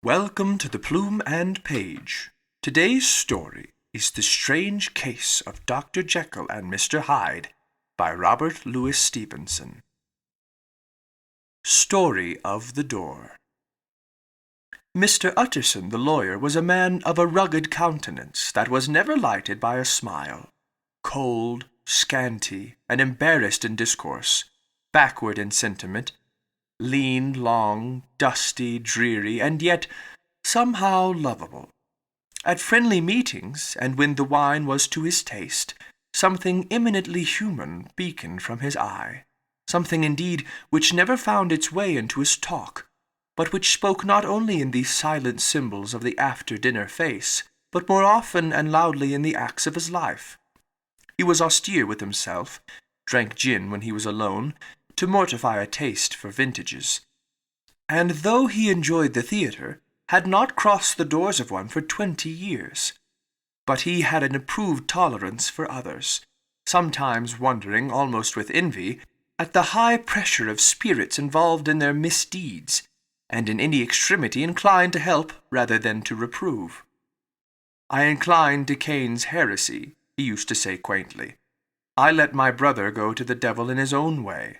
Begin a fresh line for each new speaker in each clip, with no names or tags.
Welcome to the Plume and Page. Today's story is The Strange Case of Dr. Jekyll and Mr. Hyde by Robert Louis Stevenson. Story of the Door. Mr. Utterson the lawyer was a man of a rugged countenance that was never lighted by a smile, cold, scanty, and embarrassed in discourse, backward in sentiment, lean, long, dusty, dreary, and yet somehow lovable. At friendly meetings, and when the wine was to his taste, something eminently human beaconed from his eye, something indeed which never found its way into his talk, but which spoke not only in the silent symbols of the after-dinner face, but more often and loudly in the acts of his life. He was austere with himself, drank gin when he was alone, to mortify a taste for vintages, and though he enjoyed the theatre, had not crossed the doors of one for 20 years. But he had an approved tolerance for others, sometimes wondering, almost with envy, at the high pressure of spirits involved in their misdeeds, and in any extremity inclined to help rather than to reprove. "I incline to Cain's heresy," he used to say quaintly. "I let my brother go to the devil in his own way."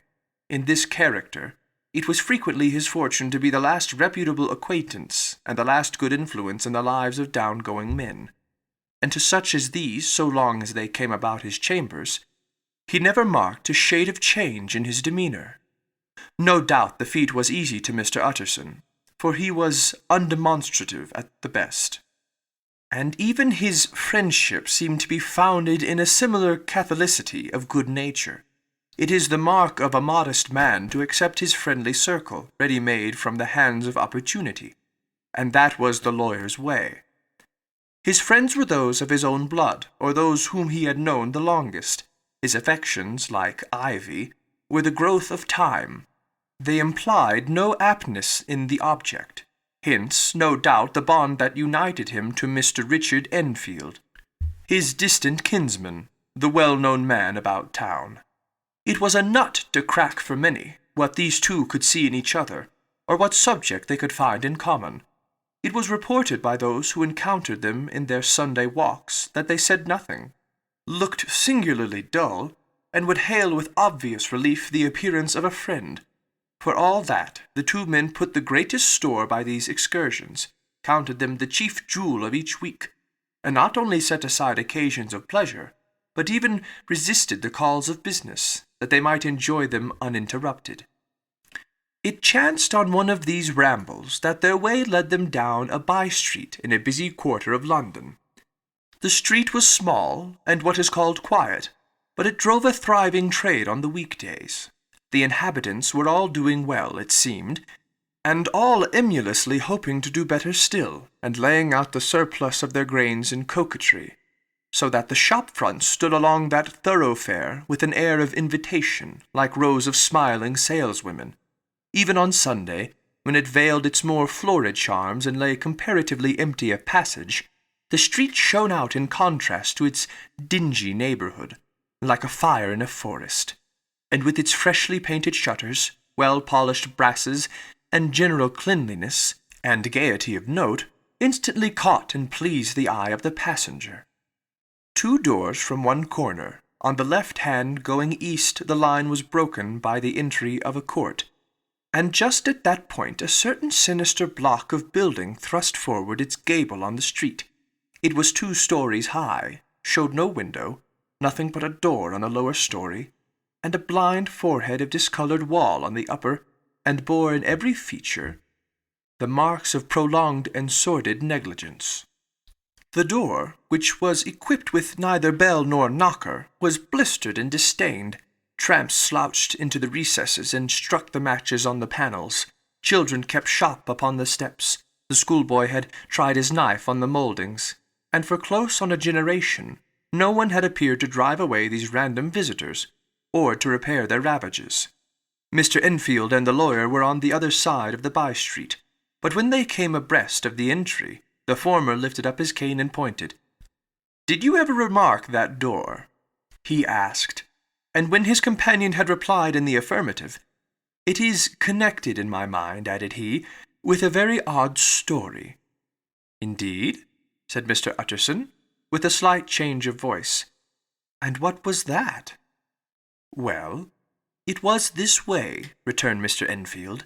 In this character, it was frequently his fortune to be the last reputable acquaintance and the last good influence in the lives of down-going men. And to such as these, so long as they came about his chambers, he never marked a shade of change in his demeanour. No doubt the feat was easy to Mr. Utterson, for he was undemonstrative at the best. And even his friendship seemed to be founded in a similar catholicity of good nature. It is the mark of a modest man to accept his friendly circle, ready-made from the hands of opportunity, and that was the lawyer's way. His friends were those of his own blood, or those whom he had known the longest. His affections, like ivy, were the growth of time. They implied no aptness in the object. Hence, no doubt, the bond that united him to Mr. Richard Enfield, his distant kinsman, the well-known man about town. It was a nut to crack for many, what these two could see in each other, or what subject they could find in common. It was reported by those who encountered them in their Sunday walks that they said nothing, looked singularly dull, and would hail with obvious relief the appearance of a friend. For all that, the two men put the greatest store by these excursions, counted them the chief jewel of each week, and not only set aside occasions of pleasure, but even resisted the calls of business, that they might enjoy them uninterrupted. It chanced on one of these rambles that their way led them down a by-street in a busy quarter of London. The street was small and what is called quiet, but it drove a thriving trade on the weekdays. The inhabitants were all doing well, it seemed, and all emulously hoping to do better still, and laying out the surplus of their grains in coquetry, so that the shop-fronts stood along that thoroughfare with an air of invitation, like rows of smiling saleswomen. Even on Sunday, when it veiled its more florid charms and lay comparatively empty of passage, the street shone out in contrast to its dingy neighbourhood, like a fire in a forest, and with its freshly painted shutters, well-polished brasses, and general cleanliness and gaiety of note, instantly caught and pleased the eye of the passenger. 2 doors from one corner, on the left hand going east, the line was broken by the entry of a court, and just at that point a certain sinister block of building thrust forward its gable on the street. It was 2 stories high, showed no window, nothing but a door on the lower story, and a blind forehead of discoloured wall on the upper, and bore in every feature the marks of prolonged and sordid negligence. The door, which was equipped with neither bell nor knocker, was blistered and disdained. Tramps slouched into the recesses and struck the matches on the panels. Children kept shop upon the steps. The schoolboy had tried his knife on the mouldings, and for close on a generation no one had appeared to drive away these random visitors, or to repair their ravages. Mr. Enfield and the lawyer were on the other side of the by-street, but when they came abreast of the entry, the former lifted up his cane and pointed. "Did you ever remark that door?" he asked, and when his companion had replied in the affirmative, "It is connected in my mind," added he, with a very odd story." "Indeed?" said Mr. Utterson, with a slight change of voice. "And what was that?" "Well, it was this way," returned Mr. Enfield.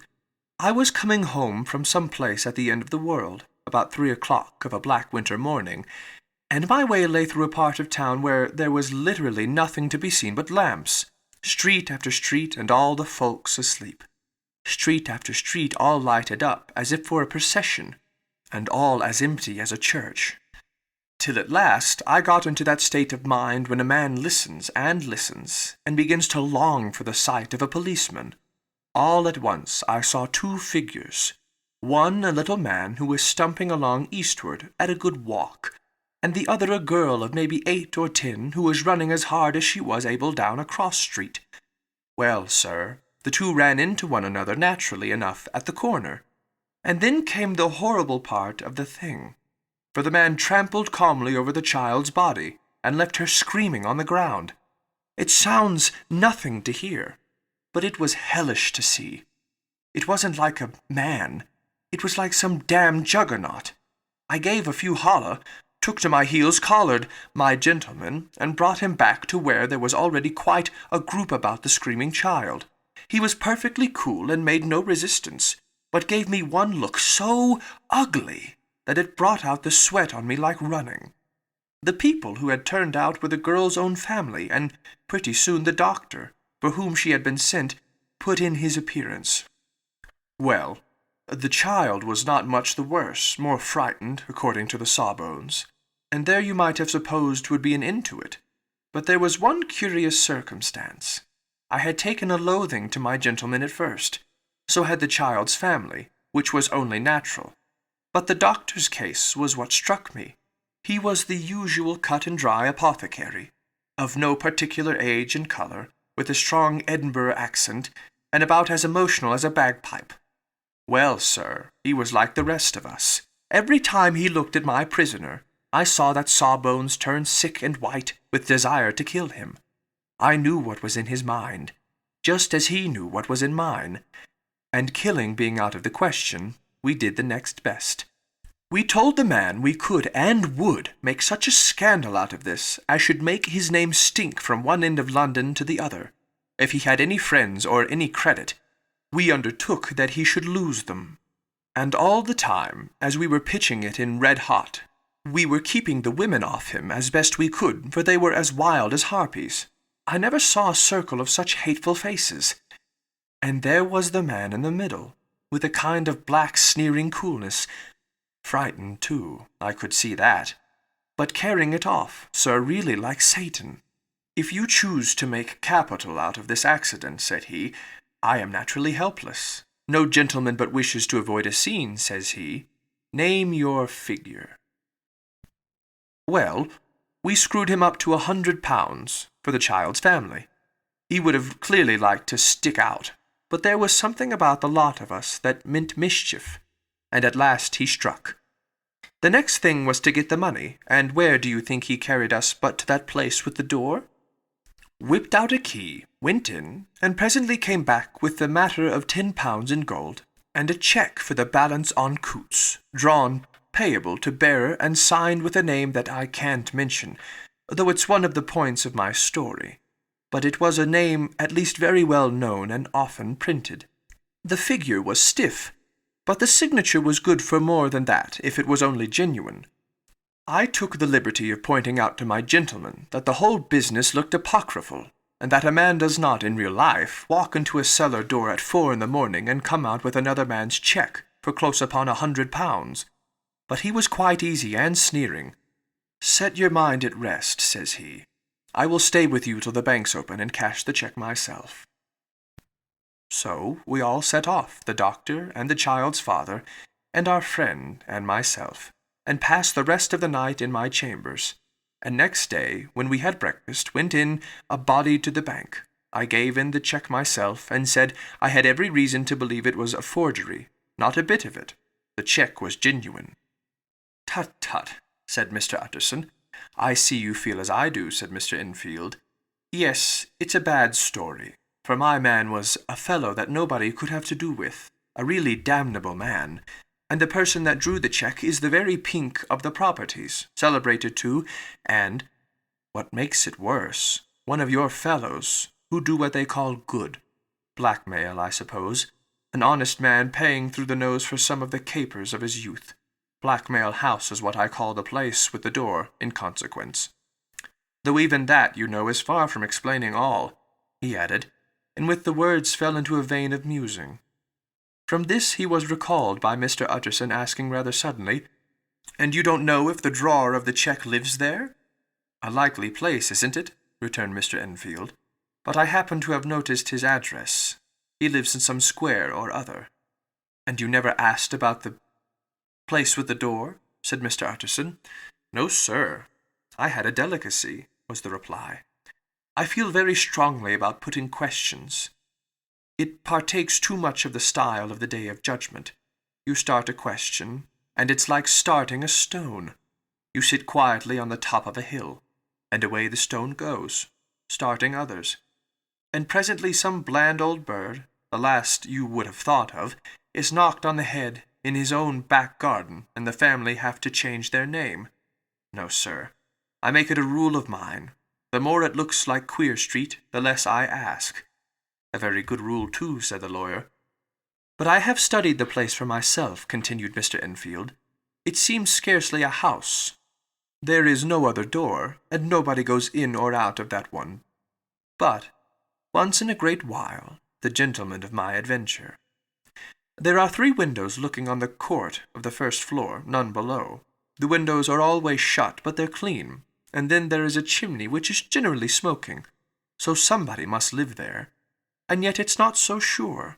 "I was coming home from some place at the end of the world, about 3 o'clock of a black winter morning, and my way lay through a part of town where there was literally nothing to be seen but lamps, street after street, and all the folks asleep. Street after street all lighted up, as if for a procession, and all as empty as a church. Till at last I got into that state of mind when a man listens, and begins to long for the sight of a policeman. All at once I saw two figures, one a little man who was stumping along eastward at a good walk, and the other a girl of maybe 8 or 10 who was running as hard as she was able down a cross street. Well, sir, the two ran into one another naturally enough at the corner, and then came the horrible part of the thing, for the man trampled calmly over the child's body, and left her screaming on the ground. It sounds nothing to hear, but it was hellish to see. It wasn't like a man. It was like some damned juggernaut. I gave a few holler, took to my heels, collared my gentleman, and brought him back to where there was already quite a group about the screaming child. He was perfectly cool and made no resistance, but gave me one look so ugly that it brought out the sweat on me like running. The people who had turned out were the girl's own family, and pretty soon the doctor, for whom she had been sent, put in his appearance. Well, the child was not much the worse, more frightened, according to the sawbones, and there you might have supposed would be an end to it. But there was one curious circumstance. I had taken a loathing to my gentleman at first, so had the child's family, which was only natural. But the doctor's case was what struck me. He was the usual cut-and-dry apothecary, of no particular age and colour, with a strong Edinburgh accent, and about as emotional as a bagpipe. Well, sir, he was like the rest of us. Every time he looked at my prisoner, I saw that Sawbones turn sick and white with desire to kill him. I knew what was in his mind, just as he knew what was in mine, and killing being out of the question, we did the next best. We told the man we could and would make such a scandal out of this as should make his name stink from one end of London to the other. If he had any friends or any credit, we undertook that he should lose them. And all the time, as we were pitching it in red hot, we were keeping the women off him as best we could, for they were as wild as harpies. I never saw a circle of such hateful faces. And there was the man in the middle, with a kind of black sneering coolness, frightened too, I could see that, but carrying it off, sir, really like Satan. If you choose to make capital out of this accident, said he, I am naturally helpless. No gentleman but wishes to avoid a scene, says he. Name your figure. Well, we screwed him up to £100 for the child's family. He would have clearly liked to stick out, but there was something about the lot of us that meant mischief, and at last he struck. The next thing was to get the money, and where do you think he carried us but to that place with the door? Whipped out a key, went in, and presently came back with the matter of £10 in gold, and a cheque for the balance on Coots, drawn, payable to bearer, and signed with a name that I can't mention, though it's one of the points of my story. But it was a name at least very well known and often printed. The figure was stiff, but the signature was good for more than that, if it was only genuine. I took the liberty of pointing out to my gentleman that the whole business looked apocryphal, and that a man does not, in real life, walk into a cellar door at 4 in the morning and come out with another man's cheque for close upon £100. But he was quite easy and sneering. Set your mind at rest, says he. I will stay with you till the bank's open and cash the cheque myself. So we all set off, the doctor and the child's father, and our friend and myself, and passed the rest of the night in my chambers, and next day, when we had breakfast, went in a body to the bank. I gave in the cheque myself, and said I had every reason to believe it was a forgery. Not a bit of it. The cheque was genuine. Tut, tut, said Mr. Utterson. I see you feel as I do, said Mr. Enfield. Yes, it's a bad story, for my man was a fellow that nobody could have to do with, a really damnable man, and the person that drew the check is the very pink of the properties, celebrated too, and, what makes it worse, one of your fellows, who do what they call good. Blackmail, I suppose. An honest man paying through the nose for some of the capers of his youth. Blackmail House is what I call the place with the door, in consequence. Though even that, you know, is far from explaining all, he added, and with the words fell into a vein of musing. From this he was recalled by Mr. Utterson asking rather suddenly, "And you don't know if the drawer of the cheque lives there?" "A likely place, isn't it?" returned Mr. Enfield. "But I happen to have noticed his address. He lives in some square or other." "And you never asked about the place with the door?" said Mr. Utterson. "No, sir. I had a delicacy," was the reply. "I feel very strongly about putting questions. It partakes too much of the style of the Day of Judgment. You start a question, and it's like starting a stone. You sit quietly on the top of a hill, and away the stone goes, starting others. And presently some bland old bird, the last you would have thought of, is knocked on the head in his own back garden, and the family have to change their name. No, sir. I make it a rule of mine. The more it looks like Queer Street, the less I ask." "A very good rule, too," said the lawyer. "But I have studied the place for myself," continued Mr. Enfield. "It seems scarcely a house. There is no other door, and nobody goes in or out of that one. But, once in a great while, the gentleman of my adventure. There are 3 windows looking on the court of the first floor, none below. The windows are always shut, but they're clean, and then there is a chimney which is generally smoking, so somebody must live there. And yet it's not so sure,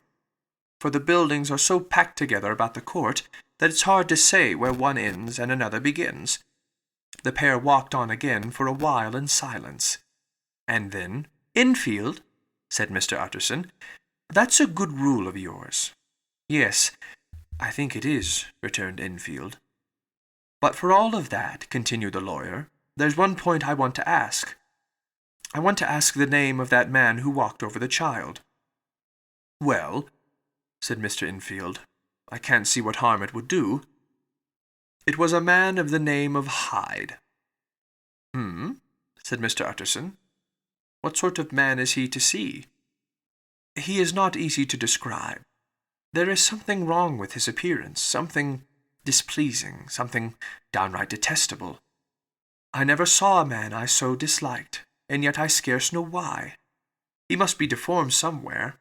for the buildings are so packed together about the court that it's hard to say where one ends and another begins." The pair walked on again for a while in silence. And then, "Enfield," said Mr. Utterson, "that's a good rule of yours." "Yes, I think it is," returned Enfield. "But for all of that," continued the lawyer, "there's one point I want to ask. I want to ask the name of that man who walked over the child." "Well," said Mr. Enfield, "I can't see what harm it would do." "It was a man of the name of Hyde." Said Mr. Utterson. "What sort of man is he to see?" "He is not easy to describe. There is something wrong with his appearance, something displeasing, something downright detestable. I never saw a man I so disliked, and yet I scarce know why. He must be deformed somewhere.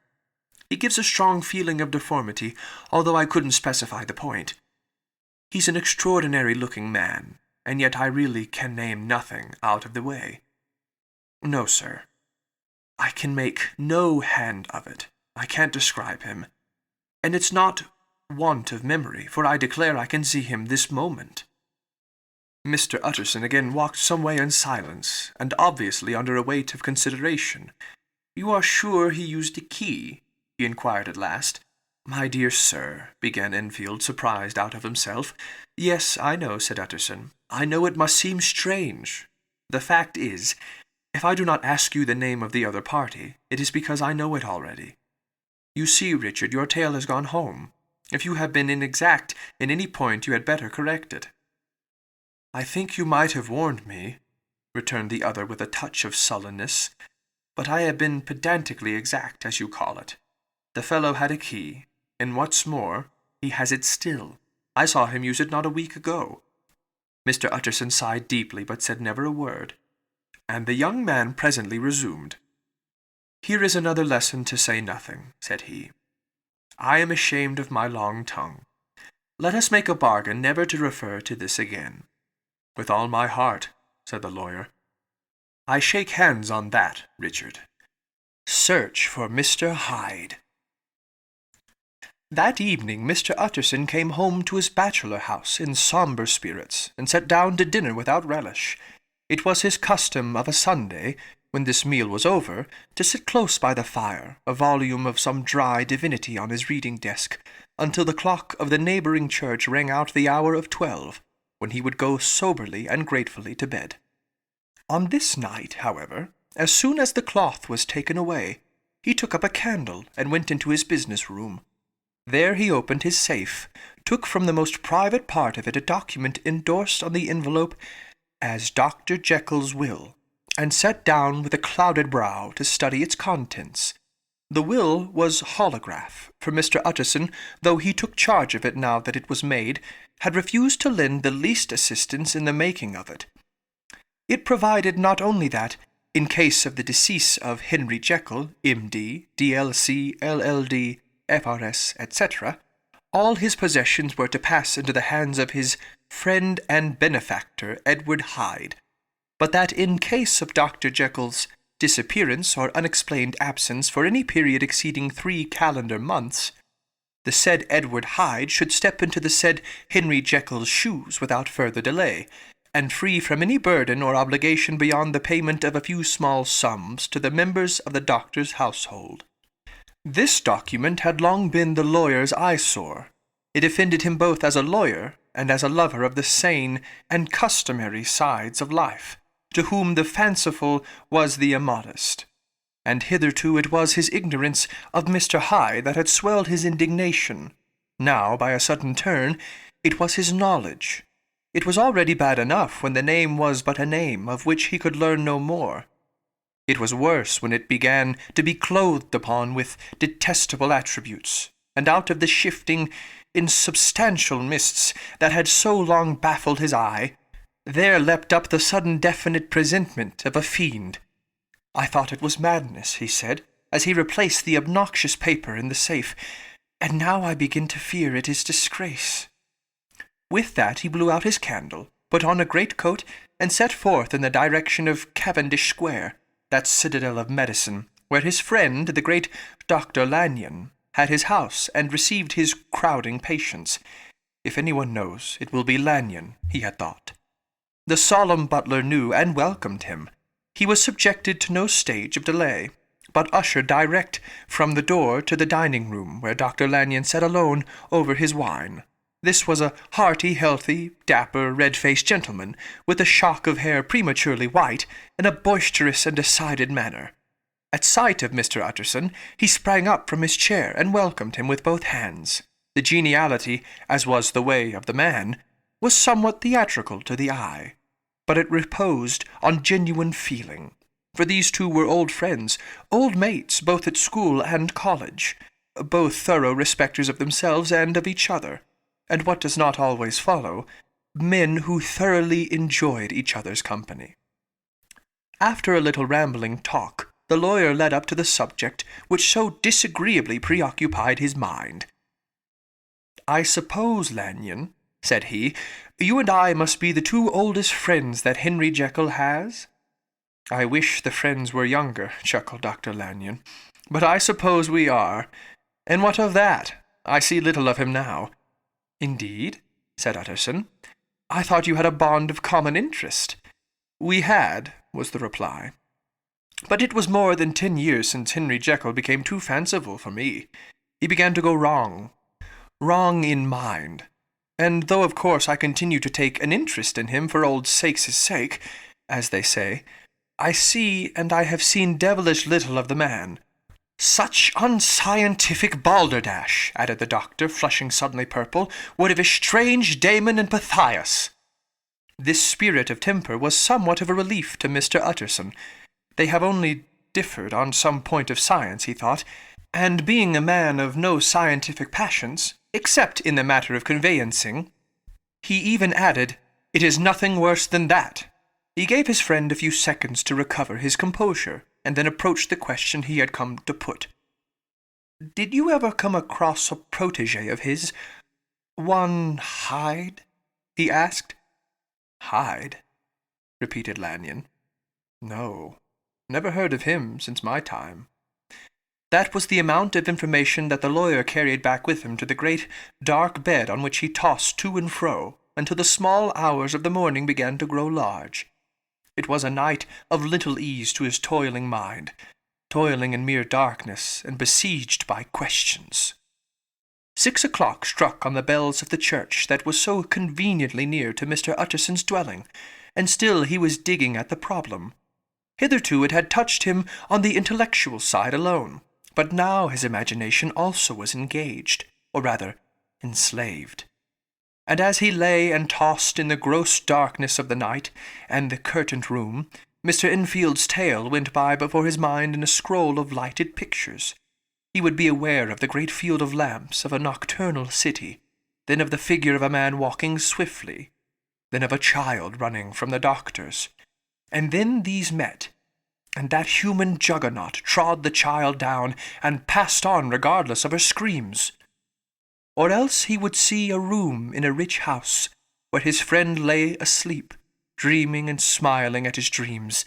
He gives a strong feeling of deformity, although I couldn't specify the point. He's an extraordinary-looking man, and yet I really can name nothing out of the way. No, sir. I can make no hand of it. I can't describe him. And it's not want of memory, for I declare I can see him this moment." Mr. Utterson again walked some way in silence, and obviously under a weight of consideration. "You are sure he used a key?" he inquired at last. "My dear sir," began Enfield, surprised out of himself. "Yes, I know," said Utterson. "I know it must seem strange. The fact is, if I do not ask you the name of the other party, it is because I know it already. You see, Richard, your tale has gone home. If you have been inexact in any point, you had better correct it." "I think you might have warned me," returned the other with a touch of sullenness. "But I have been pedantically exact, as you call it. The fellow had a key, and what's more, he has it still. I saw him use it not a week ago." Mr. Utterson sighed deeply, but said never a word, and the young man presently resumed. "Here is another lesson to say nothing," said he. "I am ashamed of my long tongue. Let us make a bargain never to refer to this again." "With all my heart," said the lawyer. "I shake hands on that, Richard. Search for Mr. Hyde." That evening Mr. Utterson came home to his bachelor house in sombre spirits, and sat down to dinner without relish. It was his custom of a Sunday, when this meal was over, to sit close by the fire, a volume of some dry divinity on his reading desk, until the clock of the neighbouring church rang out the hour of 12, when he would go soberly and gratefully to bed. On this night, however, as soon as the cloth was taken away, he took up a candle and went into his business room. There he opened his safe, took from the most private part of it a document endorsed on the envelope as Dr. Jekyll's will, and sat down with a clouded brow to study its contents. The will was holograph, for Mr. Utterson, though he took charge of it now that it was made, had refused to lend the least assistance in the making of it. It provided not only that, in case of the decease of Henry Jekyll, M.D., D.L.C., L.L.D., F.R.S., etc., all his possessions were to pass into the hands of his friend and benefactor, Edward Hyde, but that in case of Dr. Jekyll's disappearance or unexplained absence for any period exceeding 3 calendar months, the said Edward Hyde should step into the said Henry Jekyll's shoes without further delay, and free from any burden or obligation beyond the payment of a few small sums to the members of the doctor's household. This document had long been the lawyer's eyesore. It offended him both as a lawyer and as a lover of the sane and customary sides of life, to whom the fanciful was the immodest. And hitherto it was his ignorance of Mr. Hyde that had swelled his indignation. Now, by a sudden turn, it was his knowledge. It was already bad enough when the name was but a name of which he could learn no more. It was worse when it began to be clothed upon with detestable attributes, and out of the shifting, insubstantial mists that had so long baffled his eye, there leapt up the sudden definite presentment of a fiend. "I thought it was madness," he said, as he replaced the obnoxious paper in the safe, "and now I begin to fear it is disgrace." With that he blew out his candle, put on a greatcoat, and set forth in the direction of Cavendish Square, that citadel of medicine, where his friend, the great Dr. Lanyon, had his house and received his crowding patients. If anyone knows, it will be Lanyon, he had thought. The solemn butler knew and welcomed him. He was subjected to no stage of delay, but ushered direct from the door to the dining-room, where Dr. Lanyon sat alone over his wine. This was a hearty, healthy, dapper, red-faced gentleman, with a shock of hair prematurely white, and a boisterous and decided manner. At sight of Mr. Utterson, he sprang up from his chair and welcomed him with both hands. The geniality, as was the way of the man, was somewhat theatrical to the eye, but it reposed on genuine feeling, for these two were old friends, old mates both at school and college, both thorough respecters of themselves and of each other, and what does not always follow, men who thoroughly enjoyed each other's company. After a little rambling talk, the lawyer led up to the subject which so disagreeably preoccupied his mind. "I suppose, Lanyon," said he, "you and I must be the two oldest friends that Henry Jekyll has?" "I wish the friends were younger," chuckled Dr. Lanyon, "but I suppose we are. And what of that? I see little of him now." "Indeed?" said Utterson. "I thought you had a bond of common interest." "We had," was the reply. "But it was more than 10 years since Henry Jekyll became too fanciful for me. He began to go wrong in mind. And though of course I continue to take an interest in him for old sakes' sake, as they say, I see and I have seen devilish little of the man." "Such unscientific balderdash," added the doctor, flushing suddenly purple, "would have estranged Damon and Pythias." This spirit of temper was somewhat of a relief to Mr. Utterson. They have only differed on some point of science, he thought, and being a man of no scientific passions, except in the matter of conveyancing, he even added, "It is nothing worse than that." He gave his friend a few seconds to recover his composure, and then approached the question he had come to put. "Did you ever come across a protégé of his, one Hyde?" he asked. "Hyde?" repeated Lanyon. "No, never heard of him since my time." That was the amount of information that the lawyer carried back with him to the great dark bed on which he tossed to and fro until the small hours of the morning began to grow large. It was a night of little ease to his toiling mind, toiling in mere darkness and besieged by questions. 6 o'clock struck on the bells of the church that was so conveniently near to Mr. Utterson's dwelling, and still he was digging at the problem. Hitherto it had touched him on the intellectual side alone, but now his imagination also was engaged. or rather enslaved. And as he lay and tossed in the gross darkness of the night and the curtained room, Mr. Enfield's tale went by before his mind in a scroll of lighted pictures. He would be aware of the great field of lamps of a nocturnal city, then of the figure of a man walking swiftly, then of a child running from the doctor's. And then these met, and that human juggernaut trod the child down and passed on regardless of her screams. Or else he would see a room in a rich house, where his friend lay asleep, dreaming and smiling at his dreams,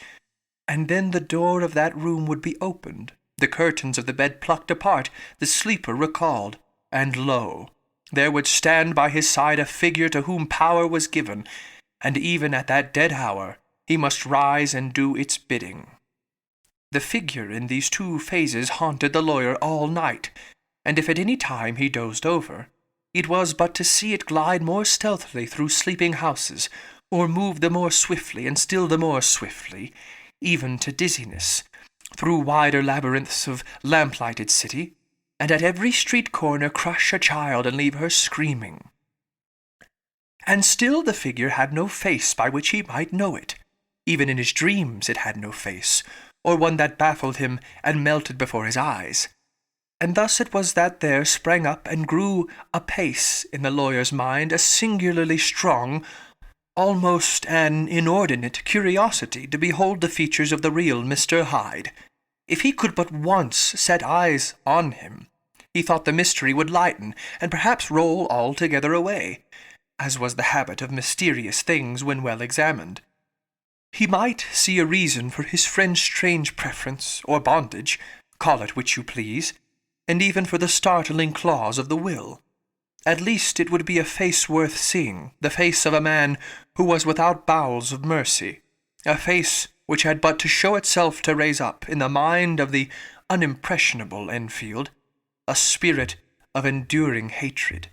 and then the door of that room would be opened, the curtains of the bed plucked apart, the sleeper recalled, and lo, there would stand by his side a figure to whom power was given, and even at that dead hour he must rise and do its bidding. The figure in these two phases haunted the lawyer all night, and if at any time he dozed over, it was but to see it glide more stealthily through sleeping houses, or move the more swiftly and still the more swiftly, even to dizziness, through wider labyrinths of lamplighted city, and at every street corner crush a child and leave her screaming. And still the figure had no face by which he might know it. Even in his dreams it had no face, or one that baffled him and melted before his eyes. And thus it was that there sprang up and grew apace in the lawyer's mind a singularly strong, almost an inordinate curiosity to behold the features of the real Mr. Hyde. If he could but once set eyes on him, he thought the mystery would lighten and perhaps roll altogether away, as was the habit of mysterious things when well examined. He might see a reason for his friend's strange preference or bondage, call it which you please, and even for the startling clause of the will. At least it would be a face worth seeing, the face of a man who was without bowels of mercy, a face which had but to show itself to raise up in the mind of the unimpressionable Enfield a spirit of enduring hatred.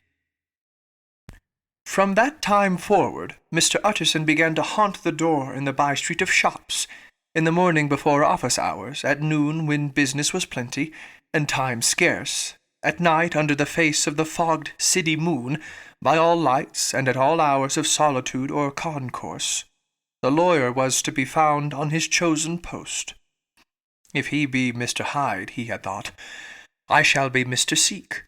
From that time forward, Mr. Utterson began to haunt the door in the by-street of shops, in the morning before office hours, at noon when business was plenty, and time scarce, at night under the face of the fogged city moon, by all lights and at all hours of solitude or concourse. The lawyer was to be found on his chosen post. If he be Mr. Hyde, he had thought, I shall be Mr. Seek.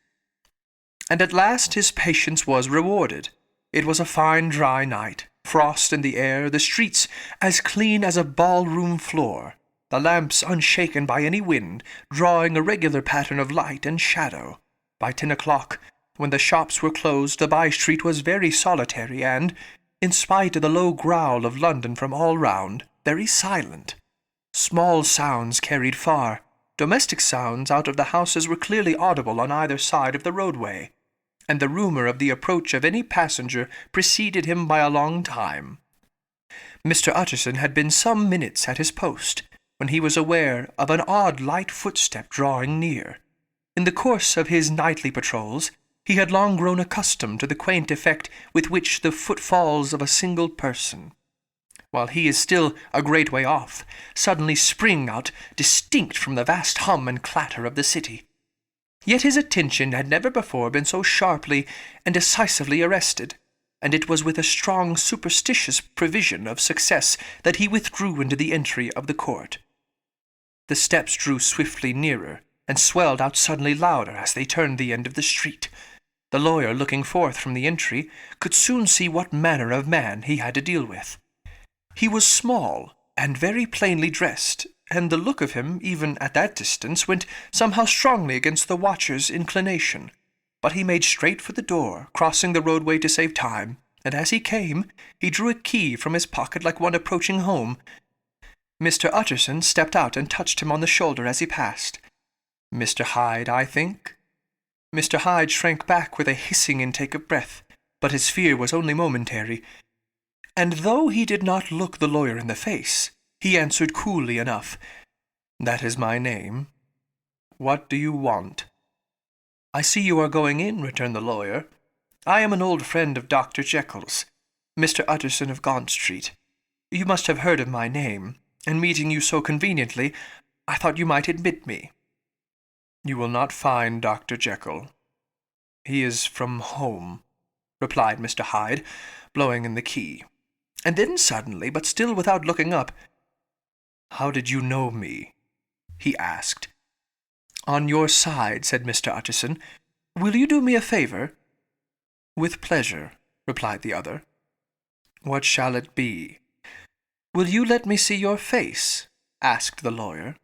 And at last his patience was rewarded. It was a fine dry night, frost in the air, the streets as clean as a ballroom floor, the lamps unshaken by any wind, drawing a regular pattern of light and shadow. By 10 o'clock, when the shops were closed, the by-street was very solitary and, in spite of the low growl of London from all round, very silent. Small sounds carried far. Domestic sounds out of the houses were clearly audible on either side of the roadway, and the rumour of the approach of any passenger preceded him by a long time. Mr. Utterson had been some minutes at his post, when he was aware of an odd light footstep drawing near. In the course of his nightly patrols, he had long grown accustomed to the quaint effect with which the footfalls of a single person, while he is still a great way off, suddenly spring out distinct from the vast hum and clatter of the city. Yet his attention had never before been so sharply and decisively arrested, and it was with a strong superstitious prevision of success that he withdrew into the entry of the court. The steps drew swiftly nearer, and swelled out suddenly louder as they turned the end of the street. The lawyer, looking forth from the entry, could soon see what manner of man he had to deal with. He was small, and very plainly dressed, and the look of him, even at that distance, went somehow strongly against the watcher's inclination. But he made straight for the door, crossing the roadway to save time, and as he came, he drew a key from his pocket like one approaching home. Mr. Utterson stepped out and touched him on the shoulder as he passed. "Mr. Hyde, I think?" Mr. Hyde shrank back with a hissing intake of breath, but his fear was only momentary, and though he did not look the lawyer in the face, he answered coolly enough, "That is my name. What do you want?" "I see you are going in," returned the lawyer. "I am an old friend of Dr. Jekyll's, Mr. Utterson of Gaunt Street. You must have heard of my name, and meeting you so conveniently, I thought you might admit me." "You will not find Dr. Jekyll. "He is from home," replied Mr. Hyde, blowing in the key. And then suddenly, but still without looking up, "How did you know me?" he asked. "On your side," said Mr. Utterson. "Will you do me a favor?" "With pleasure," replied the other. "What shall it be?" "Will you let me see your face?" asked the lawyer.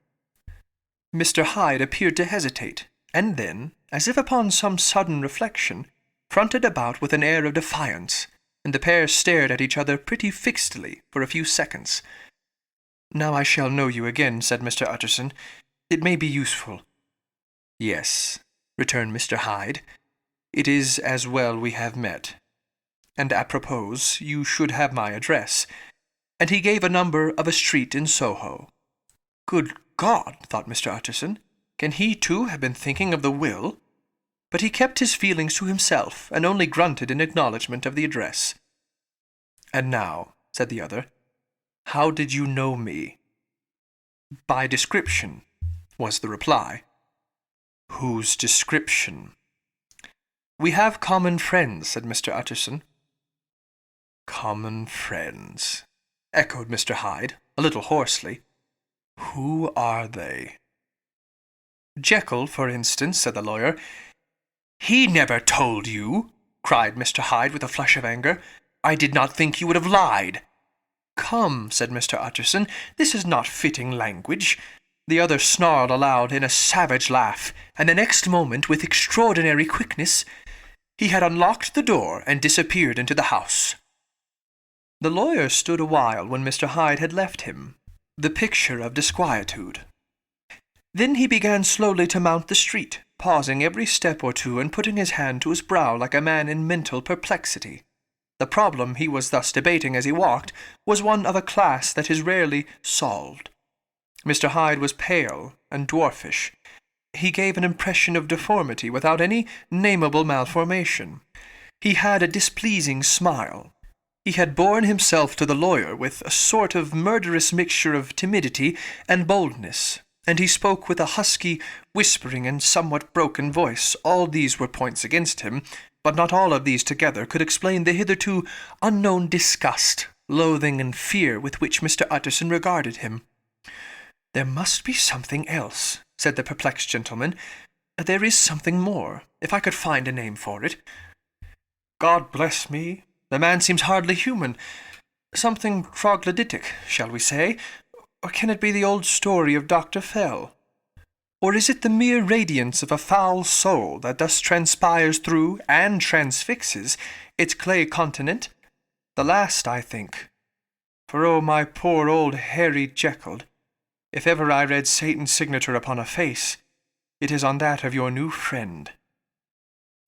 Mr. Hyde appeared to hesitate, and then, as if upon some sudden reflection, fronted about with an air of defiance, and the pair stared at each other pretty fixedly for a few seconds. "Now I shall know you again," said Mr. Utterson. "It may be useful." "Yes," returned Mr. Hyde. "It is as well we have met. And apropos, you should have my address." And he gave a number of a street in Soho. "Good God!" thought Mr. Utterson. "Can he, too, have been thinking of the will?" But he kept his feelings to himself, and only grunted in acknowledgment of the address. "And now," said the other, "how did you know me?" "By description," was the reply. "Whose description?" "We have common friends," said Mr. Utterson. "Common friends," echoed Mr. Hyde, a little hoarsely. "Who are they?" "Jekyll, for instance," said the lawyer. "He never told you!" cried Mr. Hyde with a flush of anger. "I did not think you would have lied." "Come," said Mr. Utterson, "this is not fitting language." The other snarled aloud in a savage laugh, and the next moment, with extraordinary quickness, he had unlocked the door and disappeared into the house. The lawyer stood a while when Mr. Hyde had left him, the picture of disquietude. Then he began slowly to mount the street, pausing every step or two and putting his hand to his brow like a man in mental perplexity. The problem he was thus debating as he walked was one of a class that is rarely solved. Mr. Hyde was pale and dwarfish. He gave an impression of deformity without any nameable malformation. He had a displeasing smile. He had borne himself to the lawyer with a sort of murderous mixture of timidity and boldness, and he spoke with a husky, whispering, and somewhat broken voice. All these were points against him, but not all of these together could explain the hitherto unknown disgust, loathing, and fear with which Mr. Utterson regarded him. "There must be something else," said the perplexed gentleman. "There is something more, if I could find a name for it. God bless me, the man seems hardly human. Something troglodytic, shall we say? Or can it be the old story of Dr. Fell? Or is it the mere radiance of a foul soul that thus transpires through and transfixes its clay continent? The last, I think. For, oh, my poor old hairy Jekyll, if ever I read Satan's signature upon a face, it is on that of your new friend."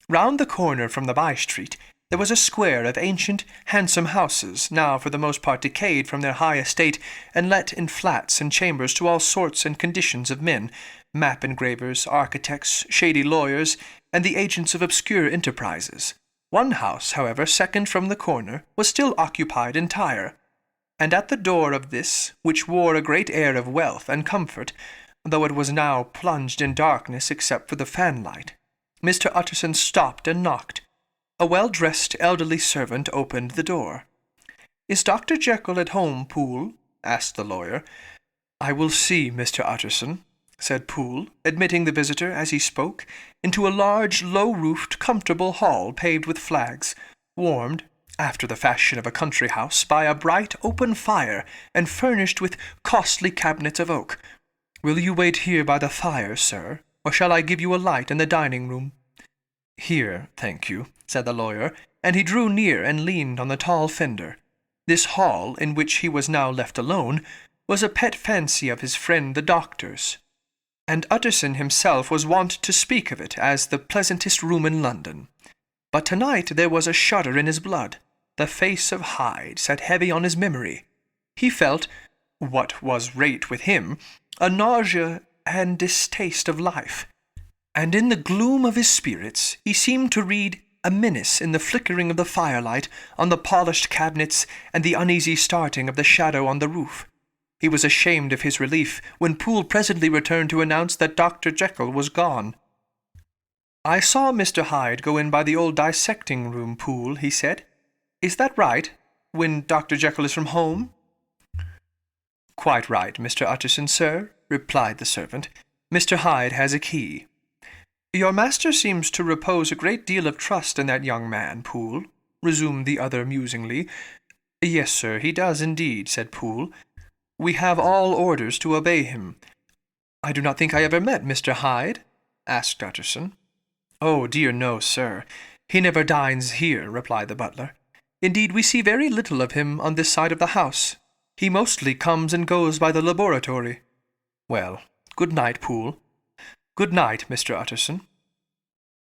Round the corner from the by-street there was a square of ancient, handsome houses, now for the most part decayed from their high estate, and let in flats and chambers to all sorts and conditions of men, map engravers, architects, shady lawyers, and the agents of obscure enterprises. One house, however, second from the corner, was still occupied entire, and at the door of this, which wore a great air of wealth and comfort, though it was now plunged in darkness except for the fanlight, Mr. Utterson stopped and knocked. A well-dressed elderly servant opened the door. "Is Dr. Jekyll at home, Poole?" asked the lawyer. "I will see, Mr. Utterson," said Poole, admitting the visitor, as he spoke, into a large, low-roofed, comfortable hall paved with flags, warmed, after the fashion of a country house, by a bright open fire, and furnished with costly cabinets of oak. "Will you wait here by the fire, sir, or shall I give you a light in the dining-room?" "Here, thank you," said the lawyer, and he drew near and leaned on the tall fender. This hall, in which he was now left alone, was a pet fancy of his friend the doctor's, and Utterson himself was wont to speak of it as the pleasantest room in London. But tonight there was a shudder in his blood. The face of Hyde sat heavy on his memory. He felt, what was rate with him, a nausea and distaste of life, and in the gloom of his spirits he seemed to read a menace in the flickering of the firelight on the polished cabinets and the uneasy starting of the shadow on the roof. He was ashamed of his relief when Poole presently returned to announce that Dr. Jekyll was gone. "I saw Mr. Hyde go in by the old dissecting-room, Poole," he said. "Is that right, when Dr. Jekyll is from home?" "Quite right, Mr. Utterson, sir," replied the servant. "Mr. Hyde has a key." "Your master seems to repose a great deal of trust in that young man, Poole," resumed the other musingly. "Yes, sir, he does indeed," said Poole. "We have all orders to obey him." "I do not think I ever met Mr. Hyde?" asked Utterson. "Oh, dear no, sir. He never dines here," replied the butler. "Indeed, we see very little of him on this side of the house. He mostly comes and goes by the laboratory." "Well, good night, Poole." "Good night, Mr. Utterson."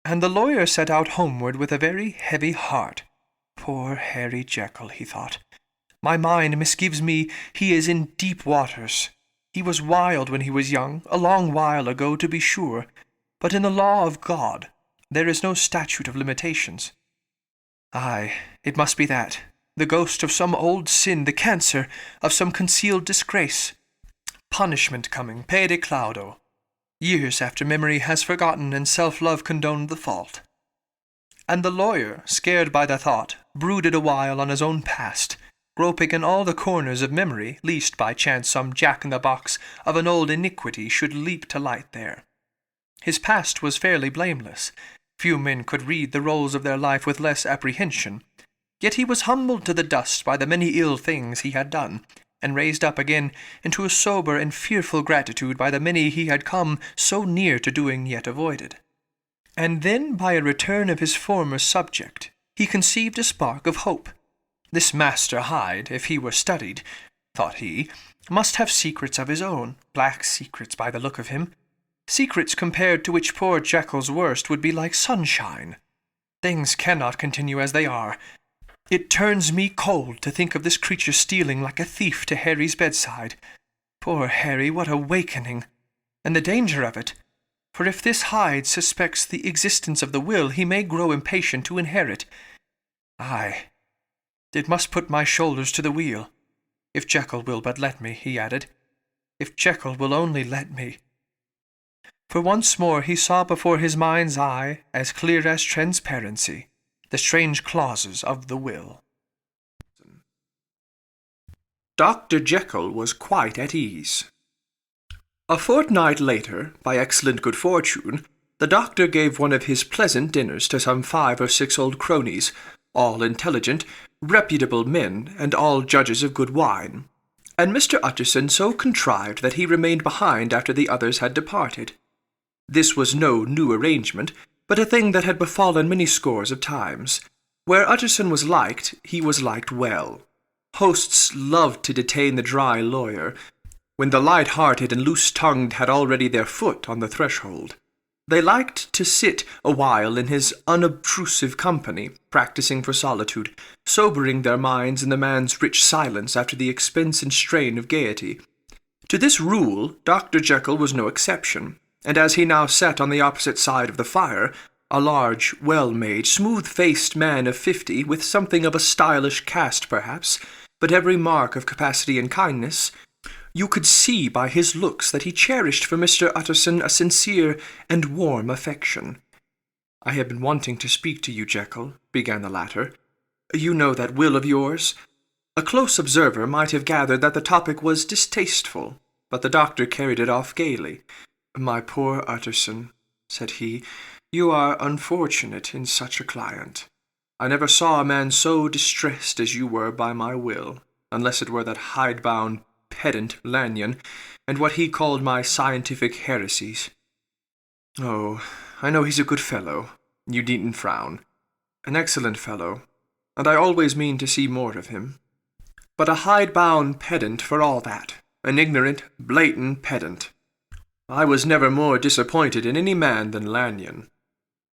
And the lawyer set out homeward with a very heavy heart. "Poor Harry Jekyll," he thought. "My mind misgives me he is in deep waters. He was wild when he was young, a long while ago, to be sure, but in the law of God there is no statute of limitations. Aye, it must be that, the ghost of some old sin, the cancer of some concealed disgrace. Punishment coming, pede claudo, years after memory has forgotten and self-love condoned the fault." And the lawyer, scared by the thought, brooded a while on his own past, groping in all the corners of memory, lest by chance some jack-in-the-box of an old iniquity should leap to light there. His past was fairly blameless. Few men could read the rolls of their life with less apprehension. Yet he was humbled to the dust by the many ill things he had done, and raised up again into a sober and fearful gratitude by the many he had come so near to doing yet avoided. And then by a return of his former subject, he conceived a spark of hope. This Master Hyde, if he were studied, thought he, must have secrets of his own, black secrets by the look of him, secrets compared to which poor Jekyll's worst would be like sunshine. Things cannot continue as they are. It turns me cold to think of this creature stealing like a thief to Harry's bedside. Poor Harry, what awakening! And the danger of it, for if this Hyde suspects the existence of the will, he may grow impatient to inherit. Aye, it must put my shoulders to the wheel. If Jekyll will but let me, he added. If Jekyll will only let me. For once more he saw before his mind's eye, as clear as transparency, the strange clauses of the will. Dr. Jekyll was quite at ease. A fortnight later, by excellent good fortune, the doctor gave one of his pleasant dinners to some 5 or 6 old cronies, all intelligent, reputable men, and all judges of good wine, and Mr. Utterson so contrived that he remained behind after the others had departed. This was no new arrangement, but a thing that had befallen many scores of times. Where Utterson was liked, he was liked well. Hosts loved to detain the dry lawyer, when the light-hearted and loose-tongued had already their foot on the threshold. They liked to sit a while in his unobtrusive company, practising for solitude, sobering their minds in the man's rich silence after the expense and strain of gaiety. To this rule Dr. Jekyll was no exception, and as he now sat on the opposite side of the fire, a large, well-made, smooth-faced man of 50, with something of a stylish cast perhaps, but every mark of capacity and kindness, you could see by his looks that he cherished for Mr. Utterson a sincere and warm affection. "I have been wanting to speak to you, Jekyll," began the latter. "You know that will of yours?" A close observer might have gathered that the topic was distasteful, but the doctor carried it off gaily. "My poor Utterson," said he, "you are unfortunate in such a client. I never saw a man so distressed as you were by my will, unless it were that hidebound pedant Lanyon, and what he called my scientific heresies. Oh, I know he's a good fellow. You needn't frown. An excellent fellow, and I always mean to see more of him. But a hidebound pedant for all that, an ignorant, blatant pedant. I was never more disappointed in any man than Lanyon.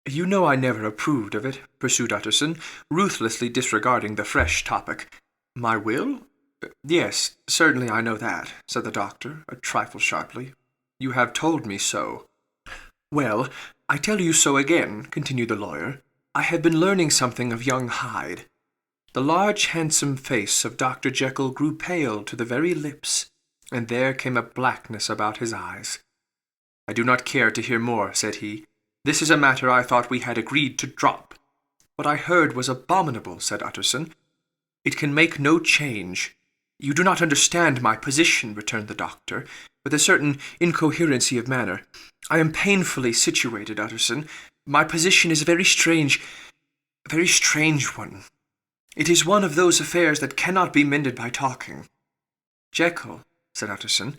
You know I never approved of it," pursued Utterson, ruthlessly disregarding the fresh topic. "My will? Yes, certainly I know that," said the doctor, a trifle sharply. "You have told me so." "Well, I tell you so again," continued the lawyer. "I have been learning something of young Hyde." The large, handsome face of Dr. Jekyll grew pale to the very lips, and there came a blackness about his eyes. "I do not care to hear more," said he. This is a matter I thought we had agreed to drop. What I heard was abominable, said Utterson. It can make no change. You do not understand my position, returned the doctor, with a certain incoherency of manner. I am painfully situated, Utterson. My position is a very strange one. It is one of those affairs that cannot be mended by talking. Jekyll, said Utterson,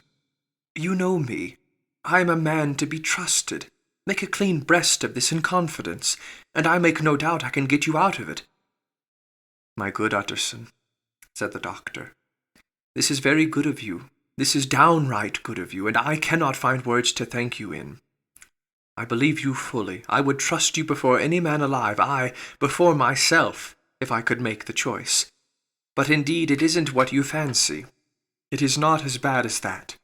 you know me. I am a man to be trusted. Make a clean breast of this in confidence, and I make no doubt I can get you out of it. My good Utterson, said the doctor, this is very good of you. This is downright good of you, and I cannot find words to thank you in. I believe you fully. I would trust you before any man alive, aye, before myself, if I could make the choice. But indeed it isn't what you fancy. It is not as bad as that.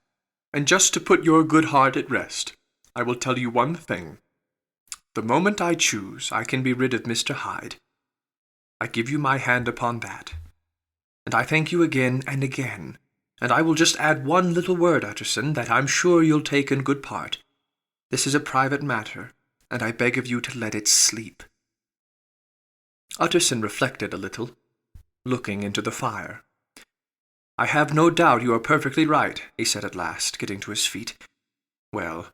And just to put your good heart at rest, I will tell you one thing. The moment I choose, I can be rid of Mr. Hyde. I give you my hand upon that. And I thank you again and again. And I will just add one little word, Utterson, that I'm sure you'll take in good part. This is a private matter, and I beg of you to let it sleep. Utterson reflected a little, looking into the fire. I have no doubt you are perfectly right, he said at last, getting to his feet. Well,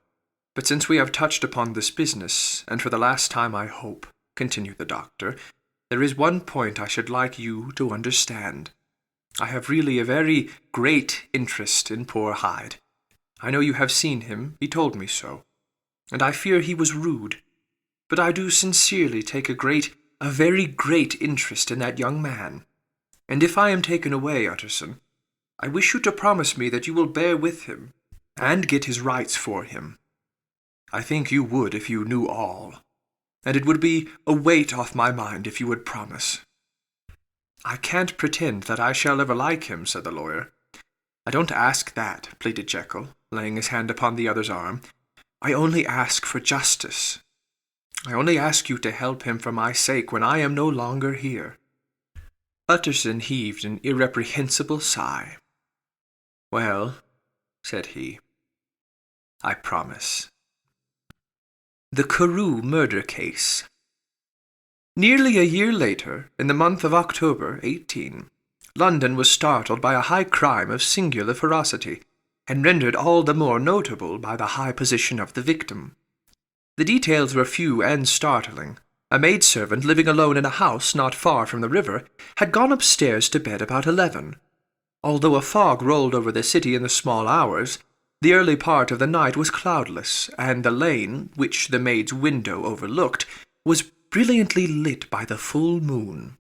but since we have touched upon this business, and for the last time I hope, continued the doctor, there is one point I should like you to understand. I have really a very great interest in poor Hyde. I know you have seen him, he told me so, and I fear he was rude. But I do sincerely take a very great interest in that young man. And if I am taken away, Utterson, I wish you to promise me that you will bear with him, and get his rights for him. I think you would if you knew all, and it would be a weight off my mind if you would promise. I can't pretend that I shall ever like him, said the lawyer. I don't ask that, pleaded Jekyll, laying his hand upon the other's arm. I only ask for justice. I only ask you to help him for my sake when I am no longer here. Utterson heaved an irreprehensible sigh. Well, said he, I promise. The Carew murder case. Nearly a year later, in the month of October, 18, London was startled by a high crime of singular ferocity, and rendered all the more notable by the high position of the victim. The details were few and startling. A maidservant living alone in a house not far from the river had gone upstairs to bed about 11. Although a fog rolled over the city in the small hours, the early part of the night was cloudless, and the lane, which the maid's window overlooked, was brilliantly lit by the full moon.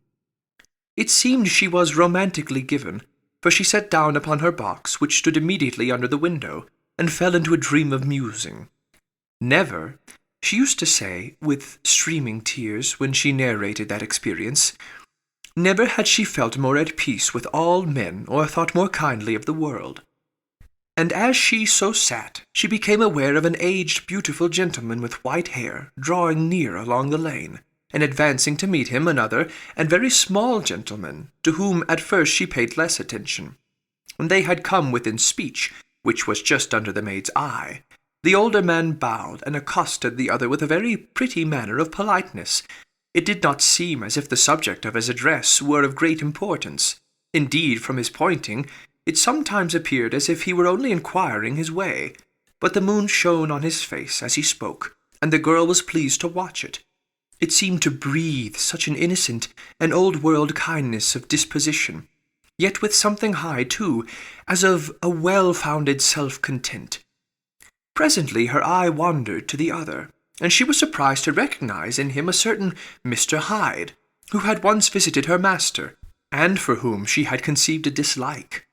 It seemed she was romantically given, for she sat down upon her box, which stood immediately under the window, and fell into a dream of musing. Never, she used to say, with streaming tears, when she narrated that experience, never had she felt more at peace with all men or thought more kindly of the world. And as she so sat, she became aware of an aged, beautiful gentleman with white hair drawing near along the lane, and advancing to meet him another and very small gentleman, to whom at first she paid less attention. When they had come within speech, which was just under the maid's eye, the older man bowed and accosted the other with a very pretty manner of politeness. It did not seem as if the subject of his address were of great importance. Indeed, from his pointing, it sometimes appeared as if he were only inquiring his way, but the moon shone on his face as he spoke, and the girl was pleased to watch it. It seemed to breathe such an innocent and old-world kindness of disposition, yet with something high, too, as of a well-founded self-content. Presently her eye wandered to the other, and she was surprised to recognize in him a certain Mr. Hyde, who had once visited her master, and for whom she had conceived a dislike.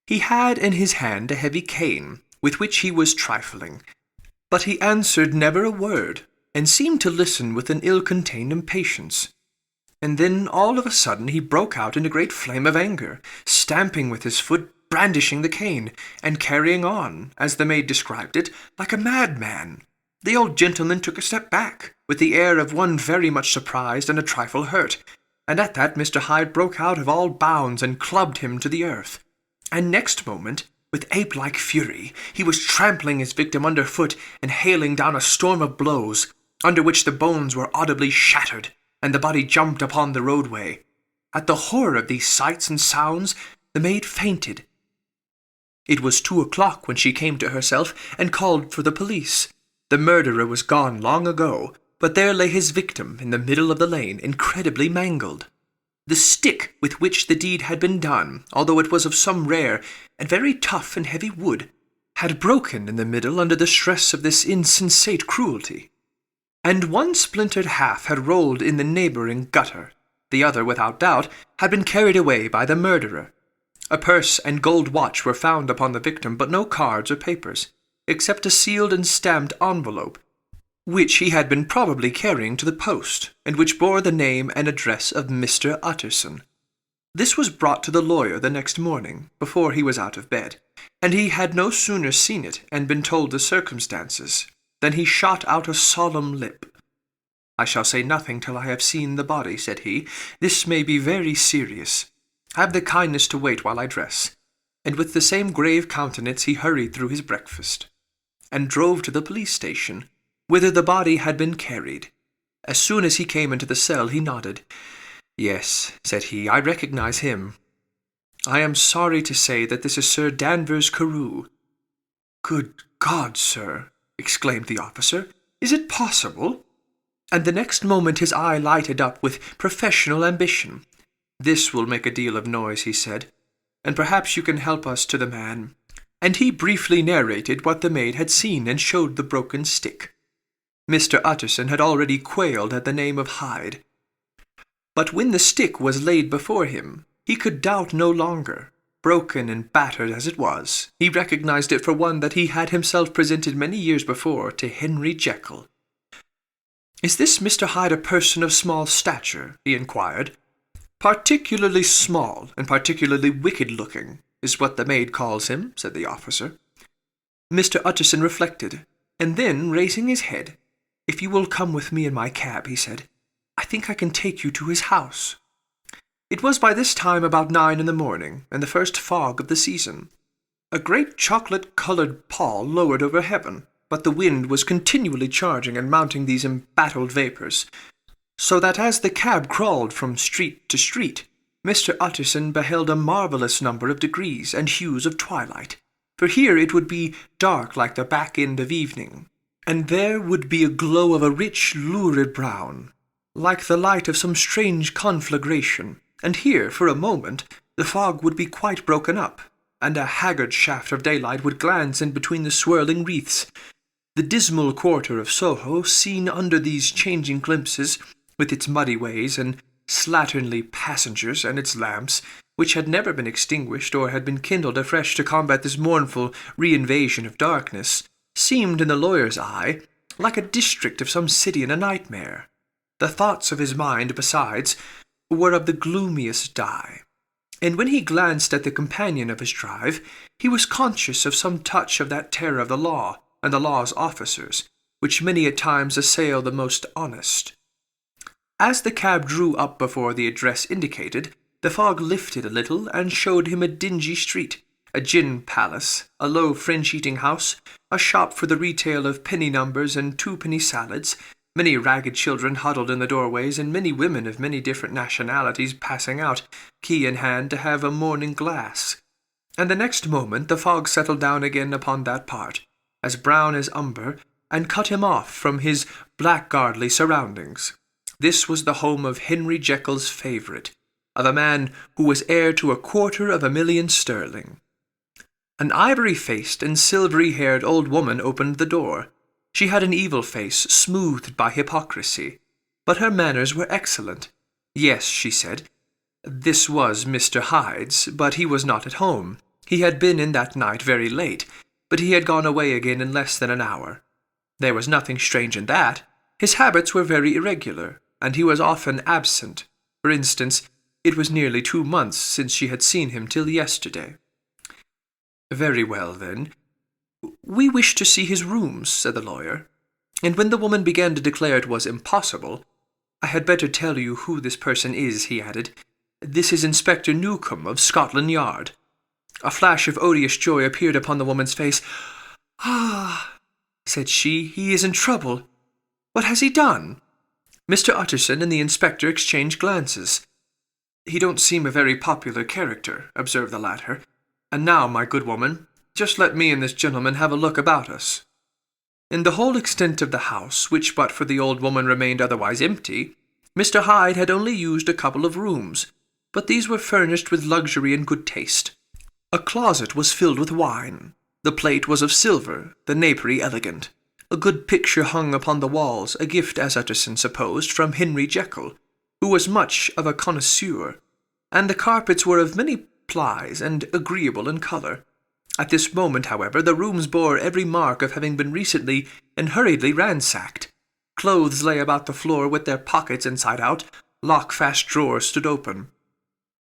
He had in his hand a heavy cane, with which he was trifling, but he answered never a word, and seemed to listen with an ill-contained impatience. And then all of a sudden he broke out in a great flame of anger, stamping with his foot, brandishing the cane, and carrying on, as the maid described it, like a madman. The old gentleman took a step back, with the air of one very much surprised and a trifle hurt, and at that Mr. Hyde broke out of all bounds and clubbed him to the earth. And next moment, with ape-like fury, he was trampling his victim underfoot and hailing down a storm of blows. under which the bones were audibly shattered, and the body jumped upon the roadway. At the horror of these sights and sounds, the maid fainted. It was 2 o'clock when she came to herself and called for the police. The murderer was gone long ago, but there lay his victim in the middle of the lane, incredibly mangled. The stick with which the deed had been done, although it was of some rare and very tough and heavy wood, had broken in the middle under the stress of this insensate cruelty, and one splintered half had rolled in the neighbouring gutter. The other, without doubt, had been carried away by the murderer. A purse and gold watch were found upon the victim, but no cards or papers, except a sealed and stamped envelope, which he had been probably carrying to the post, and which bore the name and address of Mr. Utterson. This was brought to the lawyer the next morning, before he was out of bed, and he had no sooner seen it and been told the circumstances, than he shot out a solemn lip. "I shall say nothing till I have seen the body," said he. "This may be very serious. Have the kindness to wait while I dress." And with the same grave countenance he hurried through his breakfast, and drove to the police station, whither the body had been carried. As soon as he came into the cell, he nodded. "Yes," said he, "I recognize him. I am sorry to say that this is Sir Danvers Carew." "Good God, sir!" exclaimed the officer. "Is it possible?" And the next moment his eye lighted up with professional ambition. "This will make a deal of noise," he said, "and perhaps you can help us to the man." And he briefly narrated what the maid had seen and showed the broken stick. Mr. Utterson had already quailed at the name of Hyde. But when the stick was laid before him, he could doubt no longer. Broken and battered as it was, he recognized it for one that he had himself presented many years before to Henry Jekyll. "Is this Mr. Hyde a person of small stature?" he inquired. "Particularly small and particularly wicked-looking is what the maid calls him," said the officer. Mr. Utterson reflected, and then, raising his head, "If you will come with me in my cab," he said, "I think I can take you to his house." It was by this time about 9 in the morning, and the first fog of the season. A great chocolate-coloured pall lowered over heaven, but the wind was continually charging and mounting these embattled vapours, so that as the cab crawled from street to street, Mr. Utterson beheld a marvellous number of degrees and hues of twilight, for here it would be dark like the back end of evening, and there would be a glow of a rich, lurid brown, like the light of some strange conflagration, and here, for a moment, the fog would be quite broken up, and a haggard shaft of daylight would glance in between the swirling wreaths. The dismal quarter of Soho, seen under these changing glimpses, with its muddy ways and slatternly passengers and its lamps, which had never been extinguished or had been kindled afresh to combat this mournful re-invasion of darkness, seemed in the lawyer's eye like a district of some city in a nightmare. The thoughts of his mind, besides, were of the gloomiest dye, and when he glanced at the companion of his drive, he was conscious of some touch of that terror of the law and the law's officers, which many at times assail the most honest. As the cab drew up before the address indicated, the fog lifted a little and showed him a dingy street, a gin palace, a low French-eating house, a shop for the retail of penny numbers and twopenny salads, many ragged children huddled in the doorways, and many women of many different nationalities passing out, key in hand, to have a morning glass. And the next moment the fog settled down again upon that part, as brown as umber, and cut him off from his blackguardly surroundings. This was the home of Henry Jekyll's favourite, of a man who was heir to 250,000 sterling. An ivory-faced and silvery-haired old woman opened the door. She had an evil face, smoothed by hypocrisy, but her manners were excellent. Yes, she said, this was Mr. Hyde's, but he was not at home. He had been in that night very late, but he had gone away again in less than an hour. There was nothing strange in that. His habits were very irregular, and he was often absent. For instance, it was nearly 2 months since she had seen him till yesterday. Very well, then. We wish to see his rooms, said the lawyer, and when the woman began to declare it was impossible, I had better tell you who this person is, he added. This is Inspector Newcombe of Scotland Yard. A flash of odious joy appeared upon the woman's face. Ah, said she, he is in trouble. What has he done?" Mr. Utterson and the inspector exchanged glances. "He don't seem a very popular character," observed the latter. "And now, my good woman, just let me and this gentleman have a look about us." In the whole extent of the house, which but for the old woman remained otherwise empty, Mr. Hyde had only used a couple of rooms, but these were furnished with luxury and good taste. A closet was filled with wine. The plate was of silver, the napery elegant. A good picture hung upon the walls, a gift, as Utterson supposed, from Henry Jekyll, who was much of a connoisseur, and the carpets were of many plies and agreeable in colour. At this moment, however, the rooms bore every mark of having been recently and hurriedly ransacked. Clothes lay about the floor with their pockets inside out, lock-fast drawers stood open,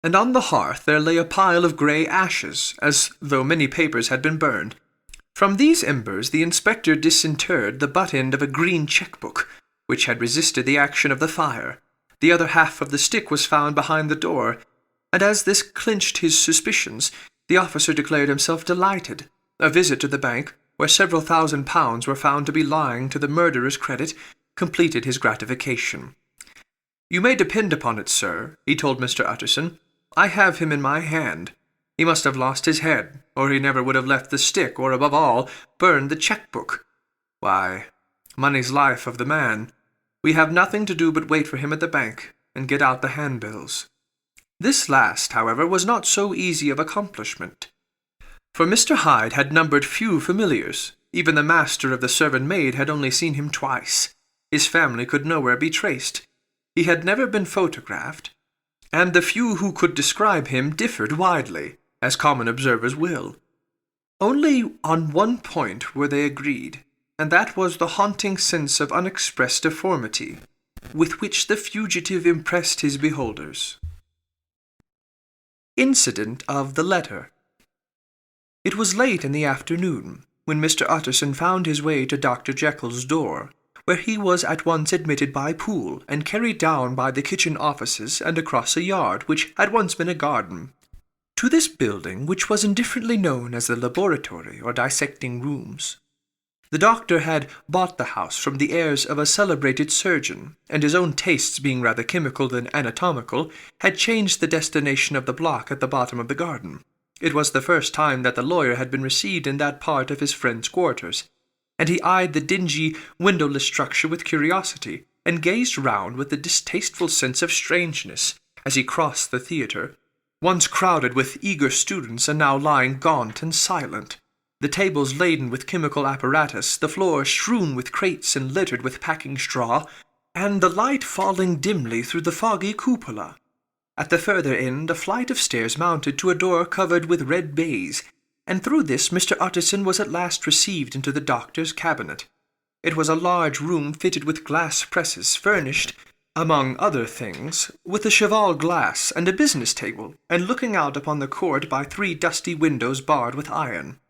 and on the hearth there lay a pile of grey ashes, as though many papers had been burned. From these embers the inspector disinterred the butt-end of a green cheque-book, which had resisted the action of the fire. The other half of the stick was found behind the door, and as this clinched his suspicions, the officer declared himself delighted. A visit to the bank, where several £1,000s were found to be lying to the murderer's credit, completed his gratification. "You may depend upon it, sir," he told Mr. Utterson, "I have him in my hand. He must have lost his head, or he never would have left the stick, or, above all, burned the cheque-book. Why, money's life of the man. We have nothing to do but wait for him at the bank, and get out the handbills." This last, however, was not so easy of accomplishment, for Mr. Hyde had numbered few familiars. Even the master of the servant-maid had only seen him twice. His family could nowhere be traced. He had never been photographed, and the few who could describe him differed widely, as common observers will. Only on one point were they agreed, and that was the haunting sense of unexpressed deformity, with which the fugitive impressed his beholders. Incident of the letter. It was late in the afternoon, when Mr. Utterson found his way to Dr. Jekyll's door, where he was at once admitted by Poole, and carried down by the kitchen offices and across a yard which had once been a garden, to this building, which was indifferently known as the laboratory or dissecting rooms. The doctor had bought the house from the heirs of a celebrated surgeon, and his own tastes being rather chemical than anatomical, had changed the destination of the block at the bottom of the garden. It was the first time that the lawyer had been received in that part of his friend's quarters, and he eyed the dingy, windowless structure with curiosity, and gazed round with a distasteful sense of strangeness as he crossed the theatre, once crowded with eager students and now lying gaunt and silent, the tables laden with chemical apparatus, the floor strewn with crates and littered with packing straw, and the light falling dimly through the foggy cupola. At the further end a flight of stairs mounted to a door covered with red baize, and through this Mr. Utterson was at last received into the doctor's cabinet. It was a large room fitted with glass presses, furnished, among other things, with a cheval glass and a business table, and looking out upon the court by 3 dusty windows barred with iron.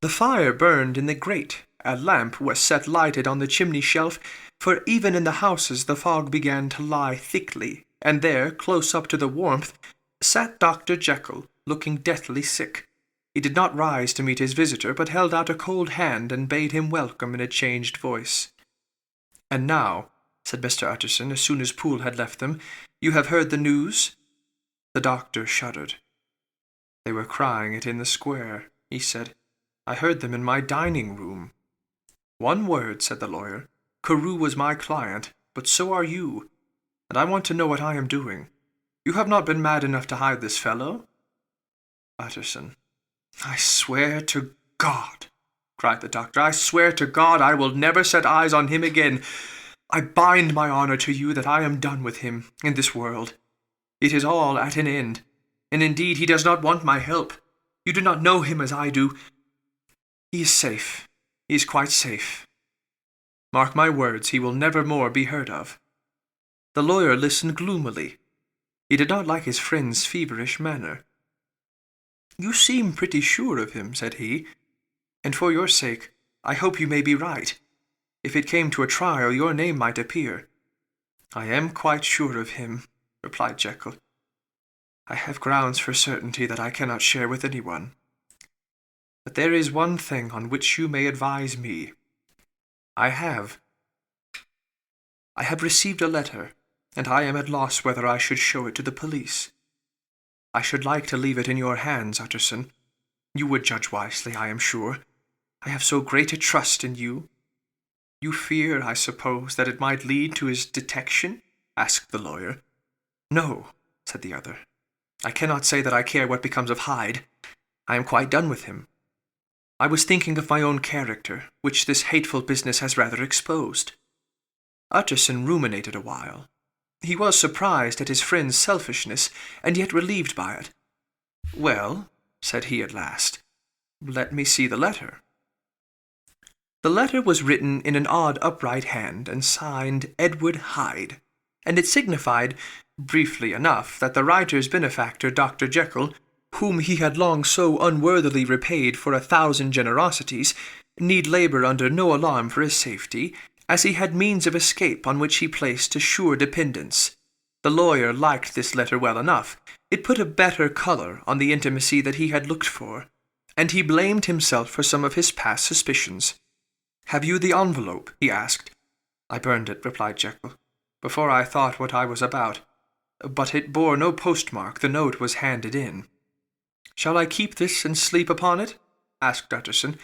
The fire burned in the grate. A lamp was set lighted on the chimney shelf, for even in the houses the fog began to lie thickly, and there, close up to the warmth, sat Dr. Jekyll, looking deathly sick. He did not rise to meet his visitor, but held out a cold hand and bade him welcome in a changed voice. "And now," said Mr. Utterson, as soon as Poole had left them, "you have heard the news?" The doctor shuddered. "They were crying it in the square," he said. "I heard them in my dining-room." "One word," said the lawyer. "Carew was my client, but so are you, and I want to know what I am doing. You have not been mad enough to hide this fellow?" Utterson. "I swear to God," cried the doctor, "I swear to God I will never set eyes on him again. I bind my honour to you that I am done with him in this world. It is all at an end, and indeed he does not want my help. You do not know him as I do. He is safe. He is quite safe. Mark my words, he will never more be heard of." The lawyer listened gloomily. He did not like his friend's feverish manner. "You seem pretty sure of him," said he, "and for your sake, I hope you may be right. If it came to a trial, your name might appear." "I am quite sure of him," replied Jekyll. "I have grounds for certainty that I cannot share with anyone. But there is one thing on which you may advise me. I have, I have received a letter, and I am at loss whether I should show it to the police. I should like to leave it in your hands, Utterson. You would judge wisely, I am sure. I have so great a trust in you. You fear, I suppose, that it might lead to his detection? Asked the lawyer. No, said the other. I cannot say that I care what becomes of Hyde. I am quite done with him. I was thinking of my own character, which this hateful business has rather exposed. Utterson ruminated a while. He was surprised at his friend's selfishness, and yet relieved by it. Well, said he at last, let me see the letter. The letter was written in an odd upright hand, and signed Edward Hyde, and it signified, briefly enough, that the writer's benefactor, Dr. Jekyll, whom he had long so unworthily repaid for 1,000 generosities, need labour under no alarm for his safety, as he had means of escape on which he placed a sure dependence. The lawyer liked this letter well enough. It put a better colour on the intimacy that he had looked for, and he blamed himself for some of his past suspicions. "Have you the envelope?" he asked. "I burned it," replied Jekyll, "before I thought what I was about. But it bore no postmark. The note was handed in." "Shall I keep this and sleep upon it?" asked Utterson.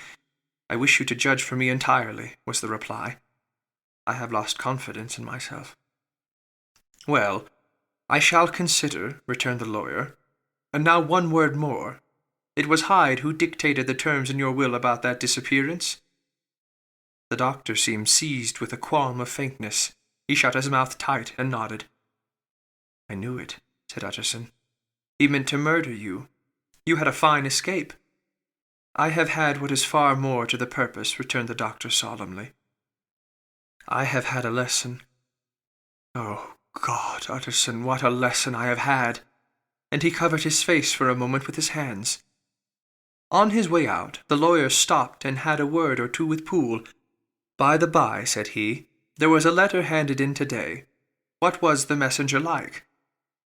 "I wish you to judge for me entirely," was the reply. "I have lost confidence in myself." "Well, I shall consider," returned the lawyer. "And now one word more. It was Hyde who dictated the terms in your will about that disappearance?" The doctor seemed seized with a qualm of faintness. He shut his mouth tight and nodded. "I knew it," said Utterson. "He meant to murder you. You had a fine escape." "I have had what is far more to the purpose," returned the doctor solemnly. "I have had a lesson. Oh, God, Utterson, what a lesson I have had!" And he covered his face for a moment with his hands. On his way out, the lawyer stopped and had a word or two with Poole. "By the by," said he, "there was a letter handed in today. What was the messenger like?"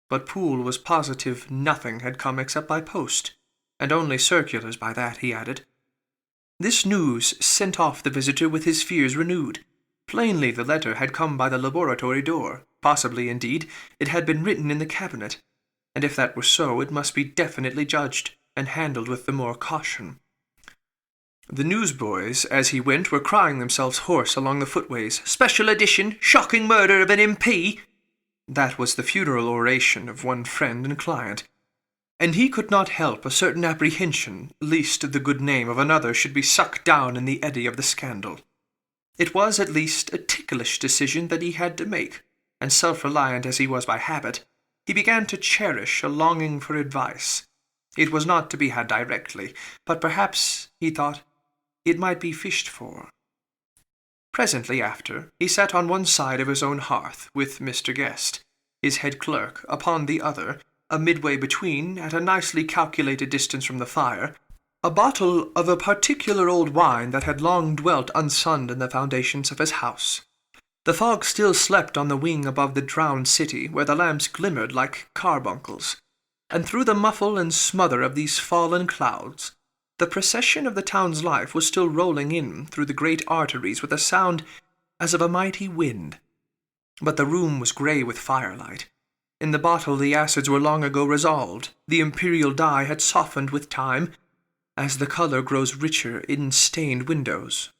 But Poole was positive nothing had come except by post, and only circulars by that, he added. This news sent off the visitor with his fears renewed. Plainly the letter had come by the laboratory door. Possibly, indeed, it had been written in the cabinet, and if that were so, it must be definitely judged, and handled with the more caution. The newsboys, as he went, were crying themselves hoarse along the footways. "Special edition! Shocking murder of an MP!" That was the funeral oration of one friend and client, and he could not help a certain apprehension lest the good name of another should be sucked down in the eddy of the scandal. It was at least a ticklish decision that he had to make, and self-reliant as he was by habit, he began to cherish a longing for advice. It was not to be had directly, but perhaps, he thought, it might be fished for. Presently after, he sat on one side of his own hearth, with Mr. Guest, his head clerk, upon the other, a midway between, at a nicely calculated distance from the fire, a bottle of a particular old wine that had long dwelt unsunned in the foundations of his house. The fog still slept on the wing above the drowned city, where the lamps glimmered like carbuncles, and through the muffle and smother of these fallen clouds, the procession of the town's life was still rolling in through the great arteries with a sound as of a mighty wind. But the room was grey with firelight. In the bottle the acids were long ago resolved. The imperial dye had softened with time, as the colour grows richer in stained windows,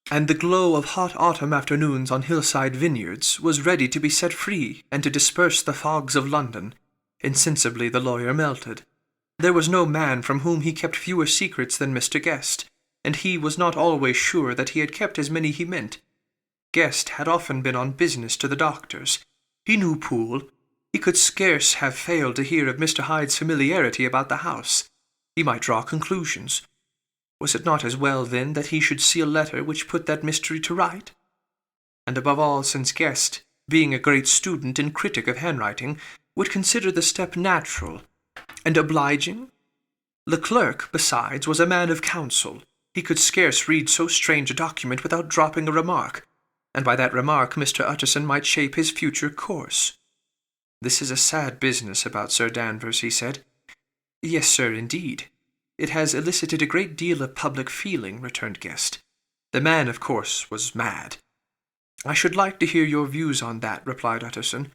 and the glow of hot autumn afternoons on hillside vineyards was ready to be set free and to disperse the fogs of London. Insensibly the lawyer melted. There was no man from whom he kept fewer secrets than Mr. Guest, and he was not always sure that he had kept as many he meant. Guest had often been on business to the doctor's. He knew Poole. He could scarce have failed to hear of Mr. Hyde's familiarity about the house. He might draw conclusions. Was it not as well, then, that he should see a letter which put that mystery to right? And above all, since Guest, being a great student and critic of handwriting, would consider the step natural and obliging? The clerk, besides, was a man of counsel. He could scarce read so strange a document without dropping a remark, and by that remark Mr. Utterson might shape his future course. "This is a sad business about Sir Danvers," he said. "Yes, sir, indeed. It has elicited a great deal of public feeling," returned Guest. "The man, of course, was mad." "I should like to hear your views on that," replied Utterson.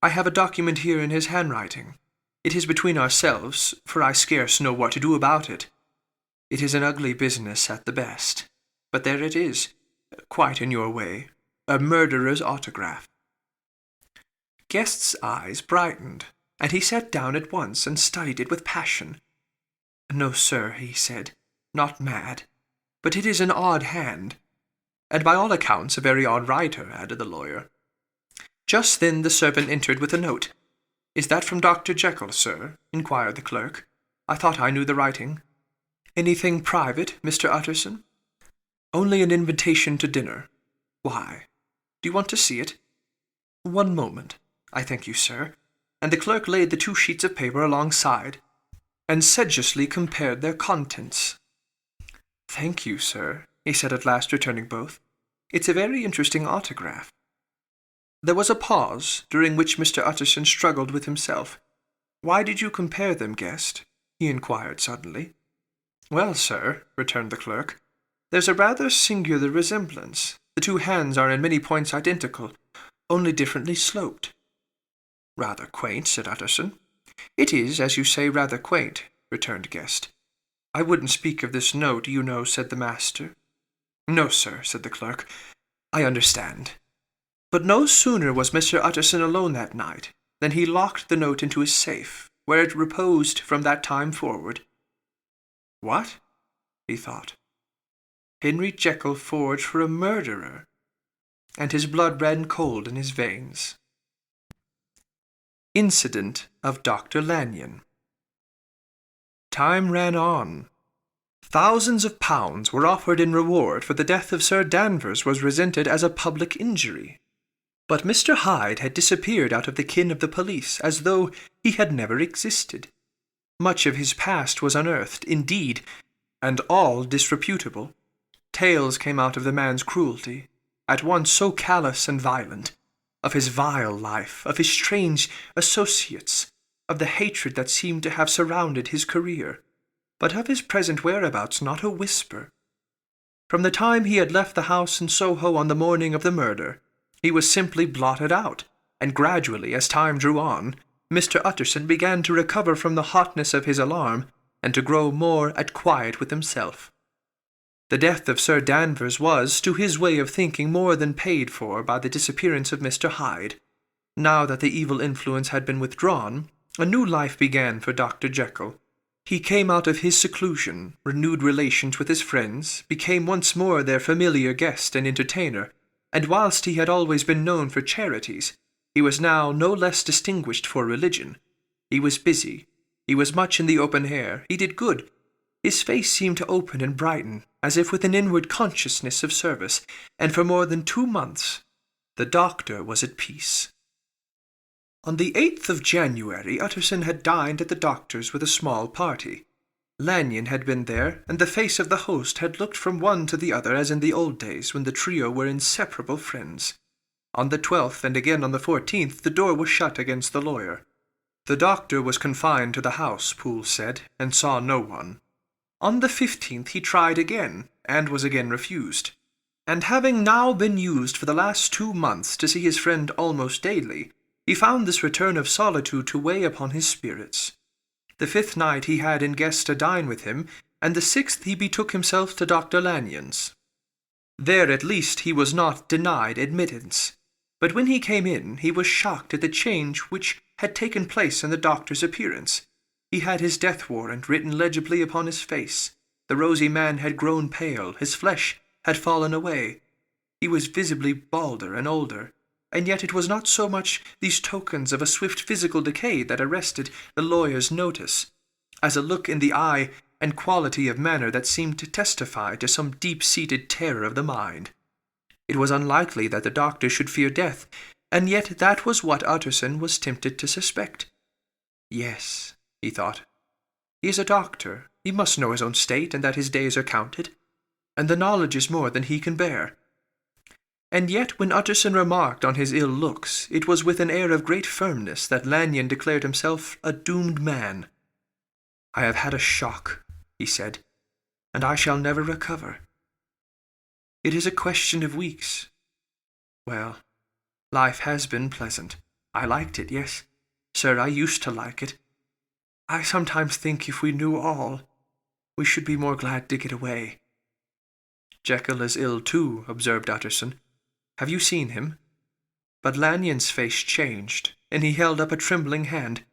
"I have a document here in his handwriting. It is between ourselves, for I scarce know what to do about it. It is an ugly business at the best, but there it is, quite in your way, a murderer's autograph." Guest's eyes brightened, and he sat down at once and studied it with passion. "No, sir," he said, "not mad, but it is an odd hand." "And by all accounts a very odd writer," added the lawyer. Just then the servant entered with a note. "Is that from Dr. Jekyll, sir?" inquired the clerk. "I thought I knew the writing." "Anything private, Mr. Utterson?" "Only an invitation to dinner." "Why? Do you want to see it?" "One moment. I thank you, sir." And the clerk laid the 2 sheets of paper alongside, and sedulously compared their contents. "Thank you, sir," he said at last, returning both. "It's a very interesting autograph." There was a pause, during which Mr. Utterson struggled with himself. "Why did you compare them, Guest?" he inquired suddenly. "Well, sir," returned the clerk, "there's a rather singular resemblance. The 2 hands are in many points identical, only differently sloped." "Rather quaint," said Utterson. "It is, as you say, rather quaint," returned Guest. "I wouldn't speak of this note, you know," said the master. "No, sir," said the clerk. "I understand." But no sooner was Mr. Utterson alone that night than he locked the note into his safe, where it reposed from that time forward. "What?" he thought. "Henry Jekyll forged for a murderer!" And his blood ran cold in his veins. Incident of Dr. Lanyon. Time ran on. Thousands of pounds were offered in reward, for the death of Sir Danvers was resented as a public injury. But Mr. Hyde had disappeared out of the ken of the police, as though he had never existed. Much of his past was unearthed, indeed, and all disreputable. Tales came out of the man's cruelty, at once so callous and violent, of his vile life, of his strange associates, of the hatred that seemed to have surrounded his career, but of his present whereabouts not a whisper. From the time he had left the house in Soho on the morning of the murder, he was simply blotted out, and gradually, as time drew on, Mr. Utterson began to recover from the hotness of his alarm, and to grow more at quiet with himself. The death of Sir Danvers was, to his way of thinking, more than paid for by the disappearance of Mr. Hyde. Now that the evil influence had been withdrawn, a new life began for Dr. Jekyll. He came out of his seclusion, renewed relations with his friends, became once more their familiar guest and entertainer, and whilst he had always been known for charities, he was now no less distinguished for religion. He was busy. He was much in the open air. He did good. His face seemed to open and brighten, as if with an inward consciousness of service, and for more than 2 months the doctor was at peace. On the 8th of January, Utterson had dined at the doctor's with a small party. Lanyon had been there, and the face of the host had looked from one to the other as in the old days when the trio were inseparable friends. On the 12th, and again on the 14th, the door was shut against the lawyer. The doctor was confined to the house, Poole said, and saw no one. On the 15th he tried again, and was again refused. And having now been used for the last 2 months to see his friend almost daily, he found this return of solitude to weigh upon his spirits. The 5th night he had in Guest to dine with him, and the 6th he betook himself to Dr. Lanyon's. There at least he was not denied admittance, but when he came in he was shocked at the change which had taken place in the doctor's appearance. He had his death warrant written legibly upon his face. The rosy man had grown pale, his flesh had fallen away. He was visibly balder and older, and yet it was not so much these tokens of a swift physical decay that arrested the lawyer's notice, as a look in the eye and quality of manner that seemed to testify to some deep-seated terror of the mind. It was unlikely that the doctor should fear death, and yet that was what Utterson was tempted to suspect. Yes, he thought, he is a doctor. He must know his own state, and that his days are counted, and the knowledge is more than he can bear. And yet when Utterson remarked on his ill looks, it was with an air of great firmness that Lanyon declared himself a doomed man. "I have had a shock," he said, "and I shall never recover. It is a question of weeks. Well, life has been pleasant. I liked it, yes. Sir, I used to like it. I sometimes think if we knew all, we should be more glad to get away. Jekyll is ill too, observed Utterson. Have you seen him? But Lanyon's face changed, and he held up a trembling hand.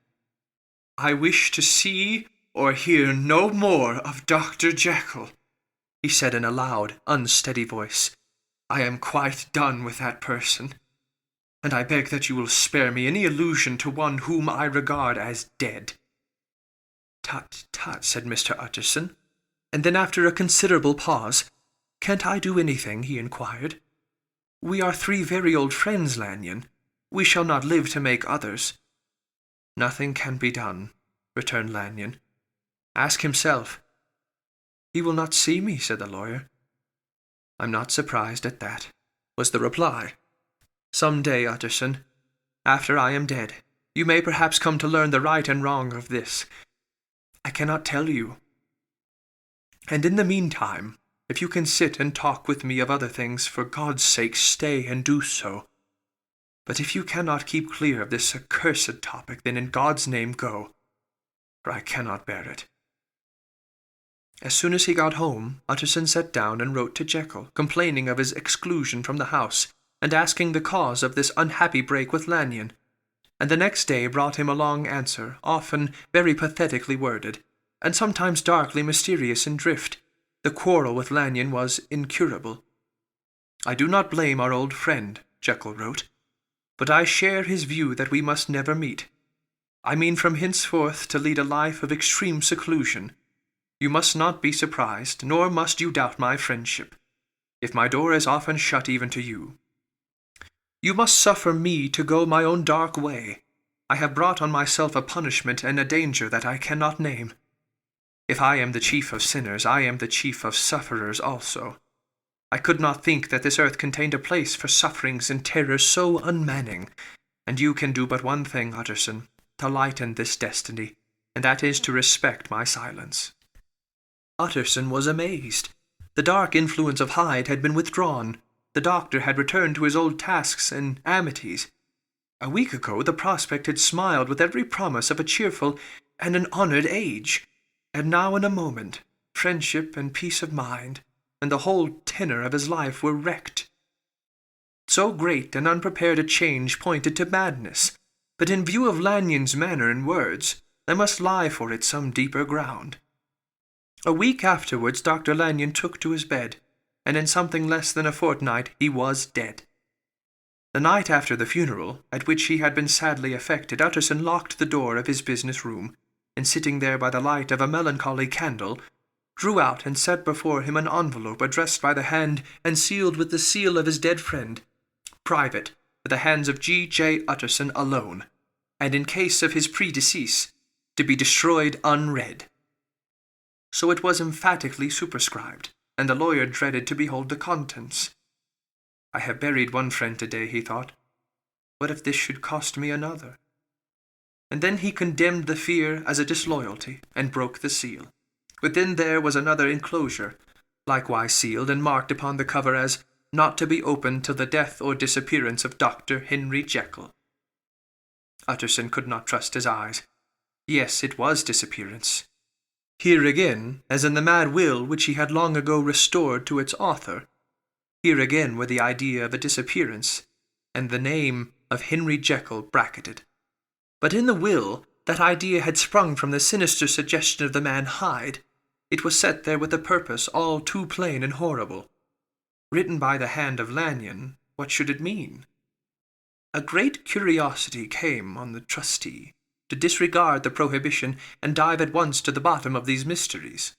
I wish to see or hear no more of Dr. Jekyll, he said in a loud, unsteady voice. I am quite done with that person, and I beg that you will spare me any allusion to one whom I regard as dead. Tut, tut, said Mr. Utterson, and then after a considerable pause, can't I do anything? He inquired. We are 3 very old friends, Lanyon. We shall not live to make others. Nothing can be done, returned Lanyon. Ask himself. He will not see me, said the lawyer. I'm not surprised at that, was the reply. Some day, Utterson, after I am dead, you may perhaps come to learn the right and wrong of this. I cannot tell you. And in the meantime, if you can sit and talk with me of other things, for God's sake stay and do so. But if you cannot keep clear of this accursed topic, then in God's name go, for I cannot bear it. As soon as he got home, Utterson sat down and wrote to Jekyll, complaining of his exclusion from the house, and asking the cause of this unhappy break with Lanyon, and the next day brought him a long answer, often very pathetically worded, and sometimes darkly mysterious in drift. The quarrel with Lanyon was incurable. I do not blame our old friend, Jekyll wrote, but I share his view that we must never meet. I mean from henceforth to lead a life of extreme seclusion. You must not be surprised, nor must you doubt my friendship, if my door is often shut even to you. You must suffer me to go my own dark way. I have brought on myself a punishment and a danger that I cannot name. If I am the chief of sinners, I am the chief of sufferers also. I could not think that this earth contained a place for sufferings and terrors so unmanning, and you can do but one thing, Utterson, to lighten this destiny, and that is to respect my silence. Utterson was amazed. The dark influence of Hyde had been withdrawn. The doctor had returned to his old tasks and amities. A week ago the prospect had smiled with every promise of a cheerful and an honoured age, and now in a moment friendship and peace of mind and the whole tenor of his life were wrecked. So great and unprepared a change pointed to madness, but in view of Lanyon's manner and words, there must lie for it some deeper ground. A week afterwards Dr. Lanyon took to his bed, and in something less than a fortnight he was dead. The night after the funeral, at which he had been sadly affected, Utterson locked the door of his business room, and sitting there by the light of a melancholy candle, drew out and set before him an envelope addressed by the hand and sealed with the seal of his dead friend, private, for the hands of G. J. Utterson alone, and in case of his predecease, to be destroyed unread. So it was emphatically superscribed, and the lawyer dreaded to behold the contents. I have buried one friend today, he thought. What if this should cost me another? And then he condemned the fear as a disloyalty, and broke the seal. Within there was another enclosure, likewise sealed, and marked upon the cover as not to be opened till the death or disappearance of Dr. Henry Jekyll. Utterson could not trust his eyes. Yes, it was disappearance. Here again, as in the mad will which he had long ago restored to its author, here again were the idea of a disappearance, and the name of Henry Jekyll bracketed. But in the will, that idea had sprung from the sinister suggestion of the man Hyde. It was set there with a purpose all too plain and horrible. Written by the hand of Lanyon, what should it mean? A great curiosity came on the trustee to disregard the prohibition and dive at once to the bottom of these mysteries.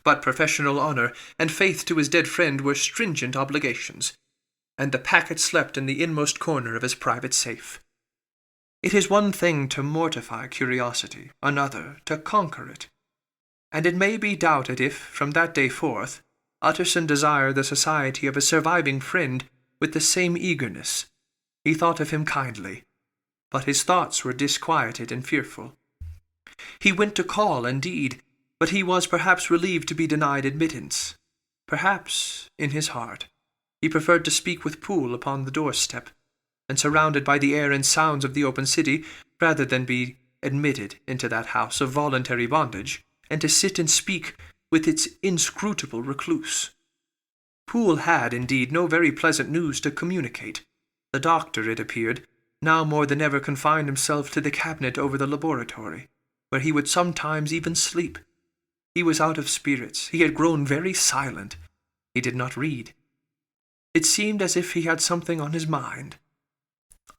But professional honour and faith to his dead friend were stringent obligations, and the packet slept in the inmost corner of his private safe. It is one thing to mortify curiosity, another to conquer it. And it may be doubted if, from that day forth, Utterson desired the society of a surviving friend with the same eagerness. He thought of him kindly, but his thoughts were disquieted and fearful. He went to call, indeed, but he was perhaps relieved to be denied admittance. Perhaps, in his heart, He preferred to speak with Poole upon the doorstep, and surrounded by the air and sounds of the open city, rather than be admitted into that house of voluntary bondage, and to sit and speak with its inscrutable recluse. Poole had, indeed, no very pleasant news to communicate. The doctor, it appeared, now more than ever confined himself to the cabinet over the laboratory, where he would sometimes even sleep. He was out of spirits. He had grown very silent. He did not read. It seemed as if he had something on his mind.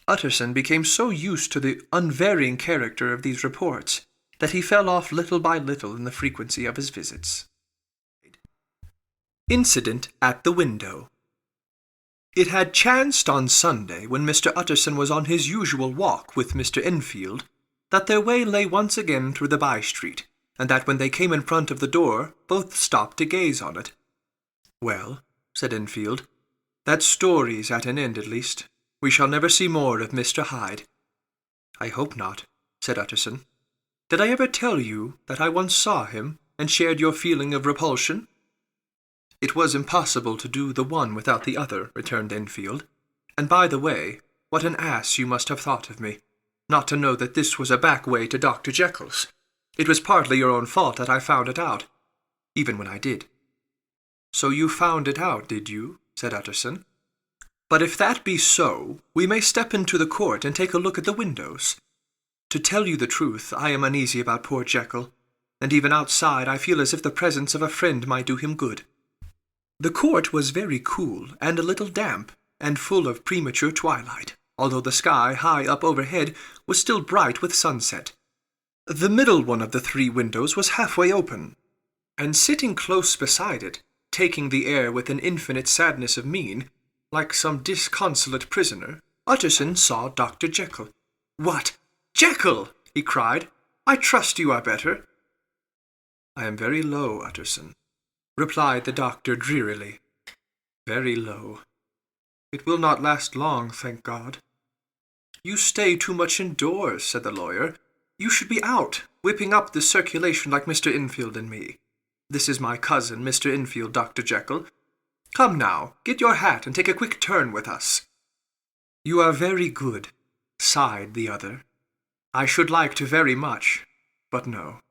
Utterson became so used to the unvarying character of these reports that he fell off little by little in the frequency of his visits. Incident at the window. It had chanced on Sunday, when Mr. Utterson was on his usual walk with Mr. Enfield, that their way lay once again through the by-street, and that when they came in front of the door, both stopped to gaze on it. "Well," said Enfield, "that story's at an end, at least. We shall never see more of Mr. Hyde." "I hope not," said Utterson. "Did I ever tell you that I once saw him, and shared your feeling of repulsion?" "It was impossible to do the one without the other," returned Enfield. "And by the way, what an ass you must have thought of me, not to know that this was a back way to Dr. Jekyll's. It was partly your own fault that I found it out, even when I did." "So you found it out, did you?" said Utterson. "But if that be so, we may step into the court and take a look at the windows. To tell you the truth, I am uneasy about poor Jekyll, and even outside I feel as if the presence of a friend might do him good." The court was very cool and a little damp, and full of premature twilight, although the sky high up overhead was still bright with sunset. The middle one of the three windows was halfway open, and sitting close beside it, taking the air with an infinite sadness of mien, like some disconsolate prisoner, Utterson saw Dr. Jekyll. "What, Jekyll!" he cried. "I trust you are better." "I am very low, Utterson," replied the doctor drearily. "Very low. It will not last long, thank God." "You stay too much indoors," said the lawyer. "You should be out, whipping up the circulation like Mr. Enfield and me. This is my cousin, Mr. Enfield, Dr. Jekyll. Come now, get your hat and take a quick turn with us." "You are very good," sighed the other. "I should like to very much, but no,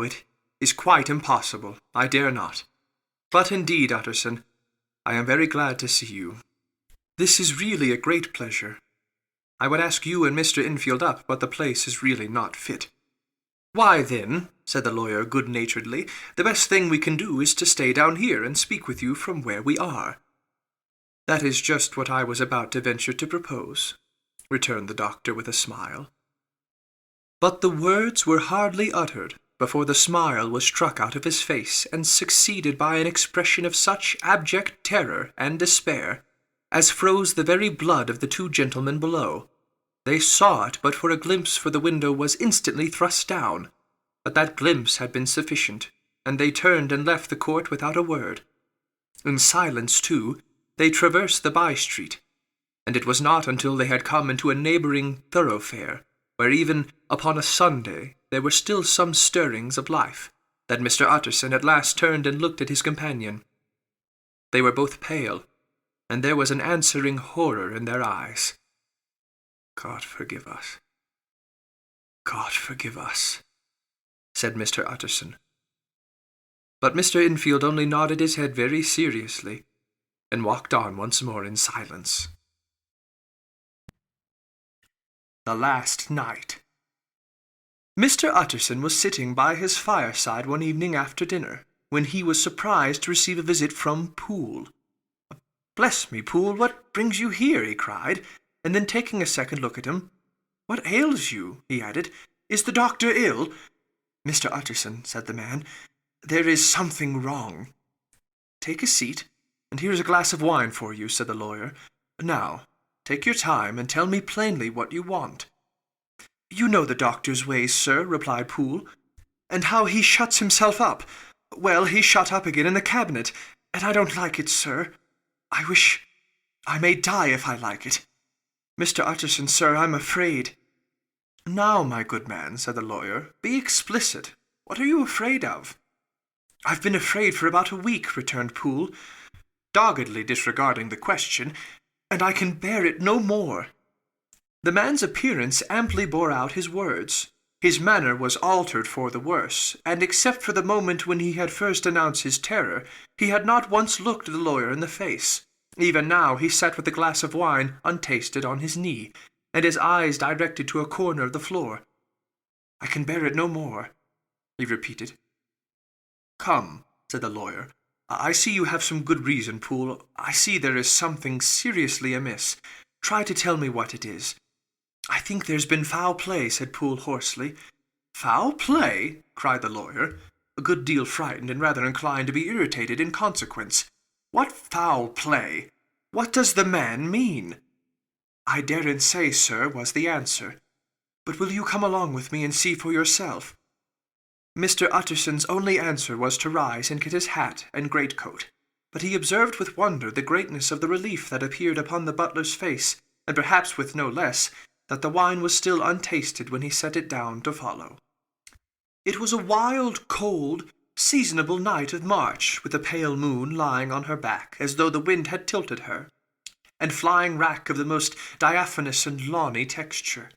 it is quite impossible. I dare not. But indeed, Utterson, I am very glad to see you. This is really a great pleasure. I would ask you and Mr. Enfield up, but the place is really not fit." "Why, then," said the lawyer good-naturedly, "the best thing we can do is to stay down here and speak with you from where we are." "That is just what I was about to venture to propose," returned the doctor with a smile. But the words were hardly uttered before the smile was struck out of his face and succeeded by an expression of such abject terror and despair as froze the very blood of the two gentlemen below. They saw it but for a glimpse, for the window was instantly thrust down. But that glimpse had been sufficient, and they turned and left the court without a word. In silence, too, they traversed the by-street, and it was not until they had come into a neighbouring thoroughfare, where even upon a Sunday there were still some stirrings of life, that Mr. Utterson at last turned and looked at his companion. They were both pale, and there was an answering horror in their eyes. "God forgive us. God forgive us," said Mr. Utterson. But Mr. Enfield only nodded his head very seriously, and walked on once more in silence. The last night. Mr. Utterson was sitting by his fireside one evening after dinner, when he was surprised to receive a visit from Poole. "Bless me, Poole, what brings you here?" he cried, and then taking a second look at him, "What ails you?" he added. "Is the doctor ill?" "Mr. Utterson," said the man, "there is something wrong." "Take a seat, and here is a glass of wine for you," said the lawyer. "Now, take your time, and tell me plainly what you want." "You know the doctor's ways, sir," replied Poole, "and how he shuts himself up. Well, he's shut up again in the cabinet, and I don't like it, sir. I wish I may die if I like it. Mr. Utterson, sir, I'm afraid." "Now, my good man," said the lawyer, "be explicit. What are you afraid of?" "I've been afraid for about a week," returned Poole. doggedly disregarding the question, "and I can bear it no more." The man's appearance amply bore out his words. His manner was altered for the worse, and except for the moment when he had first announced his terror, he had not once looked the lawyer in the face. Even now he sat with a glass of wine untasted on his knee, and his eyes directed to a corner of the floor. "I can bear it no more," he repeated. "Come," said the lawyer. "I see you have some good reason, Poole. I see there is something seriously amiss. Try to tell me what it is." "I think there's been foul play," said Poole hoarsely. "Foul play?" cried the lawyer, a good deal frightened and rather inclined to be irritated in consequence. "What foul play? What does the man mean?" "I daren't say, sir," was the answer. "But will you come along with me and see for yourself?" Mr. Utterson's only answer was to rise and get his hat and greatcoat, but he observed with wonder the greatness of the relief that appeared upon the butler's face, and perhaps with no less, that the wine was still untasted when he set it down to follow. It was a wild, cold, seasonable night of March, with a pale moon lying on her back, as though the wind had tilted her, and flying wrack of the most diaphanous and lawny texture.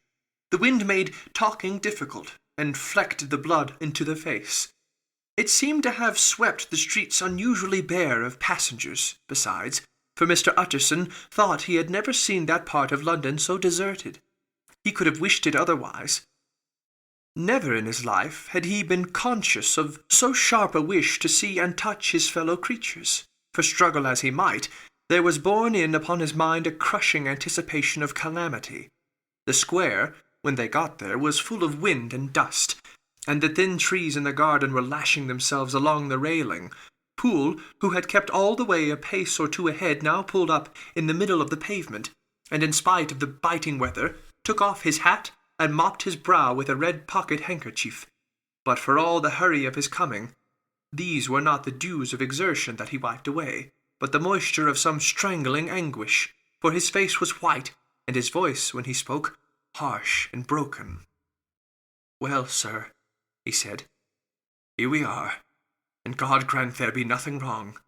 The wind made talking difficult, and flecked the blood into the face. It seemed to have swept the streets unusually bare of passengers, besides, for Mr. Utterson thought he had never seen that part of London so deserted. He could have wished it otherwise. Never in his life had he been conscious of so sharp a wish to see and touch his fellow creatures, for struggle as he might, there was borne in upon his mind a crushing anticipation of calamity. The square, when they got there, was full of wind and dust, and the thin trees in the garden were lashing themselves along the railing. Poole, who had kept all the way a pace or two ahead, now pulled up in the middle of the pavement, and in spite of the biting weather, took off his hat and mopped his brow with a red pocket-handkerchief. But for all the hurry of his coming, these were not the dews of exertion that he wiped away, but the moisture of some strangling anguish, for his face was white, and his voice, when he spoke, harsh and broken. "Well, sir," he said, "here we are, and God grant there be nothing wrong."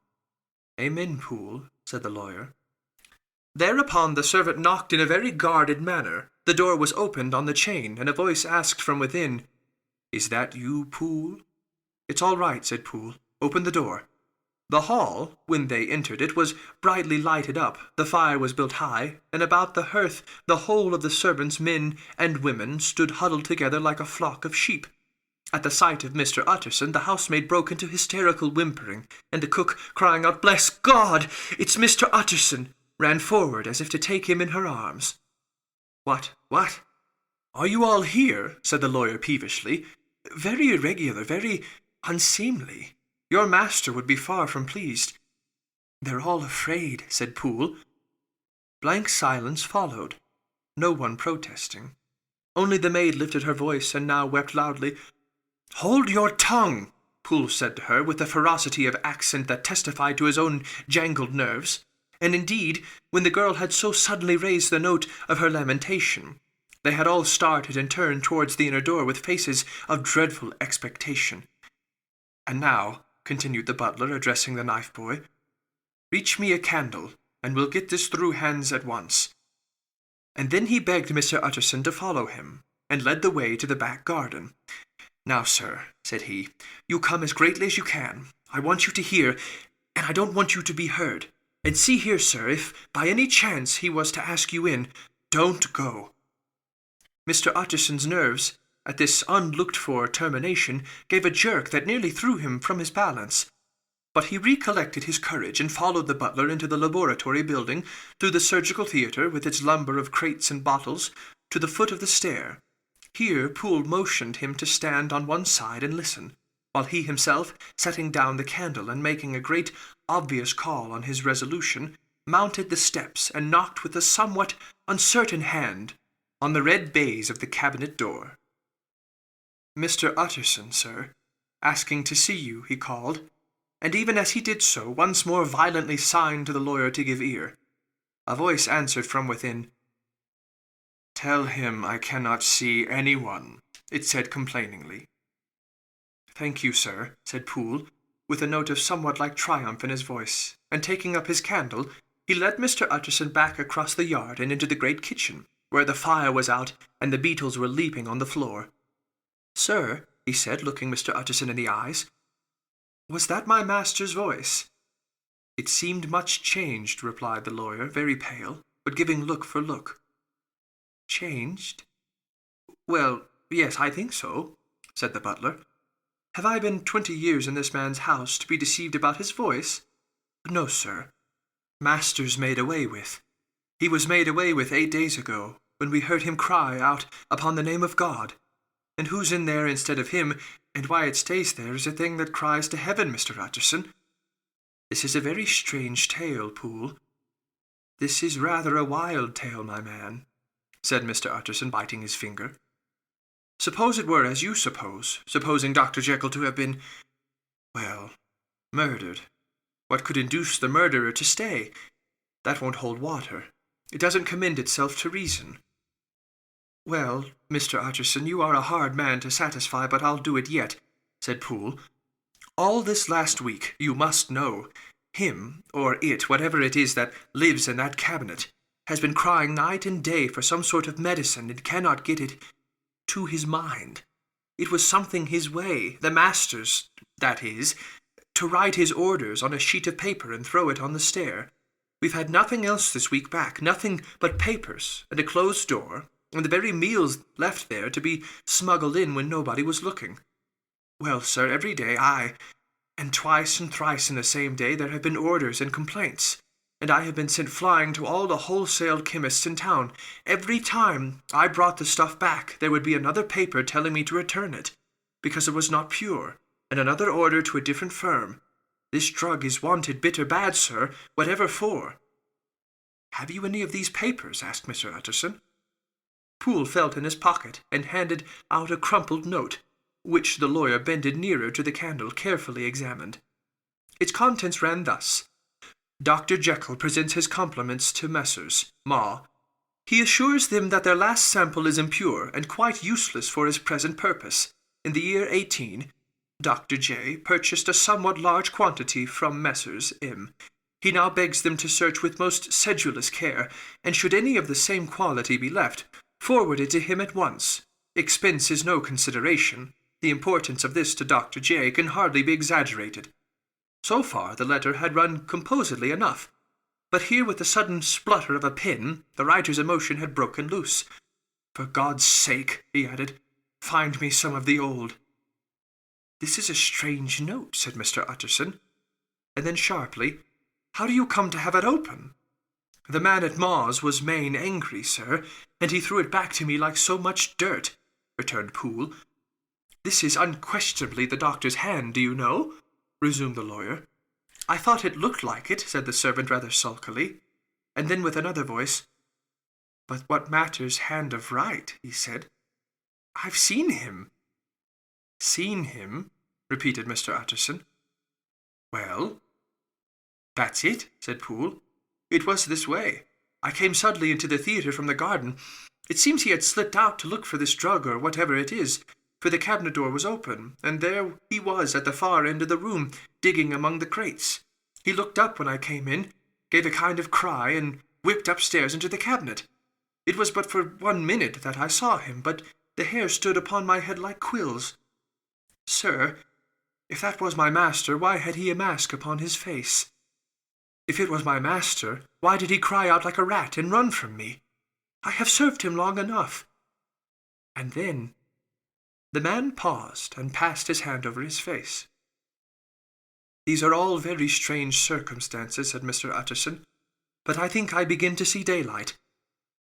"Amen, Poole," said the lawyer. Thereupon the servant knocked in a very guarded manner. The door was opened on the chain, and a voice asked from within, "Is that you, Poole?" "It's all right," said Poole. "Open the door." The hall, when they entered it, was brightly lighted up. The fire was built high, and about the hearth the whole of the servants, men and women, stood huddled together like a flock of sheep. At the sight of Mr. Utterson, the housemaid broke into hysterical whimpering, and the cook, crying out, "Bless God, it's Mr. Utterson!" ran forward as if to take him in her arms. What? Are you all here?" said the lawyer peevishly. "Very irregular, very unseemly. Your master would be far from pleased." "They're all afraid," said Poole. Blank silence followed, no one protesting. Only the maid lifted her voice and now wept loudly. "Hold your tongue," Poole said to her, with a ferocity of accent that testified to his own jangled nerves. And indeed, when the girl had so suddenly raised the note of her lamentation, they had all started and turned towards the inner door with faces of dreadful expectation. "And now," continued the butler, addressing the knife-boy, "reach me a candle, and we'll get this through hands at once." And then he begged Mr. Utterson to follow him, and led the way to the back garden. "Now, sir," said he, "you come as greatly as you can. I want you to hear, and I don't want you to be heard. And see here, sir, if by any chance he was to ask you in, don't go." Mr. Utterson's nerves, at this unlooked-for termination, gave a jerk that nearly threw him from his balance. But he recollected his courage and followed the butler into the laboratory building, through the surgical theatre, with its lumber of crates and bottles, to the foot of the stair. Here Poole motioned him to stand on one side and listen, while he himself, setting down the candle and making a great obvious call on his resolution, mounted the steps and knocked with a somewhat uncertain hand on the red baize of the cabinet door. "Mr. Utterson, sir, asking to see you," he called, and even as he did so, once more violently signed to the lawyer to give ear. A voice answered from within. "Tell him I cannot see anyone," it said complainingly. "Thank you, sir," said Poole, with a note of somewhat like triumph in his voice, and taking up his candle, he led Mr. Utterson back across the yard and into the great kitchen, where the fire was out and the beetles were leaping on the floor. "Sir," he said, looking Mr. Utterson in the eyes, "was that my master's voice?" "It seemed much changed," replied the lawyer, very pale, but giving look for look. "Changed? Well, yes, I think so," said the butler. "Have I been 20 years in this man's house to be deceived about his voice? No, sir. Master's made away with. He was made away with 8 days ago, when we heard him cry out upon the name of God. And who's in there instead of him, and why it stays there is a thing that cries to heaven, Mr. Utterson. This is a very strange tale, Poole. This is rather a wild tale, my man," said Mr. Utterson, biting his finger. "Suppose it were as you suppose, supposing Dr. Jekyll to have been, well, murdered. What could induce the murderer to stay? That won't hold water. It doesn't commend itself to reason." "Well, Mr. Utterson, you are a hard man to satisfy, but I'll do it yet," said Poole. "All this last week, you must know, him, or it, whatever it is that lives in that cabinet, has been crying night and day for some sort of medicine and cannot get it to his mind. It was something his way, the master's, that is, to write his orders on a sheet of paper and throw it on the stair. We've had nothing else this week back, nothing but papers and a closed door, and the very meals left there to be smuggled in when nobody was looking. Well, sir, every day, and twice and thrice in the same day, there have been orders and complaints, and I have been sent flying to all the wholesale chemists in town. Every time I brought the stuff back, there would be another paper telling me to return it, because it was not pure, and another order to a different firm. This drug is wanted bitter bad, sir, whatever for." "Have you any of these papers?" asked Mr. Utterson. Poole felt in his pocket and handed out a crumpled note, which the lawyer, bended nearer to the candle, carefully examined. Its contents ran thus: "Dr. Jekyll presents his compliments to Messrs. Ma. He assures them that their last sample is impure and quite useless for his present purpose. In the year 18, Dr. J. purchased a somewhat large quantity from Messrs. M. He now begs them to search with most sedulous care, and should any of the same quality be left, forward it to him at once. Expense is no consideration. The importance of this to Dr. J. can hardly be exaggerated." So far the letter had run composedly enough, but here with the sudden splutter of a pen the writer's emotion had broken loose. "For God's sake," he added, "find me some of the old." "This is a strange note," said Mr. Utterson, and then sharply, "How do you come to have it open?" "The man at Ma's was main angry, sir, and he threw it back to me like so much dirt," returned Poole. "This is unquestionably the doctor's hand, do you know?" resumed the lawyer. "I thought it looked like it," said the servant rather sulkily, and then with another voice, "But what matters hand of right?" he said. "I've seen him." "Seen him?" repeated Mr. Utterson. "Well?" "That's it," said Poole. "It was this way. I came suddenly into the theatre from the garden. It seems he had slipped out to look for this drug or whatever it is, for the cabinet door was open, and there he was at the far end of the room, digging among the crates. He looked up when I came in, gave a kind of cry, and whipped upstairs into the cabinet. It was but for 1 minute that I saw him, but the hair stood upon my head like quills. Sir, if that was my master, why had he a mask upon his face? If it was my master, why did he cry out like a rat and run from me? I have served him long enough." And then the man paused and passed his hand over his face. "These are all very strange circumstances," said Mr. Utterson, "but I think I begin to see daylight.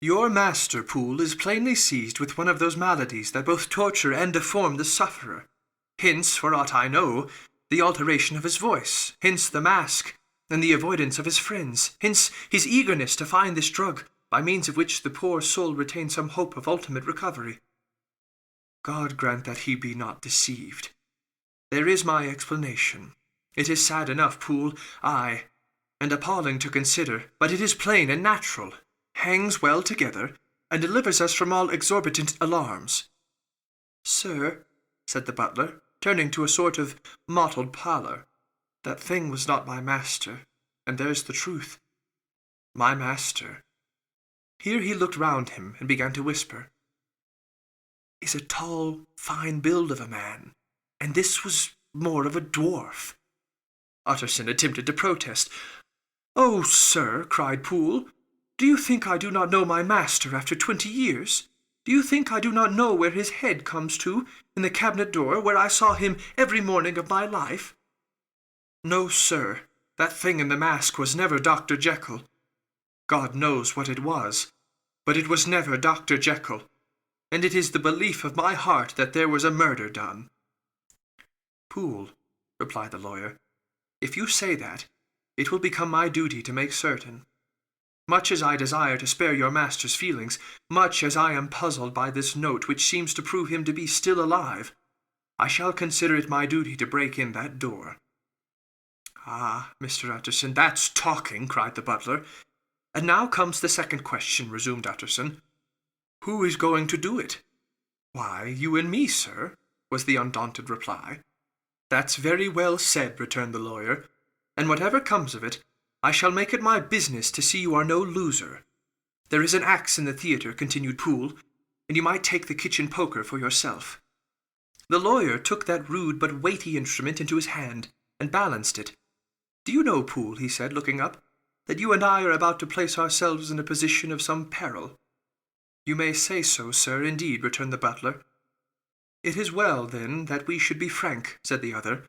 Your master, Poole, is plainly seized with one of those maladies that both torture and deform the sufferer. Hence, for aught I know, the alteration of his voice, hence the mask, and the avoidance of his friends, hence his eagerness to find this drug, by means of which the poor soul retains some hope of ultimate recovery. God grant that he be not deceived. There is my explanation. It is sad enough, Poole, aye, and appalling to consider, but it is plain and natural, hangs well together, and delivers us from all exorbitant alarms." "Sir," said the butler, turning to a sort of mottled pallor, That thing was not my master, and there's the truth. My master," here he looked round him and began to whisper, "is a tall, fine build of a man, and this was more of a dwarf." Utterson attempted to protest. "Oh, sir," cried Poole, "do you think I do not know my master after 20 years? Do you think I do not know where his head comes to, in the cabinet door, where I saw him every morning of my life? No, sir, that thing in the mask was never Dr. Jekyll. God knows what it was, but it was never Dr. Jekyll, and it is the belief of my heart that there was a murder done." "Poole," replied the lawyer, "if you say that, it will become my duty to make certain. Much as I desire to spare your master's feelings, much as I am puzzled by this note which seems to prove him to be still alive, I shall consider it my duty to break in that door." "Ah, Mr. Utterson, that's talking," cried the butler. "And now comes the second question," resumed Utterson. "Who is going to do it?" "Why, you and me, sir," was the undaunted reply. "That's very well said," returned the lawyer, "and whatever comes of it, I shall make it my business to see you are no loser. There is an axe in the theatre," continued Poole, "and you might take the kitchen poker for yourself." The lawyer took that rude but weighty instrument into his hand, and balanced it. "Do you know, Poole," he said, looking up, "that you and I are about to place ourselves in a position of some peril?" "You may say so, sir, indeed," returned the butler. "It is well, then, that we should be frank," said the other.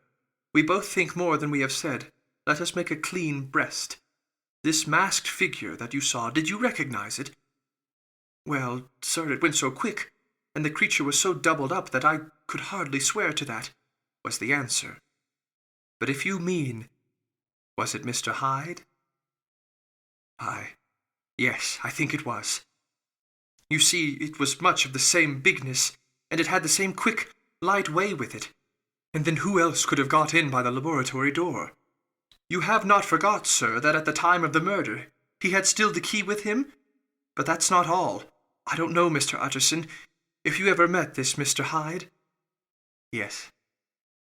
"We both think more than we have said. Let us make a clean breast. This masked figure that you saw, did you recognize it?" "Well, sir, it went so quick, and the creature was so doubled up that I could hardly swear to that," was the answer. "But if you mean, was it Mr. Hyde?" Yes, I think it was. You see, it was much of the same bigness, and it had the same quick, light way with it. And then who else could have got in by the laboratory door? You have not forgot, sir, that at the time of the murder he had still the key with him? But that's not all. I don't know, Mr. Utterson, if you ever met this Mr. Hyde?" "Yes,"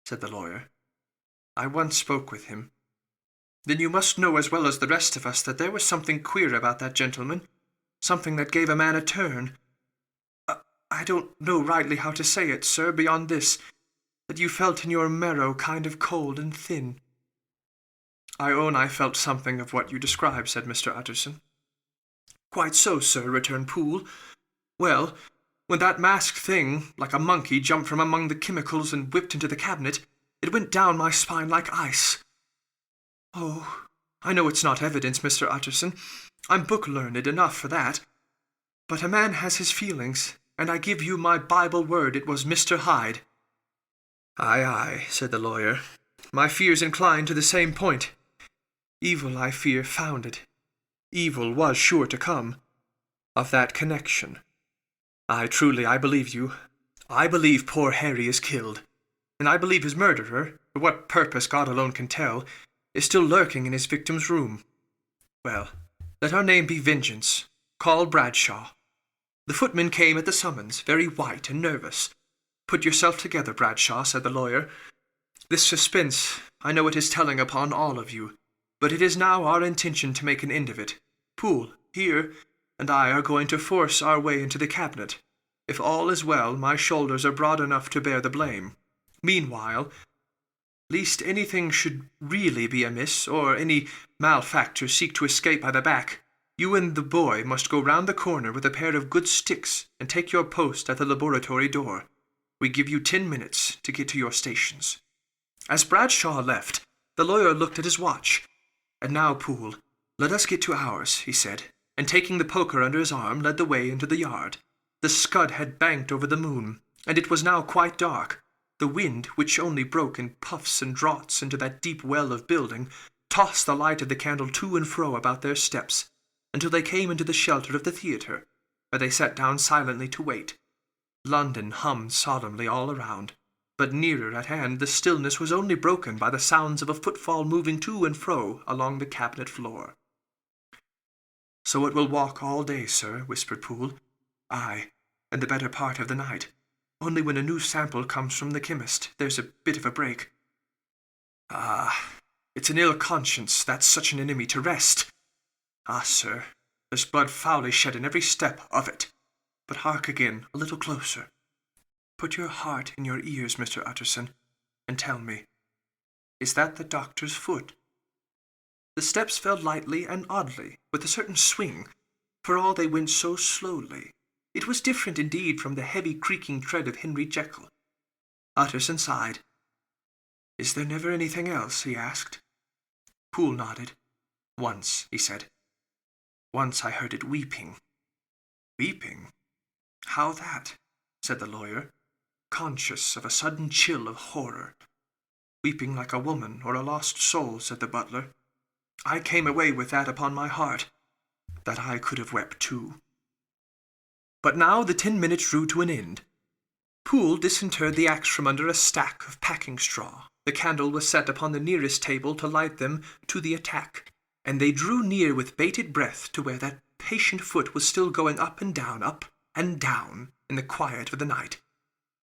said the lawyer. "I once spoke with him." "Then you must know as well as the rest of us that there was something queer about that gentleman, something that gave a man a turn. I don't know rightly how to say it, sir, beyond this, that you felt in your marrow kind of cold and thin." "I own I felt something of what you describe," said Mr. Utterson. "Quite so, sir," returned Poole. "Well, when that masked thing, like a monkey, jumped from among the chemicals and whipped into the cabinet, it went down my spine like ice. Oh, I know it's not evidence, Mr. Utterson. I'm book-learned enough for that. But a man has his feelings, and I give you my Bible word it was Mr. Hyde." Aye, said the lawyer. "My fears incline to the same point. Evil, I fear, found it. Evil was sure to come. Of that connection. Aye, truly, I believe you. I believe poor Harry is killed. And I believe his murderer, for what purpose God alone can tell, is still lurking in his victim's room. Well, let our name be Vengeance. Call Bradshaw." The footman came at the summons, very white and nervous. "Put yourself together, Bradshaw," said the lawyer. "This suspense, I know it is telling upon all of you, but it is now our intention to make an end of it. Poole, here, and I are going to force our way into the cabinet. If all is well, my shoulders are broad enough to bear the blame. Meanwhile, lest anything should really be amiss, or any malefactor seek to escape by the back, you and the boy must go round the corner with a pair of good sticks and take your post at the laboratory door. We give you 10 minutes to get to your stations." As Bradshaw left, the lawyer looked at his watch. "And now, Poole, let us get to ours," he said, and taking the poker under his arm, led the way into the yard. The scud had banked over the moon, and it was now quite dark. The wind, which only broke in puffs and draughts into that deep well of building, tossed the light of the candle to and fro about their steps, until they came into the shelter of the theatre, where they sat down silently to wait. London hummed solemnly all around, but nearer at hand the stillness was only broken by the sounds of a footfall moving to and fro along the cabinet floor. "So it will walk all day, sir," whispered Poole. "Aye, and the better part of the night. Only when a new sample comes from the chemist, there's a bit of a break." "Ah, It's an ill conscience that's such an enemy to rest. Ah, sir, there's blood foully shed in every step of it. But hark again, a little closer. Put your heart in your ears, Mr. Utterson, and tell me, is that the doctor's foot? The steps fell lightly and oddly, with a certain swing, for all they went so slowly. It was different indeed from the heavy creaking tread of Henry Jekyll. Utterson sighed. Is there never anything else? He asked. Poole nodded. Once, he said. Once I heard it weeping. Weeping? How that? Said the lawyer, conscious of a sudden chill of horror. Weeping like a woman or a lost soul, said the butler. I came away with that upon my heart, that I could have wept too. But now the 10 minutes drew to an end. Poole disinterred the axe from under a stack of packing straw. The candle was set upon the nearest table to light them to the attack, and they drew near with bated breath to where that patient foot was still going up and down, in the quiet of the night.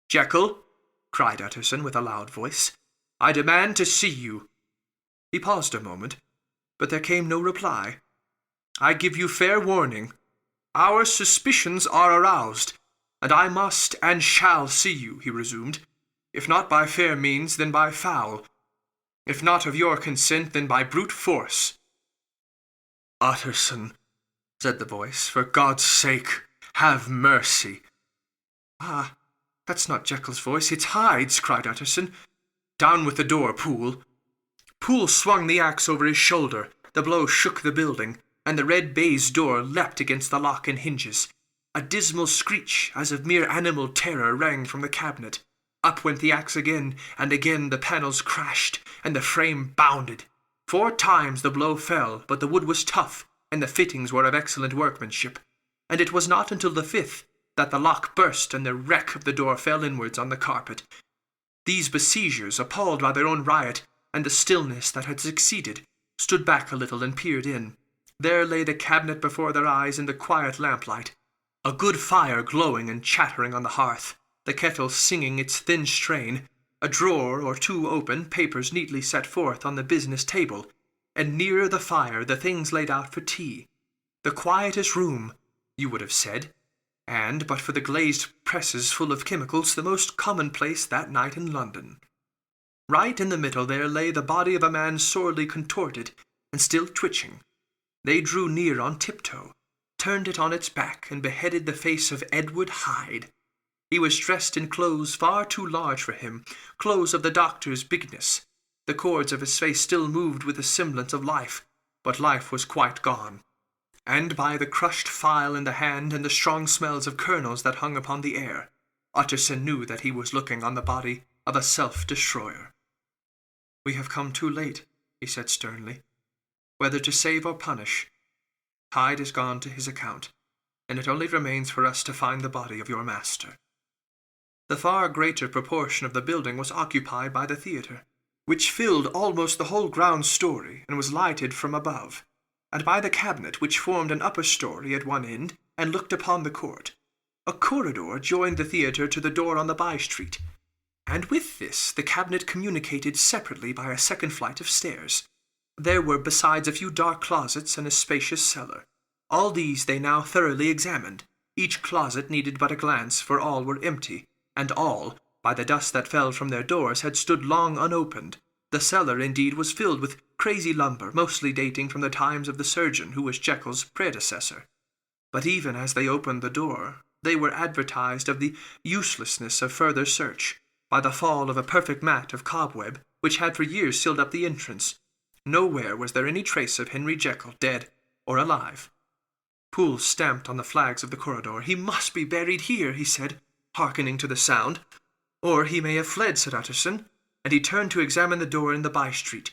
Jekyll, cried Utterson with a loud voice, I demand to see you. He paused a moment, but there came no reply. I give you fair warning. Our suspicions are aroused, and I must and shall see you, he resumed, if not by fair means, then by foul. If not of your consent, then by brute force. Utterson, said the voice, for God's sake, have mercy. Ah, that's not Jekyll's voice, it's Hyde's, cried Utterson. Down with the door, Poole. Poole swung the axe over his shoulder. The blow shook the building, and the red baize door leapt against the lock and hinges. A dismal screech, as of mere animal terror, rang from the cabinet. Up went the axe again, and again the panels crashed, and the frame bounded. 4 times the blow fell, but the wood was tough, and the fittings were of excellent workmanship. And it was not until the 5th that the lock burst, and the wreck of the door fell inwards on the carpet. These besiegers, appalled by their own riot, and the stillness that had succeeded, stood back a little and peered in. There lay the cabinet before their eyes in the quiet lamplight, a good fire glowing and chattering on the hearth, the kettle singing its thin strain, a drawer or 2 open, papers neatly set forth on the business table, and nearer the fire the things laid out for tea. The quietest room, you would have said, and, but for the glazed presses full of chemicals, the most commonplace that night in London. Right in the middle there lay the body of a man sorely contorted, and still twitching. They drew near on tiptoe, turned it on its back, and beheaded the face of Edward Hyde. He was dressed in clothes far too large for him, clothes of the doctor's bigness. The cords of his face still moved with a semblance of life, but life was quite gone. And by the crushed file in the hand and the strong smells of kernels that hung upon the air, Utterson knew that he was looking on the body of a self-destroyer. We have come too late, he said sternly. Whether to save or punish, Hyde is gone to his account, and it only remains for us to find the body of your master. The far greater proportion of the building was occupied by the theatre, which filled almost the whole ground story and was lighted from above, and by the cabinet which formed an upper story at one end and looked upon the court. A corridor joined the theatre to the door on the by-street, and with this the cabinet communicated separately by a second flight of stairs. There were besides a few dark closets and a spacious cellar. All these they now thoroughly examined. Each closet needed but a glance, for all were empty, and all, by the dust that fell from their doors, had stood long unopened. The cellar, indeed, was filled with crazy lumber, mostly dating from the times of the surgeon who was Jekyll's predecessor. But even as they opened the door, they were advertised of the uselessness of further search, by the fall of a perfect mat of cobweb, which had for years sealed up the entrance. Nowhere was there any trace of Henry Jekyll, dead or alive. Poole stamped on the flags of the corridor. He must be buried here, he said, hearkening to the sound. Or he may have fled, said Utterson, and he turned to examine the door in the by-street.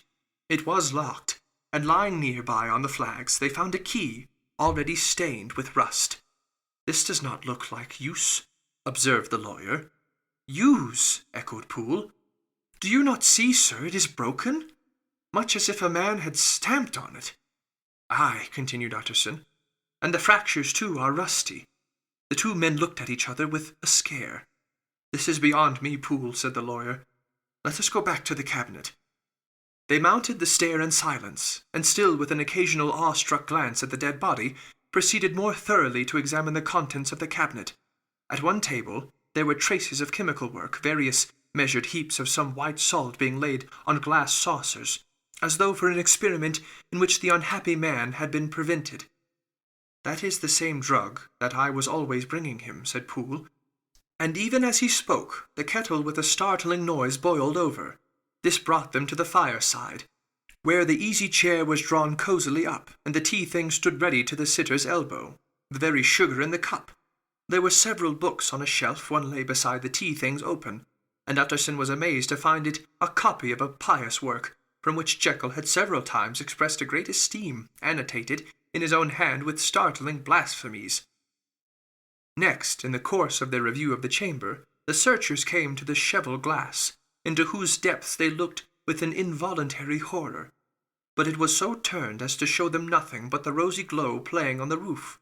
It was locked, and lying nearby on the flags they found a key, already stained with rust. This does not look like use, observed the lawyer. Use, echoed Poole. Do you not see, sir, it is broken? Much as if a man had stamped on it. Aye, continued Utterson, and the fractures, too, are rusty. The 2 men looked at each other with a scare. This is beyond me, Poole, said the lawyer. Let us go back to the cabinet. They mounted the stair in silence, and still with an occasional awe-struck glance at the dead body, proceeded more thoroughly to examine the contents of the cabinet. At one table there were traces of chemical work, various measured heaps of some white salt being laid on glass saucers, as though for an experiment in which the unhappy man had been prevented. "That is the same drug that I was always bringing him," said Poole. And even as he spoke, the kettle with a startling noise boiled over. This brought them to the fireside, where the easy chair was drawn cosily up, and the tea-things stood ready to the sitter's elbow, the very sugar in the cup. There were several books on a shelf, one lay beside the tea-things open, and Utterson was amazed to find it a copy of a pious work, from which Jekyll had several times expressed a great esteem, annotated in his own hand with startling blasphemies. Next, in the course of their review of the chamber, the searchers came to the cheval glass, into whose depths they looked with an involuntary horror. But it was so turned as to show them nothing but the rosy glow playing on the roof,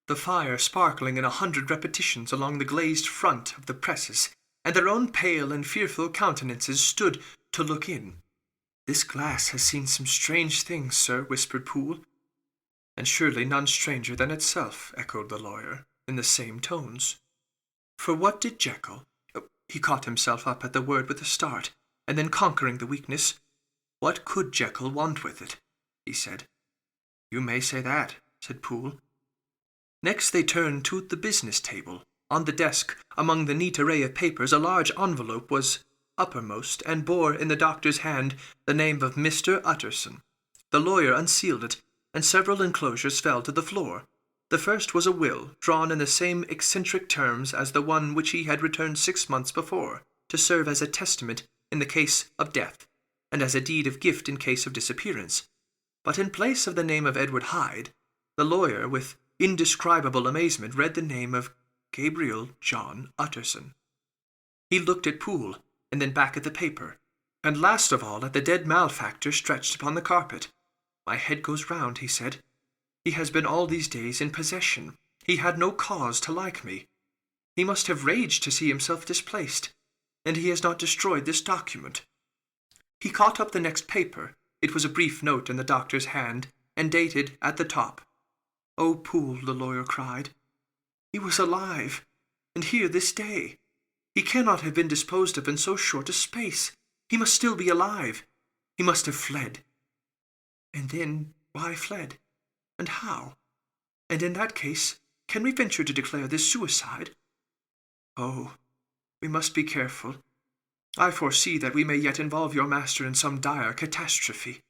the fire sparkling in 100 repetitions along the glazed front of the presses, and their own pale and fearful countenances stood to look in. "This glass has seen some strange things, sir," whispered Poole. "And surely none stranger than itself," echoed the lawyer, in the same tones. For what did Jekyll— he caught himself up at the word with a start, and then conquering the weakness— "What could Jekyll want with it?" he said. "You may say that," said Poole. Next they turned to the business table. On the desk, among the neat array of papers, a large envelope was uppermost, and bore in the doctor's hand the name of Mr. Utterson. The lawyer unsealed it, and several enclosures fell to the floor. The first was a will, drawn in the same eccentric terms as the one which he had returned 6 months before, to serve as a testament in the case of death, and as a deed of gift in case of disappearance. But in place of the name of Edward Hyde, the lawyer, with indescribable amazement, read the name of Gabriel John Utterson. He looked at Poole, and then back at the paper, and last of all at the dead malefactor stretched upon the carpet. "My head goes round," he said. "He has been all these days in possession. He had no cause to like me. He must have raged to see himself displaced, and he has not destroyed this document." He caught up the next paper. It was a brief note in the doctor's hand, and dated at the top. "Oh, Poole," the lawyer cried, "he was alive, and here this day. He cannot have been disposed of in so short a space. He must still be alive. He must have fled. And then, why fled? And how? And in that case, can we venture to declare this suicide? Oh, we must be careful. I foresee that we may yet involve your master in some dire catastrophe."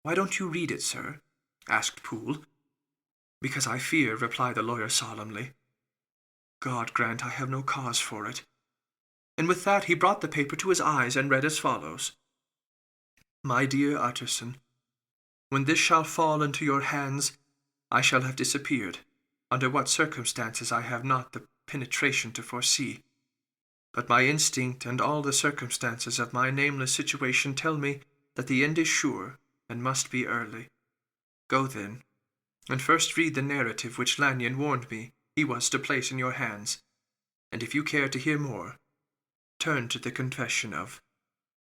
"Why don't you read it, sir?" asked Poole. "Because I fear," replied the lawyer solemnly. "God grant I have no cause for it." And with that he brought the paper to his eyes and read as follows: "My dear Utterson, when this shall fall into your hands, I shall have disappeared. Under what circumstances I have not the penetration to foresee. But my instinct and all the circumstances of my nameless situation tell me that the end is sure and must be early. Go then, and first read the narrative which Lanyon warned me he was to place in your hands, and if you care to hear more, turn to the confession of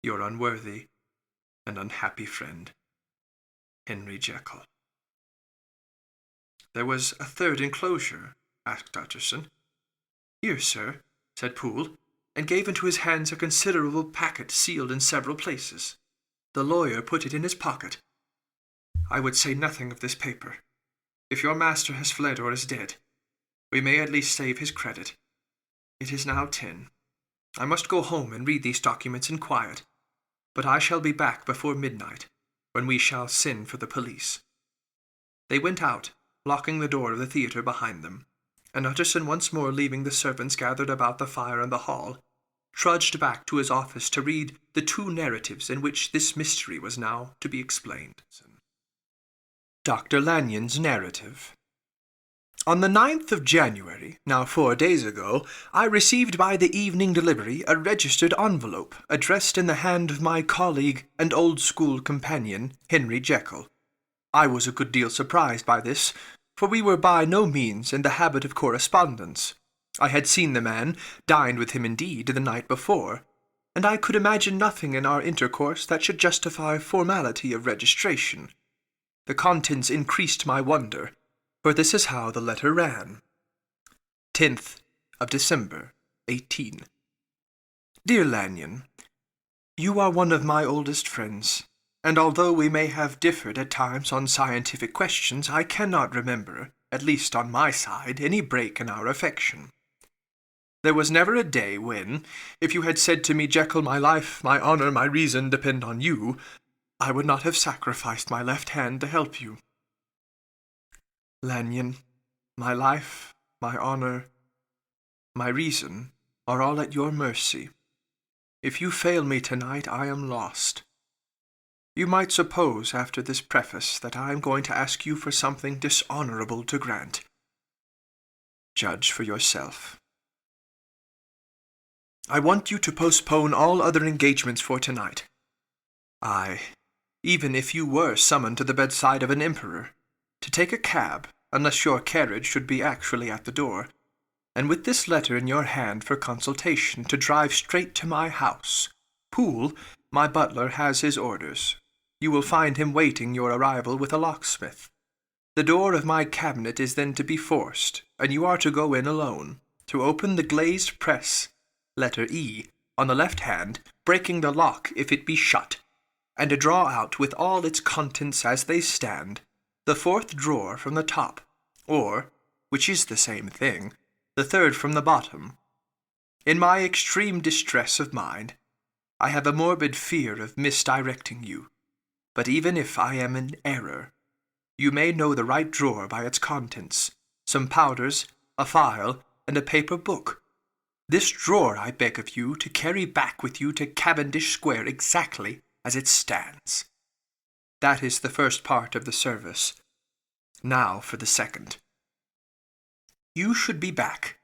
your unworthy and unhappy friend, Henry Jekyll." "There was a third enclosure?" asked Utterson. "Here, sir," said Poole, and gave into his hands a considerable packet sealed in several places. The lawyer put it in his pocket. "I would say nothing of this paper. If your master has fled or is dead, we may at least save his credit. It is now 10. I must go home and read these documents in quiet, but I shall be back before midnight, when we shall send for the police." They went out, locking the door of the theatre behind them, and Utterson, once more leaving the servants gathered about the fire in the hall, trudged back to his office to read the 2 narratives in which this mystery was now to be explained. Dr. Lanyon's narrative. On the 9th of January, now 4 days ago, I received by the evening delivery a registered envelope addressed in the hand of my colleague and old-school companion, Henry Jekyll. I was a good deal surprised by this, for we were by no means in the habit of correspondence. I had seen the man, dined with him indeed, the night before, and I could imagine nothing in our intercourse that should justify formality of registration. The contents increased my wonder, for this is how the letter ran. 10th of December, 18. Dear Lanyon, you are one of my oldest friends, and although we may have differed at times on scientific questions, I cannot remember, at least on my side, any break in our affection. There was never a day when, if you had said to me, Jekyll, my life, my honour, my reason depend on you, I would not have sacrificed my left hand to help you. Lanyon, my life, my honour, my reason are all at your mercy. If you fail me tonight, I am lost. You might suppose, after this preface, that I am going to ask you for something dishonourable to grant. Judge for yourself. I want you to postpone all other engagements for tonight. Aye, even if you were summoned to the bedside of an emperor, to take a cab, unless your carriage should be actually at the door, and with this letter in your hand for consultation, to drive straight to my house. Poole, my butler, has his orders. You will find him waiting your arrival with a locksmith. The door of my cabinet is then to be forced, and you are to go in alone, to open the glazed press, letter E, on the left hand, breaking the lock if it be shut, and to draw out with all its contents as they stand, the fourth drawer from the top, or, which is the same thing, the third from the bottom. In my extreme distress of mind, I have a morbid fear of misdirecting you, but even if I am in error, you may know the right drawer by its contents, some powders, a file, and a paper book. This drawer I beg of you to carry back with you to Cavendish Square exactly as it stands. That is the first part of the service. Now for the second. You should be back,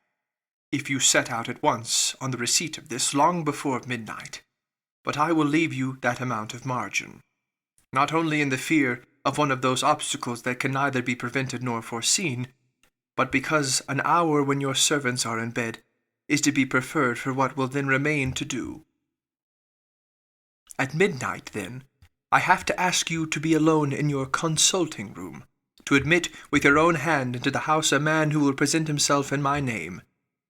if you set out at once on the receipt of this, long before midnight, but I will leave you that amount of margin, not only in the fear of one of those obstacles that can neither be prevented nor foreseen, but because an hour when your servants are in bed is to be preferred for what will then remain to do. At midnight, then, I have to ask you to be alone in your consulting room, to admit with your own hand into the house a man who will present himself in my name,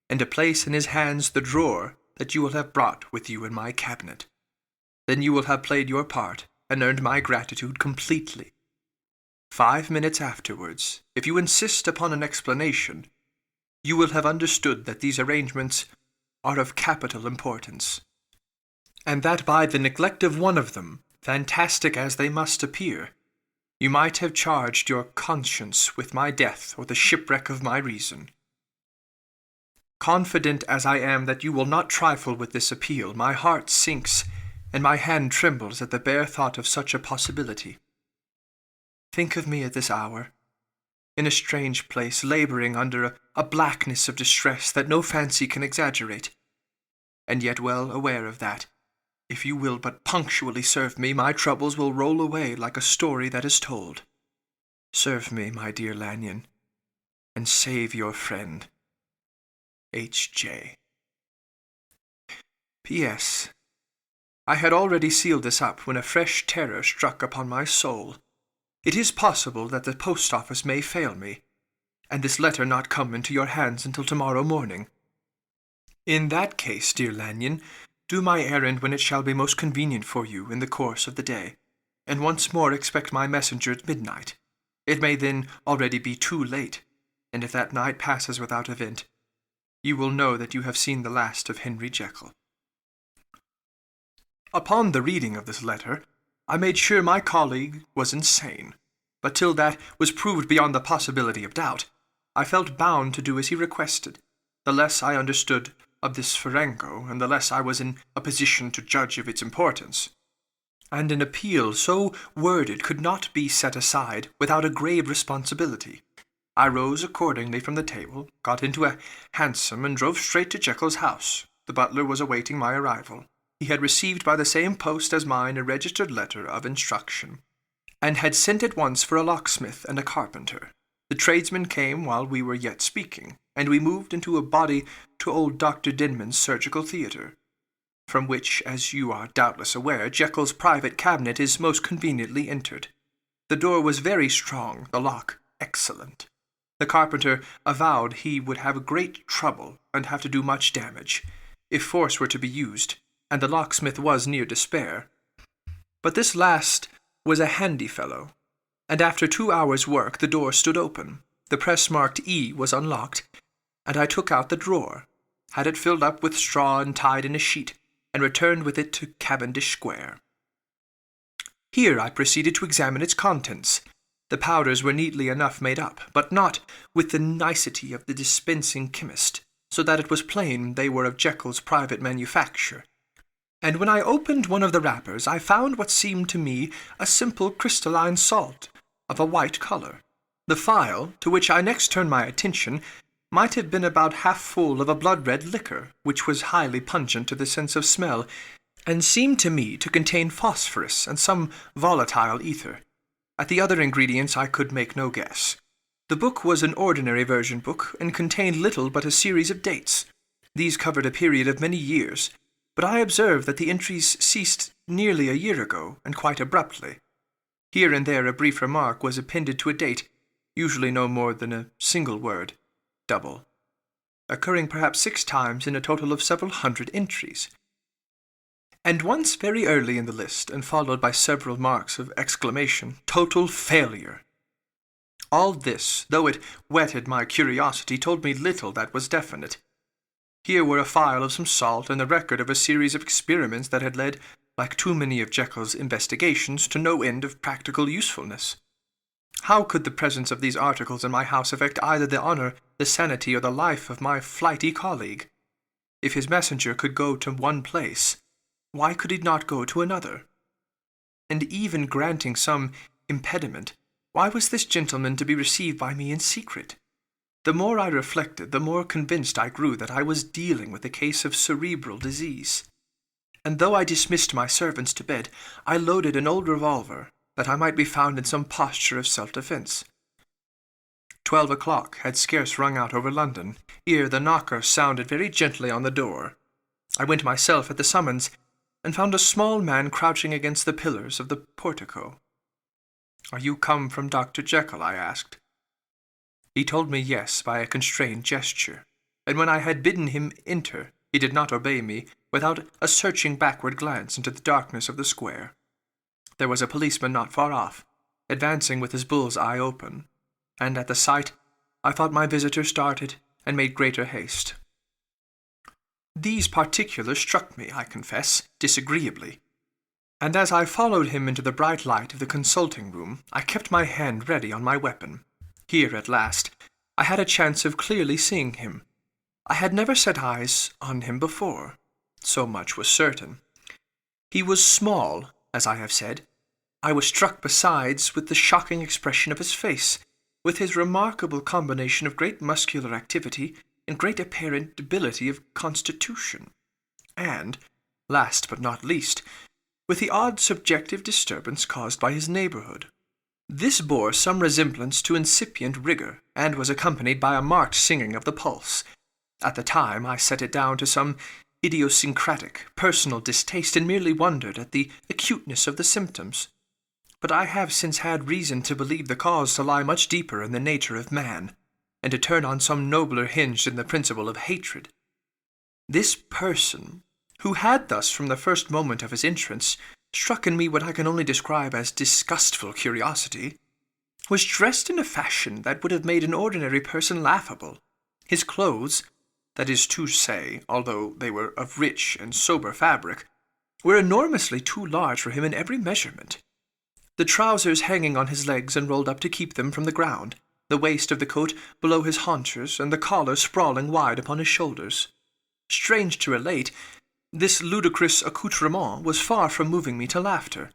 and to place in his hands the drawer that you will have brought with you in my cabinet. Then you will have played your part and earned my gratitude completely. 5 minutes afterwards, if you insist upon an explanation, you will have understood that these arrangements are of capital importance, and that by the neglect of one of them, fantastic as they must appear, you might have charged your conscience with my death or the shipwreck of my reason. Confident as I am that you will not trifle with this appeal, my heart sinks and my hand trembles at the bare thought of such a possibility. Think of me at this hour, in a strange place, labouring under a blackness of distress that no fancy can exaggerate, and yet well aware of that, if you will but punctually serve me, my troubles will roll away like a story that is told. Serve me, my dear Lanyon, and save your friend, H.J. P.S. I had already sealed this up when a fresh terror struck upon my soul. It is possible that the post office may fail me, and this letter not come into your hands until tomorrow morning. In that case, dear Lanyon, do my errand when it shall be most convenient for you in the course of the day, and once more expect my messenger at midnight. It may then already be too late, and if that night passes without event, you will know that you have seen the last of Henry Jekyll. Upon the reading of this letter, I made sure my colleague was insane, but till that was proved beyond the possibility of doubt, I felt bound to do as he requested. The less I understood of this farrago, and the less I was in a position to judge of its importance. And an appeal so worded could not be set aside without a grave responsibility. I rose accordingly from the table, got into a hansom, and drove straight to Jekyll's house. The butler was awaiting my arrival. He had received by the same post as mine a registered letter of instruction, and had sent at once for a locksmith and a carpenter. The tradesmen came while we were yet speaking, and we moved into a body to old Dr. Denman's surgical theatre. from which, as you are doubtless aware, Jekyll's private cabinet is most conveniently entered. The door was very strong, the lock excellent. The carpenter avowed he would have great trouble and have to do much damage, if force were to be used, and the locksmith was near despair. But this last was a handy fellow, and after 2 hours' work the door stood open, the press marked E was unlocked, and I took out the drawer, had it filled up with straw and tied in a sheet, and returned with it to Cavendish Square. Here I proceeded to examine its contents. The powders were neatly enough made up, but not with the nicety of the dispensing chemist, so that it was plain they were of Jekyll's private manufacture. And when I opened one of the wrappers, I found what seemed to me a simple crystalline salt, of a white colour. The phial, to which I next turned my attention, might have been about half full of a blood-red liquor, which was highly pungent to the sense of smell, and seemed to me to contain phosphorus and some volatile ether. At the other ingredients I could make no guess. The book was an ordinary version book, and contained little but a series of dates. These covered a period of many years, but I observed that the entries ceased nearly a year ago, and quite abruptly. Here and there a brief remark was appended to a date, usually no more than a single word, double, occurring perhaps 6 times in a total of several hundred entries. And once very early in the list, and followed by several marks of exclamation, total failure. All this, though it whetted my curiosity, told me little that was definite. Here were a phial of some salt and the record of a series of experiments that had led, like too many of Jekyll's investigations, to no end of practical usefulness. How could the presence of these articles in my house affect either the honour, the sanity, or the life of my flighty colleague? If his messenger could go to one place, why could he not go to another? And even granting some impediment, why was this gentleman to be received by me in secret? The more I reflected, the more convinced I grew that I was dealing with a case of cerebral disease. And though I dismissed my servants to bed, I loaded an old revolver, that I might be found in some posture of self-defence. 12 o'clock had scarce rung out over London, ere the knocker sounded very gently on the door. I went myself at the summons, and found a small man crouching against the pillars of the portico. "Are you come from Dr. Jekyll?" I asked. He told me yes by a constrained gesture, and when I had bidden him enter, he did not obey me without a searching backward glance into the darkness of the square. There was a policeman not far off, advancing with his bull's eye open, and at the sight I thought my visitor started and made greater haste. These particulars struck me, I confess, disagreeably, and as I followed him into the bright light of the consulting room, I kept my hand ready on my weapon. Here, at last, I had a chance of clearly seeing him. I had never set eyes on him before. So much was certain. He was small, as I have said. I was struck besides with the shocking expression of his face, with his remarkable combination of great muscular activity and great apparent debility of constitution, and, last but not least, with the odd subjective disturbance caused by his neighbourhood. This bore some resemblance to incipient rigour, and was accompanied by a marked singing of the pulse. At the time I set it down to some idiosyncratic, personal distaste, and merely wondered at the acuteness of the symptoms. But I have since had reason to believe the cause to lie much deeper in the nature of man, and to turn on some nobler hinge than the principle of hatred. This person, who had thus from the first moment of his entrance struck in me what I can only describe as disgustful curiosity, was dressed in a fashion that would have made an ordinary person laughable. His clothes, that is to say, although they were of rich and sober fabric, were enormously too large for him in every measurement. The trousers hanging on his legs and rolled up to keep them from the ground, the waist of the coat below his haunches, and the collar sprawling wide upon his shoulders. Strange to relate, this ludicrous accoutrement was far from moving me to laughter.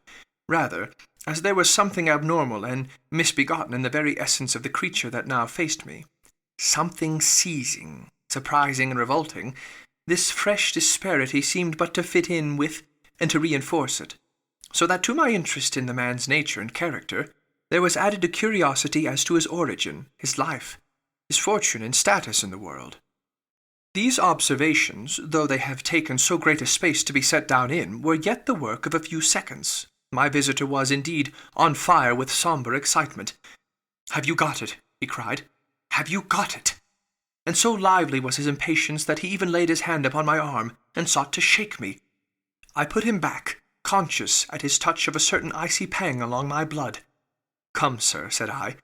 Rather, as there was something abnormal and misbegotten in the very essence of the creature that now faced me, something seizing, surprising, and revolting, this fresh disparity seemed but to fit in with and to reinforce it, so that to my interest in the man's nature and character there was added a curiosity as to his origin, his life, his fortune and status in the world. These observations, though they have taken so great a space to be set down in, were yet the work of a few seconds. My visitor was, indeed, on fire with sombre excitement. "Have you got it?" he cried. "Have you got it?" And so lively was his impatience that he even laid his hand upon my arm, and sought to shake me. I put him back, conscious at his touch of a certain icy pang along my blood. "Come, sir," said I,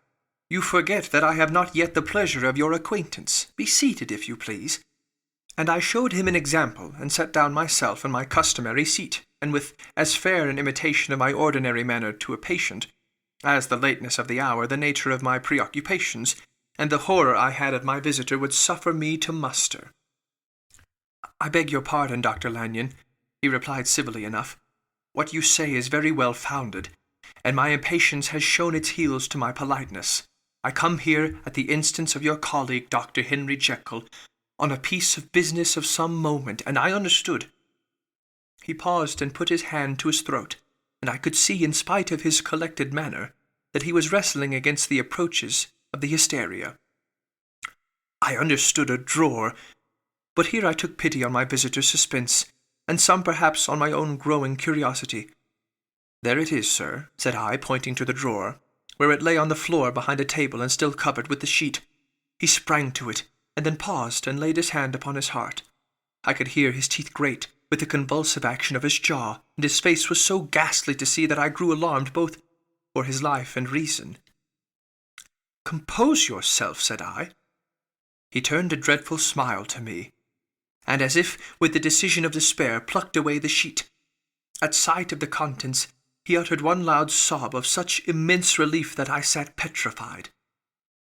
"you forget that I have not yet the pleasure of your acquaintance. Be seated, if you please." And I showed him an example, and sat down myself in my customary seat, and with as fair an imitation of my ordinary manner to a patient, as the lateness of the hour, the nature of my preoccupations, and the horror I had of my visitor would suffer me to muster. "I beg your pardon, Dr. Lanyon," he replied civilly enough. "What you say is very well founded, and my impatience has shown its heels to my politeness. I come here at the instance of your colleague, Dr. Henry Jekyll, on a piece of business of some moment, and I understood." He paused and put his hand to his throat, and I could see, in spite of his collected manner, that he was wrestling against the approaches of the hysteria. "I understood a drawer," but here I took pity on my visitor's suspense, and some perhaps on my own growing curiosity. "There it is, sir," said I, pointing to the drawer, where it lay on the floor behind a table and still covered with the sheet. He sprang to it, and then paused and laid his hand upon his heart. I could hear his teeth grate with the convulsive action of his jaw, and his face was so ghastly to see that I grew alarmed both for his life and reason. "Compose yourself," said I. He turned a dreadful smile to me, and as if with the decision of despair plucked away the sheet. At sight of the contents, he uttered one loud sob of such immense relief that I sat petrified.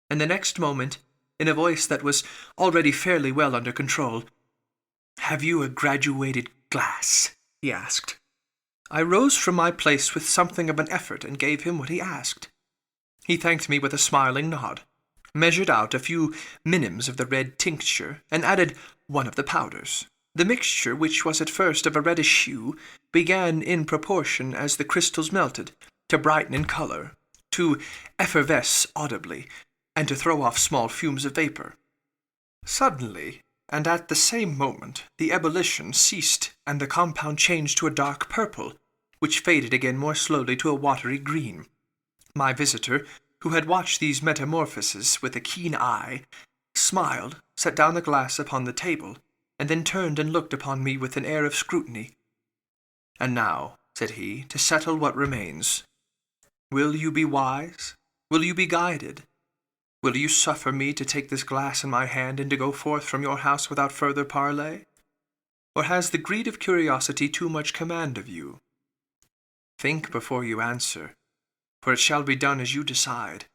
And the next moment, in a voice that was already fairly well under control, "Have you a graduated glass?" he asked. I rose from my place with something of an effort and gave him what he asked. He thanked me with a smiling nod, measured out a few minims of the red tincture, and added one of the powders. The mixture, which was at first of a reddish hue, began in proportion as the crystals melted, to brighten in colour, to effervesce audibly, and to throw off small fumes of vapour. Suddenly, and at the same moment, the ebullition ceased, and the compound changed to a dark purple, which faded again more slowly to a watery green. My visitor, who had watched these metamorphoses with a keen eye, smiled, set down the glass upon the table, and then turned and looked upon me with an air of scrutiny. "And now," said he, "to settle what remains. Will you be wise? Will you be guided? Will you suffer me to take this glass in my hand and to go forth from your house without further parley? Or has the greed of curiosity too much command of you? Think before you answer, for it shall be done as you decide.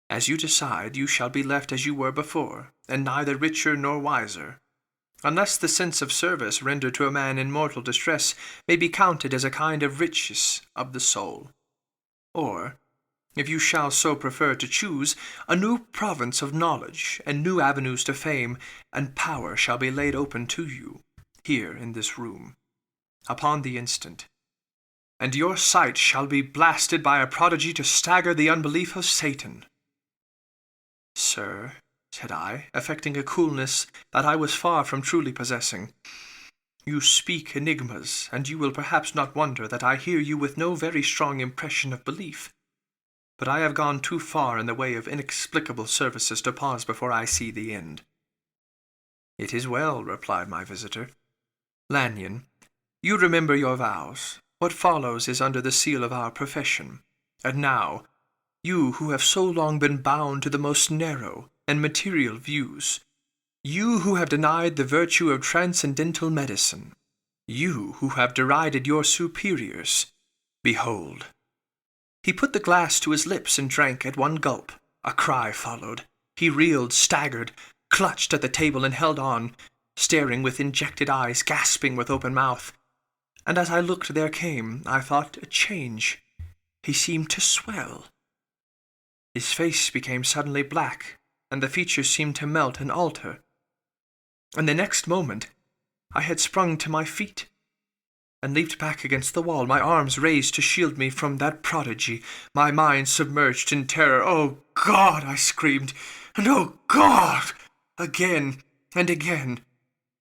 As you decide, you shall be left as you were before, and neither richer nor wiser, unless the sense of service rendered to a man in mortal distress may be counted as a kind of riches of the soul. Or, if you shall so prefer to choose, a new province of knowledge and new avenues to fame and power shall be laid open to you, here in this room, upon the instant, and your sight shall be blasted by a prodigy to stagger the unbelief of Satan." "Sir," said I, affecting a coolness that I was far from truly possessing, "you speak enigmas, and you will perhaps not wonder that I hear you with no very strong impression of belief. But I have gone too far in the way of inexplicable services to pause before I see the end." "It is well," replied my visitor. "Lanyon, you remember your vows. What follows is under the seal of our profession. And now, you who have so long been bound to the most narrow and material views, you who have denied the virtue of transcendental medicine, you who have derided your superiors, behold." He put the glass to his lips and drank at one gulp. A cry followed. He reeled, staggered, clutched at the table and held on, staring with injected eyes, gasping with open mouth. And as I looked there came, I thought, a change. He seemed to swell. His face became suddenly black, and the features seemed to melt and alter. And the next moment I had sprung to my feet, and leaped back against the wall, my arms raised to shield me from that prodigy, my mind submerged in terror. "Oh, God!" I screamed, and "Oh, God!" again. and again,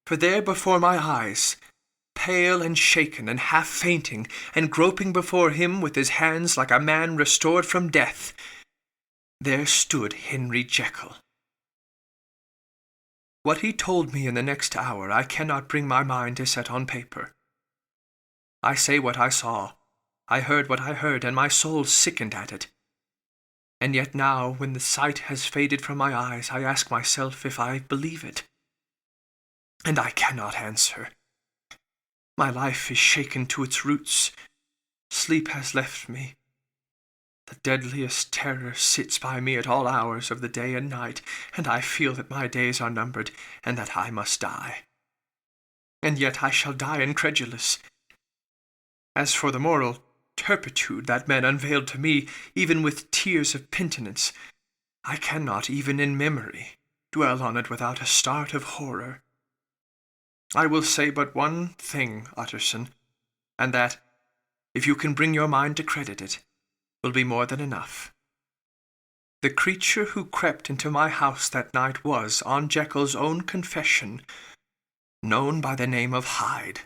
for there before my eyes, pale and shaken and half fainting, and groping before him with his hands like a man restored from death, there stood Henry Jekyll. What he told me in the next hour I cannot bring my mind to set on paper. I say what I saw, I heard what I heard, and my soul sickened at it. And yet now, when the sight has faded from my eyes, I ask myself if I believe it. And I cannot answer. My life is shaken to its roots. Sleep has left me. The deadliest terror sits by me at all hours of the day and night, and I feel that my days are numbered, and that I must die. And yet I shall die incredulous. As for the moral turpitude that men unveiled to me, even with tears of penitence, I cannot, even in memory, dwell on it without a start of horror. I will say but one thing, Utterson, and that, if you can bring your mind to credit it, will be more than enough. The creature who crept into my house that night was, on Jekyll's own confession, known by the name of Hyde,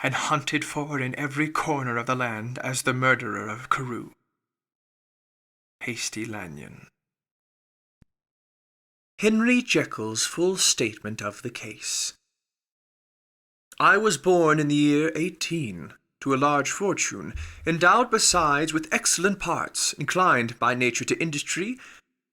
and hunted for in every corner of the land as the murderer of Carew. Hasty Lanyon. Henry Jekyll's full statement of the case. I was born in the year 18, to a large fortune, endowed besides with excellent parts, inclined by nature to industry,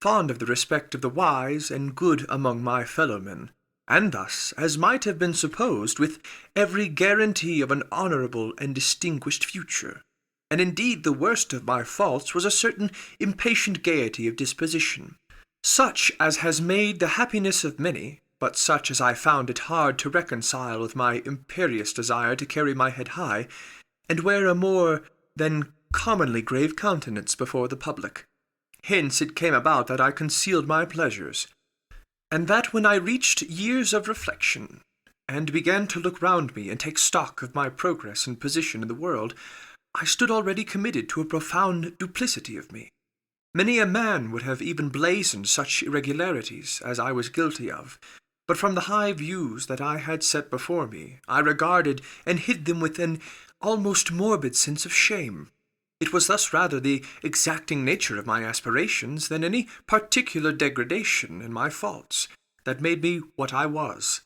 fond of the respect of the wise, and good among my fellowmen, and thus, as might have been supposed, with every guarantee of an honourable and distinguished future. And indeed the worst of my faults was a certain impatient gaiety of disposition, such as has made the happiness of many, but such as I found it hard to reconcile with my imperious desire to carry my head high, and wear a more than commonly grave countenance before the public. Hence it came about that I concealed my pleasures, and that when I reached years of reflection, and began to look round me and take stock of my progress and position in the world, I stood already committed to a profound duplicity of me. Many a man would have even blazoned such irregularities as I was guilty of, but from the high views that I had set before me, I regarded and hid them with an almost morbid sense of shame. It was thus rather the exacting nature of my aspirations than any particular degradation in my faults that made me what I was,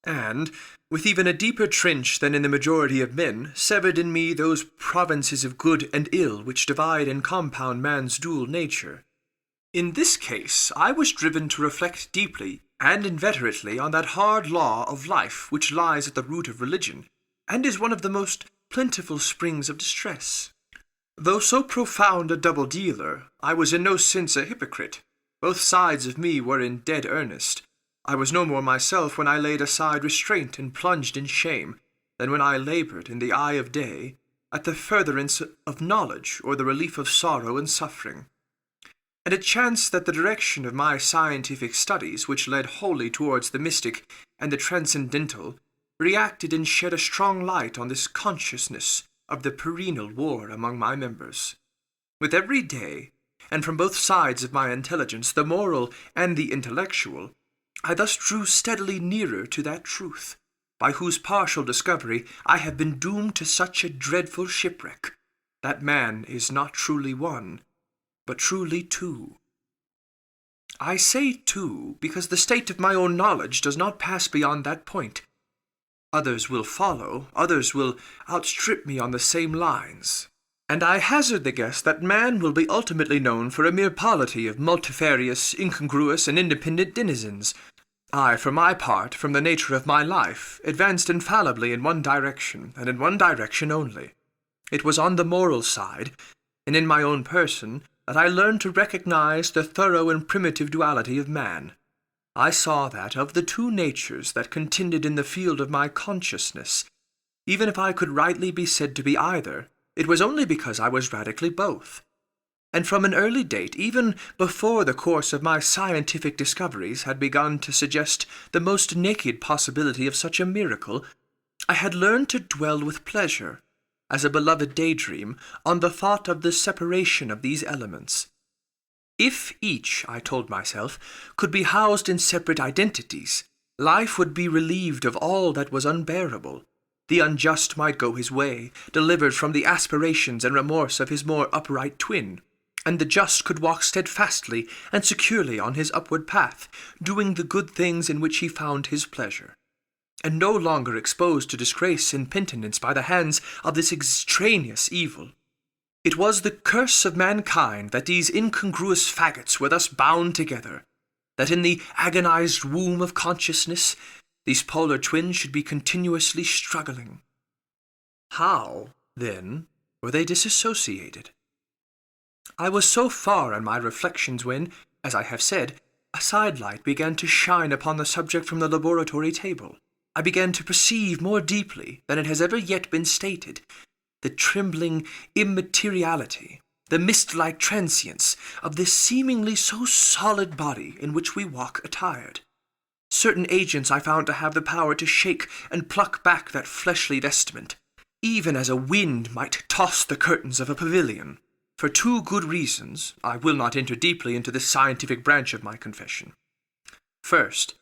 and, with even a deeper trench than in the majority of men, severed in me those provinces of good and ill which divide and compound man's dual nature. In this case I was driven to reflect deeply and inveterately on that hard law of life which lies at the root of religion, and is one of the most plentiful springs of distress. Though so profound a double-dealer, I was in no sense a hypocrite. Both sides of me were in dead earnest. I was no more myself when I laid aside restraint and plunged in shame, than when I laboured in the eye of day at the furtherance of knowledge or the relief of sorrow and suffering. And it chanced that the direction of my scientific studies, which led wholly towards the mystic and the transcendental, reacted and shed a strong light on this consciousness of the perennial war among my members. With every day, and from both sides of my intelligence, the moral and the intellectual, I thus drew steadily nearer to that truth, by whose partial discovery I have been doomed to such a dreadful shipwreck, that man is not truly one, but truly two. I say two, because the state of my own knowledge does not pass beyond that point. Others will follow, others will outstrip me on the same lines, and I hazard the guess that man will be ultimately known for a mere polity of multifarious, incongruous, and independent denizens. I, for my part, from the nature of my life, advanced infallibly in one direction, and in one direction only. It was on the moral side, and in my own person, that I learned to recognize the thorough and primitive duality of man. I saw that, of the two natures that contended in the field of my consciousness, even if I could rightly be said to be either, it was only because I was radically both. And from an early date, even before the course of my scientific discoveries had begun to suggest the most naked possibility of such a miracle, I had learned to dwell with pleasure, as a beloved daydream, on the thought of the separation of these elements. If each, I told myself, could be housed in separate identities, life would be relieved of all that was unbearable. The unjust might go his way, delivered from the aspirations and remorse of his more upright twin, and the just could walk steadfastly and securely on his upward path, doing the good things in which he found his pleasure, and no longer exposed to disgrace and penitence by the hands of this extraneous evil. It was the curse of mankind that these incongruous faggots were thus bound together, that in the agonized womb of consciousness these polar twins should be continuously struggling. How, then, were they disassociated? I was so far in my reflections when, as I have said, a sidelight began to shine upon the subject from the laboratory table. I began to perceive more deeply than it has ever yet been stated the trembling immateriality, the mist-like transience of this seemingly so solid body in which we walk attired. Certain agents I found to have the power to shake and pluck back that fleshly vestment, even as a wind might toss the curtains of a pavilion. For two good reasons, I will not enter deeply into this scientific branch of my confession. First,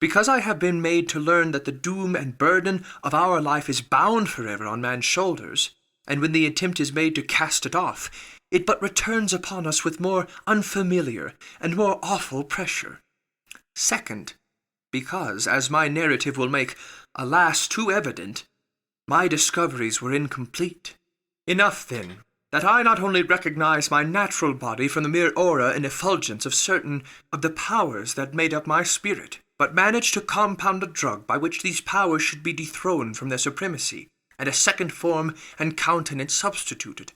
because I have been made to learn that the doom and burden of our life is bound forever on man's shoulders, and when the attempt is made to cast it off, it but returns upon us with more unfamiliar and more awful pressure. Second, because, as my narrative will make, alas, too evident, my discoveries were incomplete. Enough, then, that I not only recognize my natural body from the mere aura and effulgence of certain of the powers that made up my spirit, but managed to compound a drug by which these powers should be dethroned from their supremacy, and a second form and countenance substituted,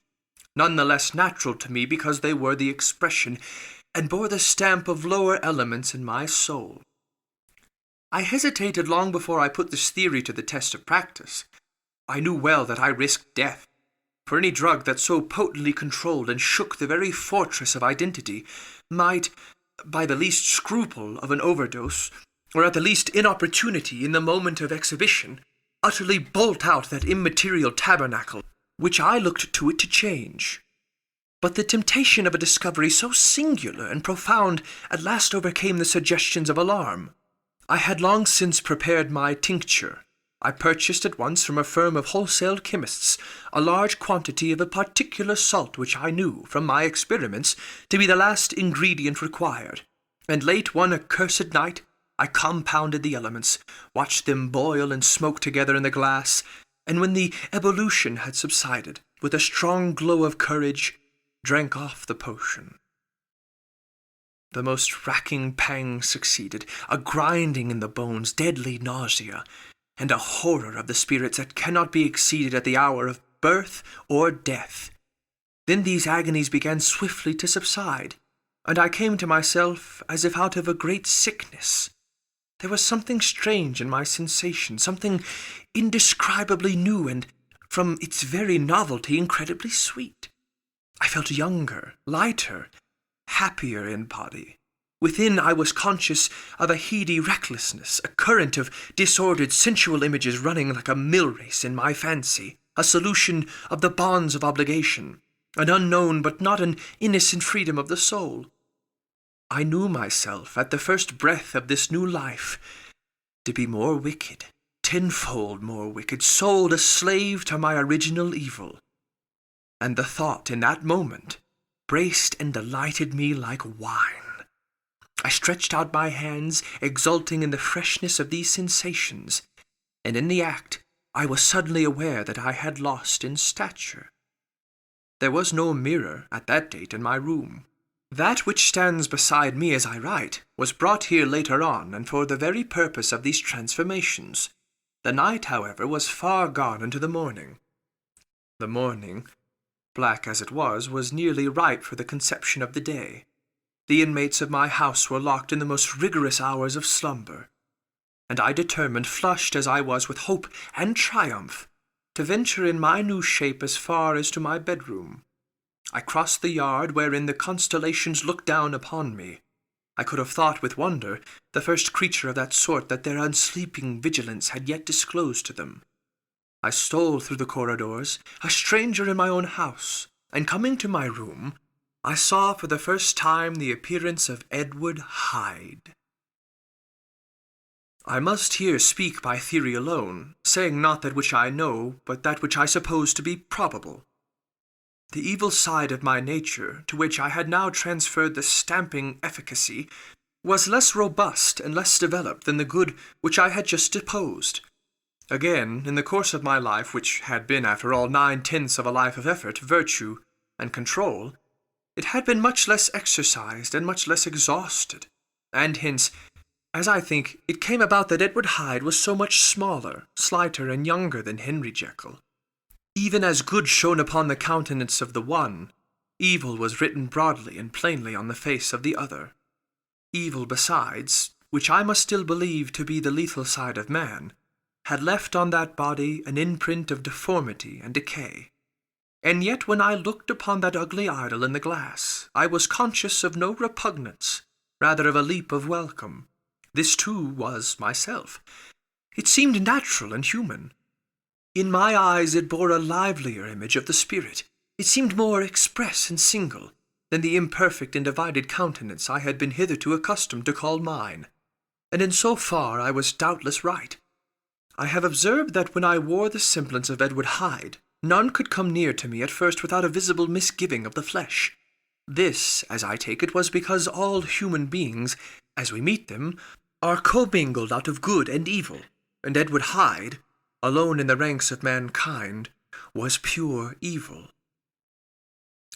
none the less natural to me because they were the expression and bore the stamp of lower elements in my soul. I hesitated long before I put this theory to the test of practice. I knew well that I risked death, for any drug that so potently controlled and shook the very fortress of identity might, by the least scruple of an overdose, or at the least inopportunity in the moment of exhibition, utterly bolt out that immaterial tabernacle which I looked to it to change. But the temptation of a discovery so singular and profound at last overcame the suggestions of alarm. I had long since prepared my tincture. I purchased at once from a firm of wholesale chemists a large quantity of a particular salt which I knew, from my experiments, to be the last ingredient required, and late one accursed night I compounded the elements, watched them boil and smoke together in the glass, and when the ebullition had subsided, with a strong glow of courage, drank off the potion. The most racking pangs succeeded, a grinding in the bones, deadly nausea, and a horror of the spirits that cannot be exceeded at the hour of birth or death. Then these agonies began swiftly to subside, and I came to myself as if out of a great sickness. There was something strange in my sensation, something indescribably new and, from its very novelty, incredibly sweet. I felt younger, lighter, happier in body. Within I was conscious of a heady recklessness, a current of disordered sensual images running like a mill-race in my fancy, a solution of the bonds of obligation, an unknown but not an innocent freedom of the soul. I knew myself, at the first breath of this new life, to be more wicked, tenfold more wicked, sold a slave to my original evil. And the thought in that moment braced and delighted me like wine. I stretched out my hands, exulting in the freshness of these sensations, and in the act I was suddenly aware that I had lost in stature. There was no mirror at that date in my room. That which stands beside me as I write was brought here later on, and for the very purpose of these transformations. The night, however, was far gone into the morning. The morning, black as it was nearly ripe for the conception of the day. The inmates of my house were locked in the most rigorous hours of slumber, and I determined, flushed as I was with hope and triumph, to venture in my new shape as far as to my bedroom. I crossed the yard wherein the constellations looked down upon me. I could have thought with wonder, the first creature of that sort that their unsleeping vigilance had yet disclosed to them. I stole through the corridors, a stranger in my own house, and coming to my room, I saw for the first time the appearance of Edward Hyde. I must here speak by theory alone, saying not that which I know, but that which I suppose to be probable. The evil side of my nature, to which I had now transferred the stamping efficacy, was less robust and less developed than the good which I had just deposed. Again, in the course of my life, which had been, after all, 9/10 of a life of effort, virtue, and control, it had been much less exercised and much less exhausted, and hence, as I think, it came about that Edward Hyde was so much smaller, slighter, and younger than Henry Jekyll. Even as good shone upon the countenance of the one, evil was written broadly and plainly on the face of the other. Evil besides, which I must still believe to be the lethal side of man, had left on that body an imprint of deformity and decay. And yet when I looked upon that ugly idol in the glass, I was conscious of no repugnance, rather of a leap of welcome. This too was myself. It seemed natural and human. In my eyes it bore a livelier image of the spirit. It seemed more express and single than the imperfect and divided countenance I had been hitherto accustomed to call mine. And in so far I was doubtless right. I have observed that when I wore the semblance of Edward Hyde, none could come near to me at first without a visible misgiving of the flesh. This, as I take it, was because all human beings, as we meet them, are commingled out of good and evil, and Edward Hyde, alone in the ranks of mankind, was pure evil.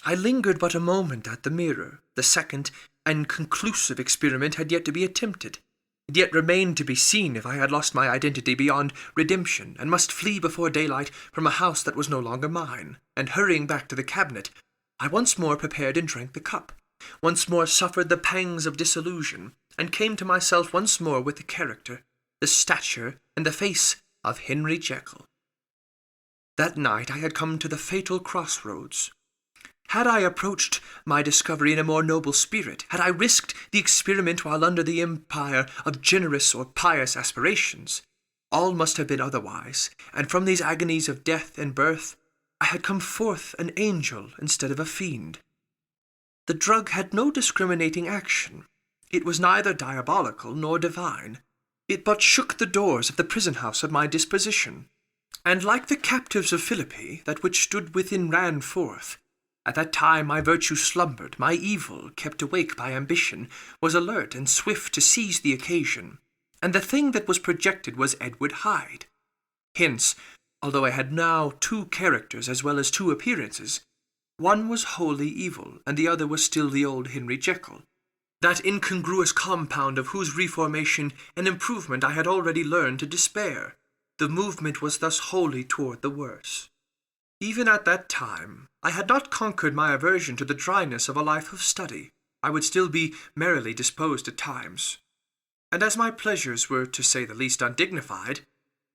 I lingered but a moment at the mirror. The second and conclusive experiment had yet to be attempted. It yet remained to be seen if I had lost my identity beyond redemption, and must flee before daylight from a house that was no longer mine. And hurrying back to the cabinet, I once more prepared and drank the cup, once more suffered the pangs of disillusion, and came to myself once more with the character, the stature, and the face of Henry Jekyll. That night I had come to the fatal crossroads. Had I approached my discovery in a more noble spirit, had I risked the experiment while under the empire of generous or pious aspirations, all must have been otherwise, and from these agonies of death and birth I had come forth an angel instead of a fiend. The drug had no discriminating action. It was neither diabolical nor divine. It but shook the doors of the prison-house of my disposition, and like the captives of Philippi, that which stood within ran forth. At that time my virtue slumbered, my evil, kept awake by ambition, was alert and swift to seize the occasion, and the thing that was projected was Edward Hyde. Hence, although I had now two characters as well as two appearances, one was wholly evil, and the other was still the old Henry Jekyll, that incongruous compound of whose reformation and improvement I had already learned to despair. The movement was thus wholly toward the worse. Even at that time, I had not conquered my aversion to the dryness of a life of study. I would still be merrily disposed at times. And as my pleasures were, to say the least, undignified,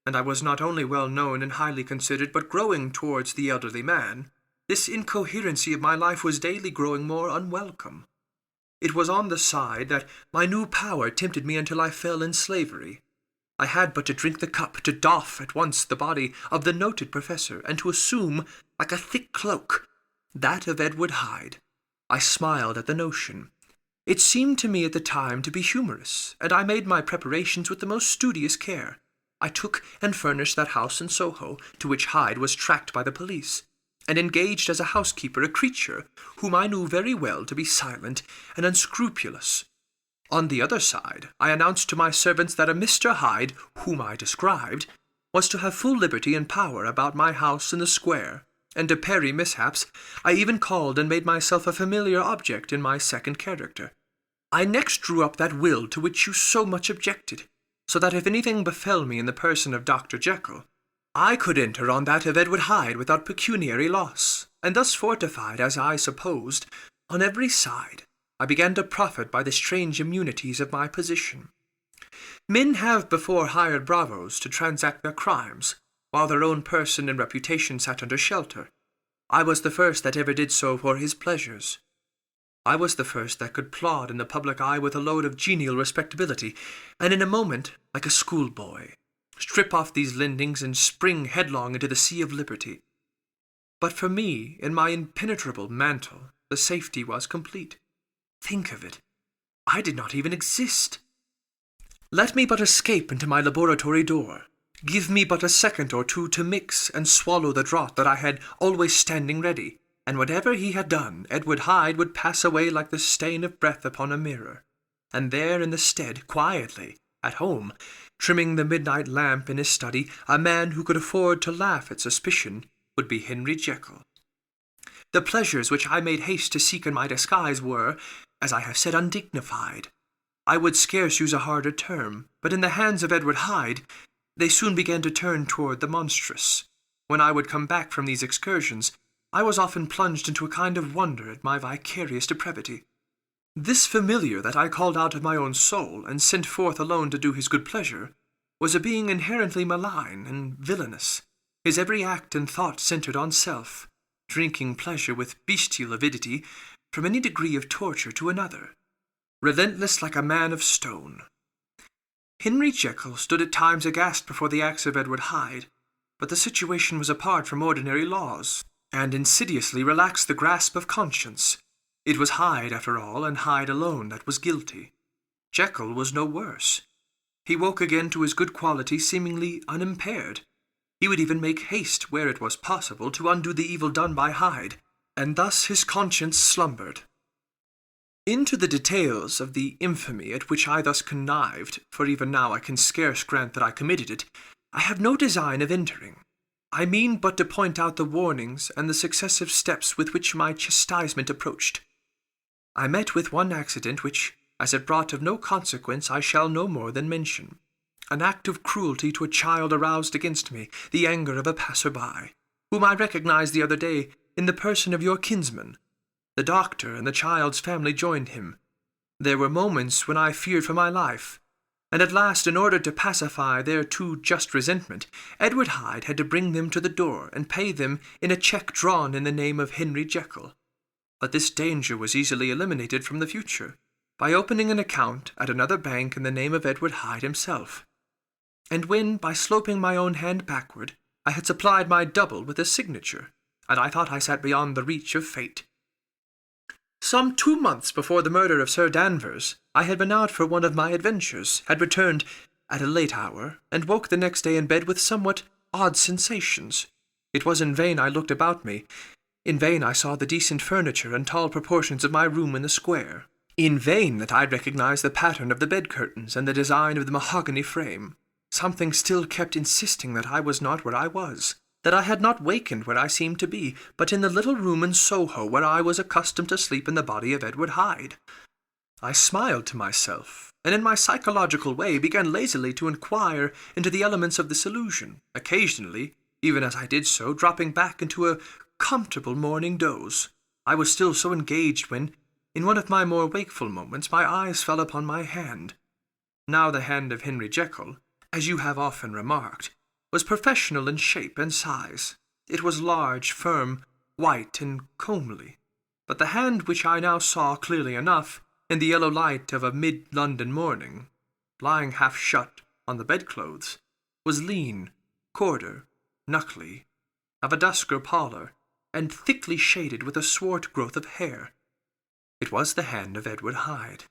and I was not only well known and highly considered, but growing towards the elderly man, this incoherency of my life was daily growing more unwelcome. It was on the side that my new power tempted me until I fell in slavery. I had but to drink the cup, to doff at once the body of the noted professor, and to assume, like a thick cloak, that of Edward Hyde. I smiled at the notion. It seemed to me at the time to be humorous, and I made my preparations with the most studious care. I took and furnished that house in Soho, to which Hyde was tracked by the police, and engaged as a housekeeper a creature whom I knew very well to be silent and unscrupulous. On the other side, I announced to my servants that a Mr. Hyde, whom I described, was to have full liberty and power about my house in the square, and to parry mishaps, I even called and made myself a familiar object in my second character. I next drew up that will to which you so much objected, so that if anything befell me in the person of Dr. Jekyll, I could enter on that of Edward Hyde without pecuniary loss, and thus fortified, as I supposed, on every side, I began to profit by the strange immunities of my position. Men have before hired bravos to transact their crimes, while their own person and reputation sat under shelter. I was the first that ever did so for his pleasures. I was the first that could plod in the public eye with a load of genial respectability, and in a moment, like a schoolboy, strip off these lendings and spring headlong into the sea of liberty. But for me, in my impenetrable mantle, the safety was complete. Think of it. I did not even exist. Let me but escape into my laboratory door. Give me but a second or two to mix and swallow the draught that I had always standing ready, and whatever he had done, Edward Hyde would pass away like the stain of breath upon a mirror. And there in the stead, quietly, at home, trimming the midnight lamp in his study, a man who could afford to laugh at suspicion would be Henry Jekyll. The pleasures which I made haste to seek in my disguise were, as I have said, undignified. I would scarce use a harder term, but in the hands of Edward Hyde they soon began to turn toward the monstrous. When I would come back from these excursions, I was often plunged into a kind of wonder at my vicarious depravity. This familiar that I called out of my own soul, and sent forth alone to do his good pleasure, was a being inherently malign and villainous. His every act and thought centred on self, drinking pleasure with bestial avidity from any degree of torture to another, relentless like a man of stone. Henry Jekyll stood at times aghast before the acts of Edward Hyde, but the situation was apart from ordinary laws, and insidiously relaxed the grasp of conscience. It was Hyde, after all, and Hyde alone, that was guilty. Jekyll was no worse. He woke again to his good quality seemingly unimpaired. He would even make haste, where it was possible, to undo the evil done by Hyde, and thus his conscience slumbered. Into the details of the infamy at which I thus connived, for even now I can scarce grant that I committed it, I have no design of entering. I mean but to point out the warnings and the successive steps with which my chastisement approached. I met with one accident which, as it brought of no consequence, I shall no more than mention. An act of cruelty to a child aroused against me the anger of a passer-by, whom I recognized the other day in the person of your kinsman. The doctor and the child's family joined him. There were moments when I feared for my life, and at last, in order to pacify their too just resentment, Edward Hyde had to bring them to the door and pay them in a cheque drawn in the name of Henry Jekyll. But this danger was easily eliminated from the future, by opening an account at another bank in the name of Edward Hyde himself. And when, by sloping my own hand backward, I had supplied my double with a signature, and I thought I sat beyond the reach of fate. Some 2 months before the murder of Sir Danvers, I had been out for one of my adventures, had returned at a late hour, and woke the next day in bed with somewhat odd sensations. It was in vain I looked about me. In vain I saw the decent furniture and tall proportions of my room in the square. In vain that I recognized the pattern of the bed-curtains and the design of the mahogany frame. Something still kept insisting that I was not where I was, that I had not wakened where I seemed to be, but in the little room in Soho where I was accustomed to sleep in the body of Edward Hyde. I smiled to myself, and in my psychological way began lazily to inquire into the elements of this illusion, occasionally, even as I did so, dropping back into a comfortable morning doze. I was still so engaged when, in one of my more wakeful moments, my eyes fell upon my hand. Now the hand of Henry Jekyll, as you have often remarked, was professional in shape and size. It was large, firm, white, and comely. But the hand which I now saw clearly enough, in the yellow light of a mid-London morning, lying half shut on the bedclothes, was lean, corder, knuckly, of a dusker pallor, and thickly shaded with a swart growth of hair. It was the hand of Edward Hyde.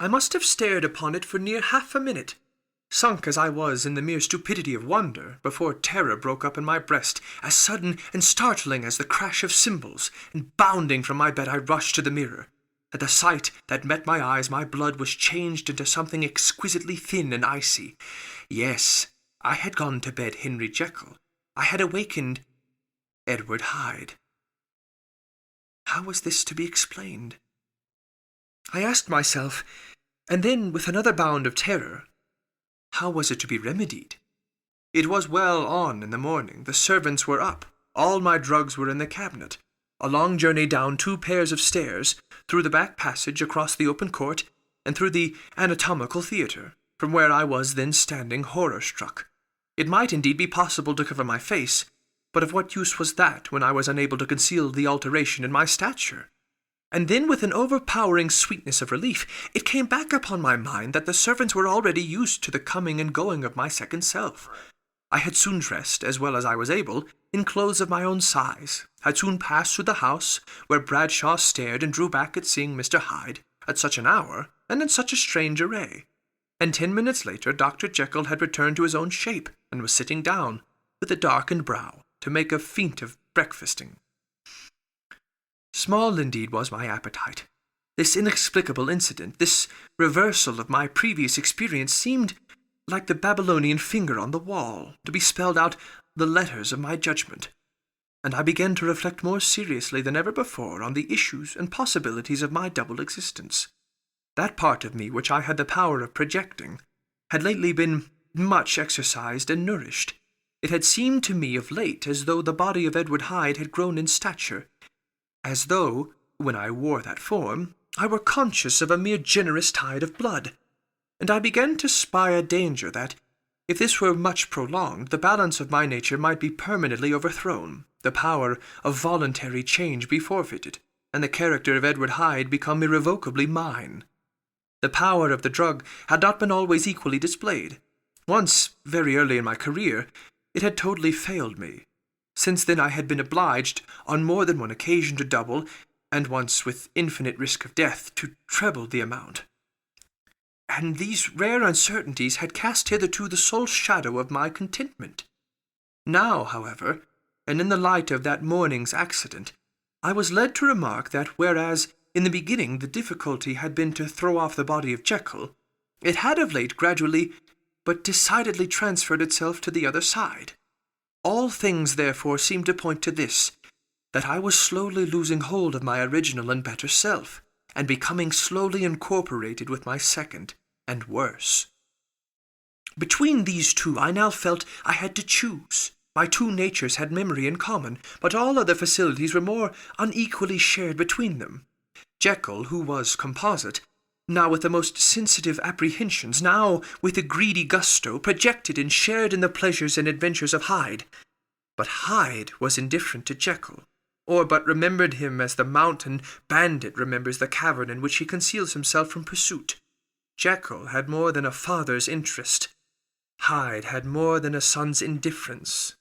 I must have stared upon it for near half a minute, sunk as I was in the mere stupidity of wonder, before terror broke up in my breast, as sudden and startling as the crash of cymbals, and bounding from my bed I rushed to the mirror. At the sight that met my eyes my blood was changed into something exquisitely thin and icy. Yes, I had gone to bed Henry Jekyll. I had awakened Edward Hyde. How was this to be explained? I asked myself, and then, with another bound of terror, how was it to be remedied? It was well on in the morning. The servants were up. All my drugs were in the cabinet. A long journey down 2 pairs of stairs, through the back passage, across the open court, and through the anatomical theatre, from where I was then standing horror-struck. It might indeed be possible to cover my face, but of what use was that when I was unable to conceal the alteration in my stature? And then, with an overpowering sweetness of relief, it came back upon my mind that the servants were already used to the coming and going of my second self. I had soon dressed, as well as I was able, in clothes of my own size, had soon passed through the house, where Bradshaw stared and drew back at seeing Mr. Hyde, at such an hour, and in such a strange array. And 10 minutes later Dr. Jekyll had returned to his own shape, and was sitting down, with a darkened brow, to make a feint of breakfasting. Small indeed was my appetite. This inexplicable incident, this reversal of my previous experience, seemed like the Babylonian finger on the wall, to be spelled out the letters of my judgment, and I began to reflect more seriously than ever before on the issues and possibilities of my double existence. That part of me which I had the power of projecting had lately been much exercised and nourished. It had seemed to me of late as though the body of Edward Hyde had grown in stature, as though, when I wore that form, I were conscious of a mere generous tide of blood, and I began to spy a danger that, if this were much prolonged, the balance of my nature might be permanently overthrown, the power of voluntary change be forfeited, and the character of Edward Hyde become irrevocably mine. The power of the drug had not been always equally displayed. Once, very early in my career, it had totally failed me. Since then I had been obliged, on more than one occasion, to double, and once with infinite risk of death, to treble the amount. And these rare uncertainties had cast hitherto the sole shadow of my contentment. Now, however, and in the light of that morning's accident, I was led to remark that whereas in the beginning the difficulty had been to throw off the body of Jekyll, it had of late gradually but decidedly transferred itself to the other side. All things therefore seemed to point to this, that I was slowly losing hold of my original and better self, and becoming slowly incorporated with my second and worse. Between these two I now felt I had to choose. My two natures had memory in common, but all other facilities were more unequally shared between them. Jekyll, who was composite, now with the most sensitive apprehensions, now with a greedy gusto, projected and shared in the pleasures and adventures of Hyde. But Hyde was indifferent to Jekyll, or but remembered him as the mountain bandit remembers the cavern in which he conceals himself from pursuit. Jekyll had more than a father's interest. Hyde had more than a son's indifference.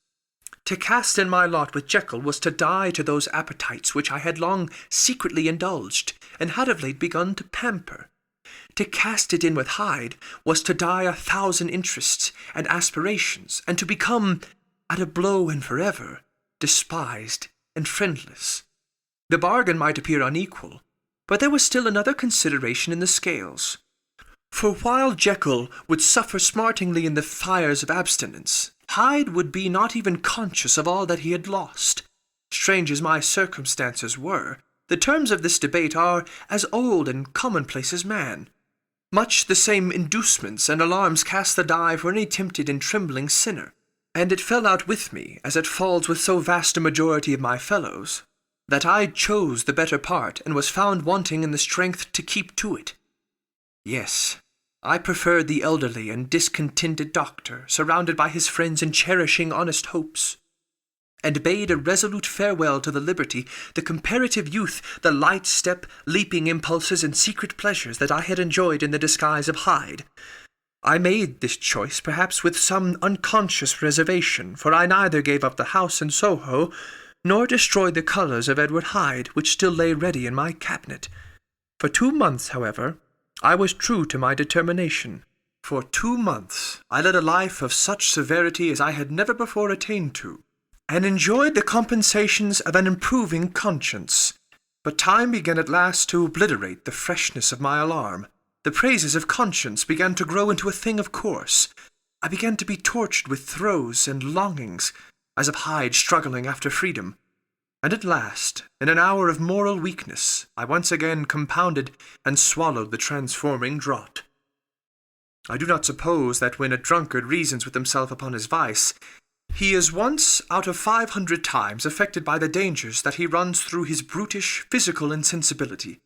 To cast in my lot with Jekyll was to die to those appetites which I had long secretly indulged, and had of late begun to pamper. To cast it in with Hyde was to die 1,000 interests and aspirations, and to become, at a blow and forever, despised and friendless. The bargain might appear unequal, but there was still another consideration in the scales. For while Jekyll would suffer smartingly in the fires of abstinence, Hyde would be not even conscious of all that he had lost. Strange as my circumstances were, the terms of this debate are as old and commonplace as man. Much the same inducements and alarms cast the die for any tempted and trembling sinner, and it fell out with me, as it falls with so vast a majority of my fellows, that I chose the better part, and was found wanting in the strength to keep to it. Yes, I preferred the elderly and discontented doctor, surrounded by his friends and cherishing honest hopes, and bade a resolute farewell to the liberty, the comparative youth, the light step, leaping impulses, and secret pleasures that I had enjoyed in the disguise of Hyde. I made this choice, perhaps with some unconscious reservation, for I neither gave up the house in Soho, nor destroyed the colours of Edward Hyde, which still lay ready in my cabinet. For 2 months, however, I was true to my determination. For 2 months I led a life of such severity as I had never before attained to, and enjoyed the compensations of an improving conscience. But time began at last to obliterate the freshness of my alarm. The praises of conscience began to grow into a thing of course. I began to be tortured with throes and longings, as of Hyde struggling after freedom. And at last, in an hour of moral weakness, I once again compounded and swallowed the transforming draught. I do not suppose that when a drunkard reasons with himself upon his vice, he is once out of 500 times affected by the dangers that he runs through his brutish physical insensibility.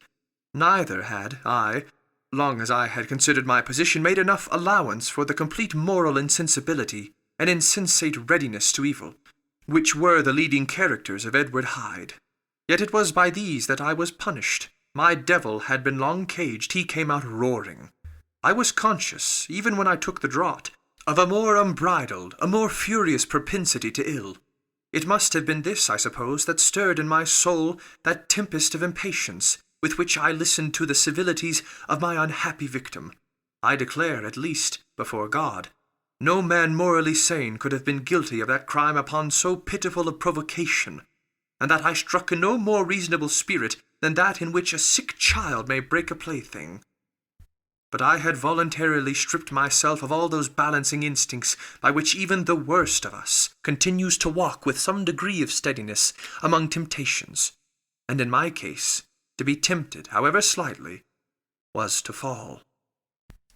Neither had I, long as I had considered my position, made enough allowance for the complete moral insensibility and insensate readiness to evil, which were the leading characters of Edward Hyde. Yet it was by these that I was punished. My devil had been long caged, he came out roaring. I was conscious, even when I took the draught, of a more unbridled, a more furious propensity to ill. It must have been this, I suppose, that stirred in my soul that tempest of impatience, with which I listened to the civilities of my unhappy victim, I declare, at least, before God, no man morally sane could have been guilty of that crime upon so pitiful a provocation, and that I struck in no more reasonable spirit than that in which a sick child may break a plaything. But I had voluntarily stripped myself of all those balancing instincts by which even the worst of us continues to walk with some degree of steadiness among temptations, and in my case, to be tempted, however slightly, was to fall.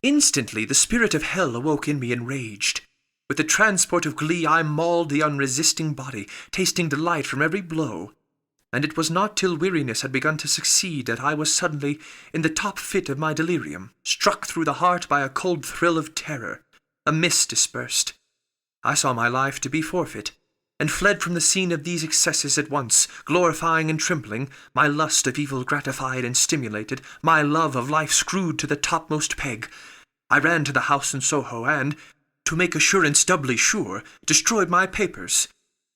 Instantly the spirit of hell awoke in me enraged. With the transport of glee I mauled the unresisting body, tasting delight from every blow, and it was not till weariness had begun to succeed that I was suddenly, in the top fit of my delirium, struck through the heart by a cold thrill of terror. A mist dispersed. I saw my life to be forfeit, and fled from the scene of these excesses at once, glorifying and trembling, my lust of evil gratified and stimulated, my love of life screwed to the topmost peg. I ran to the house in Soho, and, to make assurance doubly sure, destroyed my papers.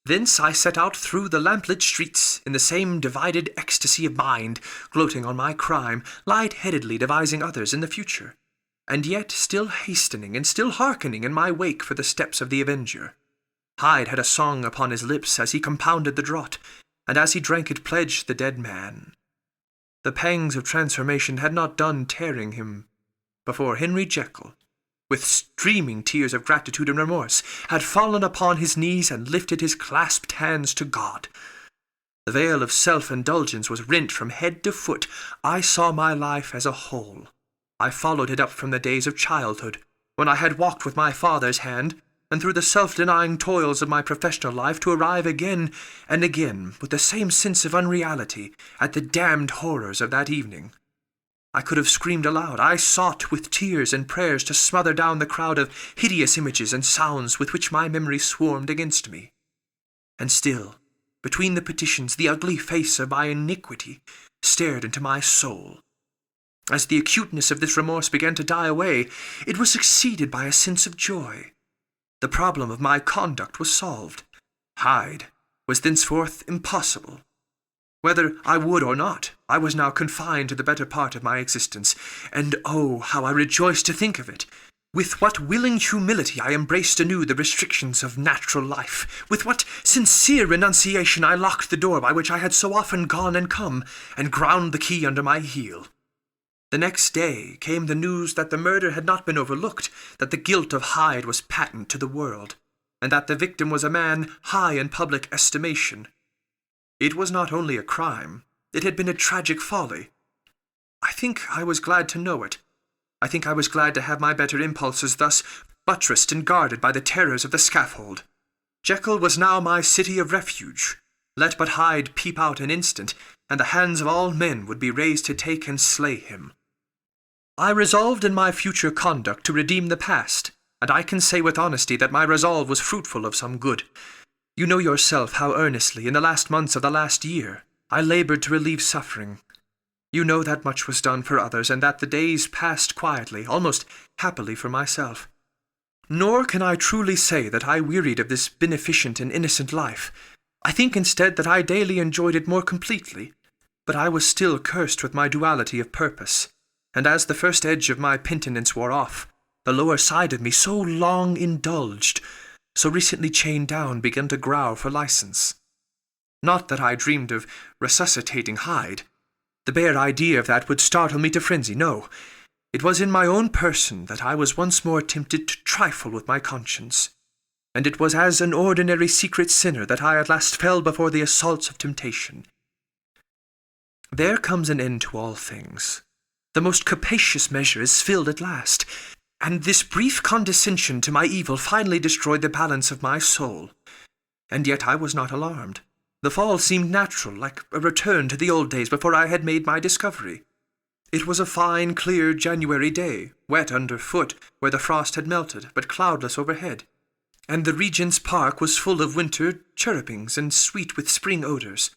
Thence I set out through the lamplit streets, in the same divided ecstasy of mind, gloating on my crime, light-headedly devising others in the future, and yet still hastening and still hearkening in my wake for the steps of the avenger. Hyde had a song upon his lips as he compounded the draught, and as he drank it pledged the dead man. The pangs of transformation had not done tearing him before Henry Jekyll, with streaming tears of gratitude and remorse, had fallen upon his knees and lifted his clasped hands to God. The veil of self-indulgence was rent from head to foot. I saw my life as a whole. I followed it up from the days of childhood, when I had walked with my father's hand, and through the self-denying toils of my professional life to arrive again and again, with the same sense of unreality, at the damned horrors of that evening. I could have screamed aloud. I sought with tears and prayers to smother down the crowd of hideous images and sounds with which my memory swarmed against me. And still, between the petitions, the ugly face of my iniquity stared into my soul. As the acuteness of this remorse began to die away, it was succeeded by a sense of joy. The problem of my conduct was solved. Hyde was thenceforth impossible. Whether I would or not, I was now confined to the better part of my existence, and oh, how I rejoiced to think of it! With what willing humility I embraced anew the restrictions of natural life! With what sincere renunciation I locked the door by which I had so often gone and come, and ground the key under my heel! The next day came the news that the murder had not been overlooked, that the guilt of Hyde was patent to the world, and that the victim was a man high in public estimation. It was not only a crime, it had been a tragic folly. I think I was glad to know it. I think I was glad to have my better impulses thus buttressed and guarded by the terrors of the scaffold. Jekyll was now my city of refuge. Let but Hyde peep out an instant, and the hands of all men would be raised to take and slay him. I resolved in my future conduct to redeem the past, and I can say with honesty that my resolve was fruitful of some good. You know yourself how earnestly, in the last months of the last year, I labored to relieve suffering. You know that much was done for others, and that the days passed quietly, almost happily for myself. Nor can I truly say that I wearied of this beneficent and innocent life. I think instead that I daily enjoyed it more completely, but I was still cursed with my duality of purpose, and as the first edge of my penitence wore off, the lower side of me, so long indulged, so recently chained down, began to growl for license. Not that I dreamed of resuscitating Hyde. The bare idea of that would startle me to frenzy. No, it was in my own person that I was once more tempted to trifle with my conscience, and it was as an ordinary secret sinner that I at last fell before the assaults of temptation. There comes an end to all things. The most capacious measure is filled at last, and this brief condescension to my evil finally destroyed the balance of my soul. And yet I was not alarmed. The fall seemed natural, like a return to the old days before I had made my discovery. It was a fine, clear January day, wet underfoot where the frost had melted, but cloudless overhead, and the Regent's Park was full of winter chirrupings and sweet with spring odours.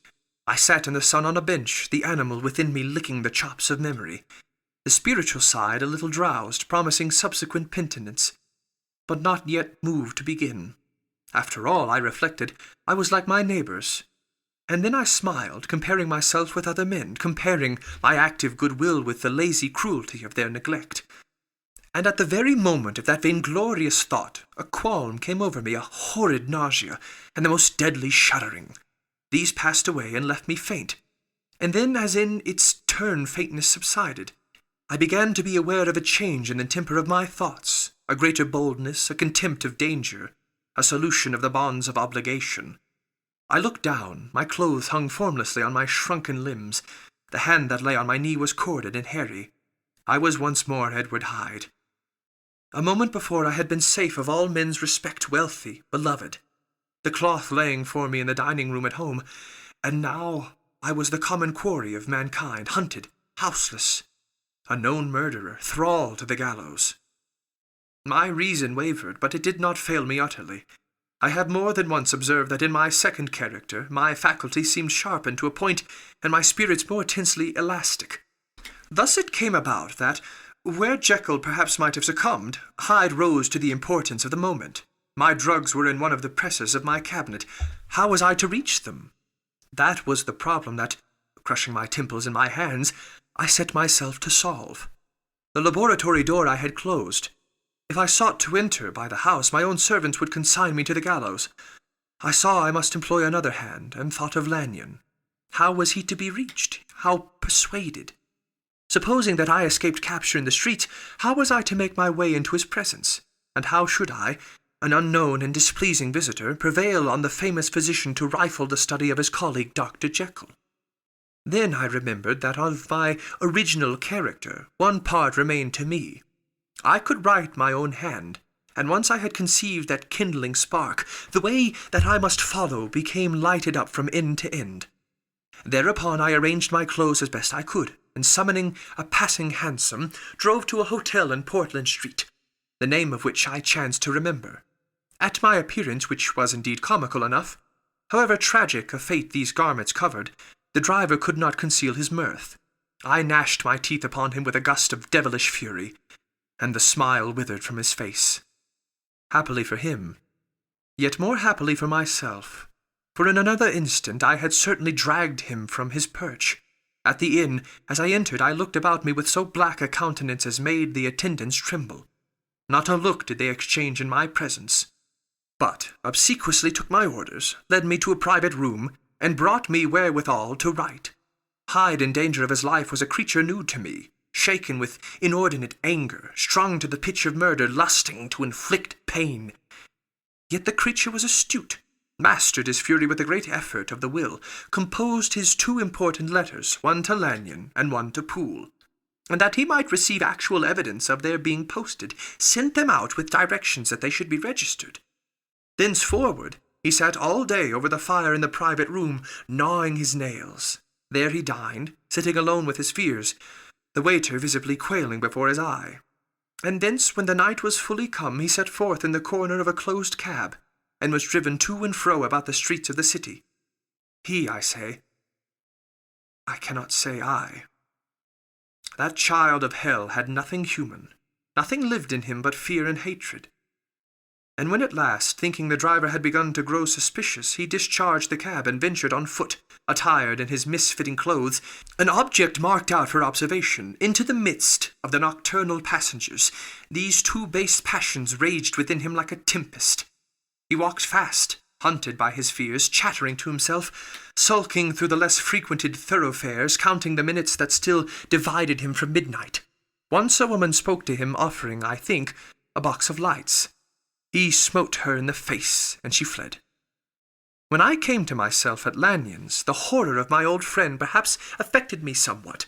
I sat in the sun on a bench, the animal within me licking the chops of memory, the spiritual side a little drowsed, promising subsequent penitence, but not yet moved to begin. After all, I reflected, I was like my neighbours, And then I smiled, comparing myself with other men, comparing my active goodwill with the lazy cruelty of their neglect. And at the very moment of that vainglorious thought, a qualm came over me, a horrid nausea, and the most deadly shuddering. These passed away and left me faint. And then, as in its turn faintness subsided, I began to be aware of a change in the temper of my thoughts, a greater boldness, a contempt of danger, a solution of the bonds of obligation. I looked down, my clothes hung formlessly on my shrunken limbs, the hand that lay on my knee was corded and hairy. I was once more Edward Hyde. A moment before I had been safe of all men's respect, wealthy, beloved, the cloth laying for me in the dining-room at home, and now I was the common quarry of mankind, hunted, houseless, a known murderer, thrall to the gallows. My reason wavered, but it did not fail me utterly. I have more than once observed that in my second character my faculties seemed sharpened to a point, and my spirits more tensely elastic. Thus it came about that, where Jekyll perhaps might have succumbed, Hyde rose to the importance of the moment. My drugs were in one of the presses of my cabinet. How was I to reach them? That was the problem that, crushing my temples in my hands, I set myself to solve. The laboratory door I had closed. If I sought to enter by the house, my own servants would consign me to the gallows. I saw I must employ another hand, and thought of Lanyon. How was he to be reached? How persuaded? Supposing that I escaped capture in the streets, how was I to make my way into his presence? And how should I, an unknown and displeasing visitor, prevail on the famous physician to rifle the study of his colleague Dr. Jekyll? Then I remembered that of my original character, one part remained to me. I could write my own hand, and once I had conceived that kindling spark, the way that I must follow became lighted up from end to end. Thereupon I arranged my clothes as best I could, and summoning a passing hansom, drove to a hotel in Portland Street, the name of which I chanced to remember. At my appearance, which was indeed comical enough, however tragic a fate these garments covered, the driver could not conceal his mirth. I gnashed my teeth upon him with a gust of devilish fury, and the smile withered from his face. Happily for him, yet more happily for myself, for in another instant I had certainly dragged him from his perch. At the inn, as I entered, I looked about me with so black a countenance as made the attendants tremble. Not a look did they exchange in my presence, but obsequiously took my orders, led me to a private room, and brought me wherewithal to write. Hyde in danger of his life was a creature new to me, shaken with inordinate anger, strung to the pitch of murder, lusting to inflict pain. Yet the creature was astute, mastered his fury with a great effort of the will, composed his two important letters, one to Lanyon and one to Poole, and that he might receive actual evidence of their being posted, sent them out with directions that they should be registered. Thenceforward he sat all day over the fire in the private room, gnawing his nails. There he dined, sitting alone with his fears, the waiter visibly quailing before his eye. And thence, when the night was fully come, he set forth in the corner of a closed cab, and was driven to and fro about the streets of the city. He, I say. I cannot say I. That child of hell had nothing human. Nothing lived in him but fear and hatred. And when at last, thinking the driver had begun to grow suspicious, he discharged the cab and ventured on foot, attired in his misfitting clothes, an object marked out for observation, into the midst of the nocturnal passengers, these two base passions raged within him like a tempest. He walked fast, hunted by his fears, chattering to himself, sulking through the less frequented thoroughfares, counting the minutes that still divided him from midnight. Once a woman spoke to him, offering, I think, a box of lights. He smote her in the face, and she fled. When I came to myself at Lanyon's, the horror of my old friend perhaps affected me somewhat.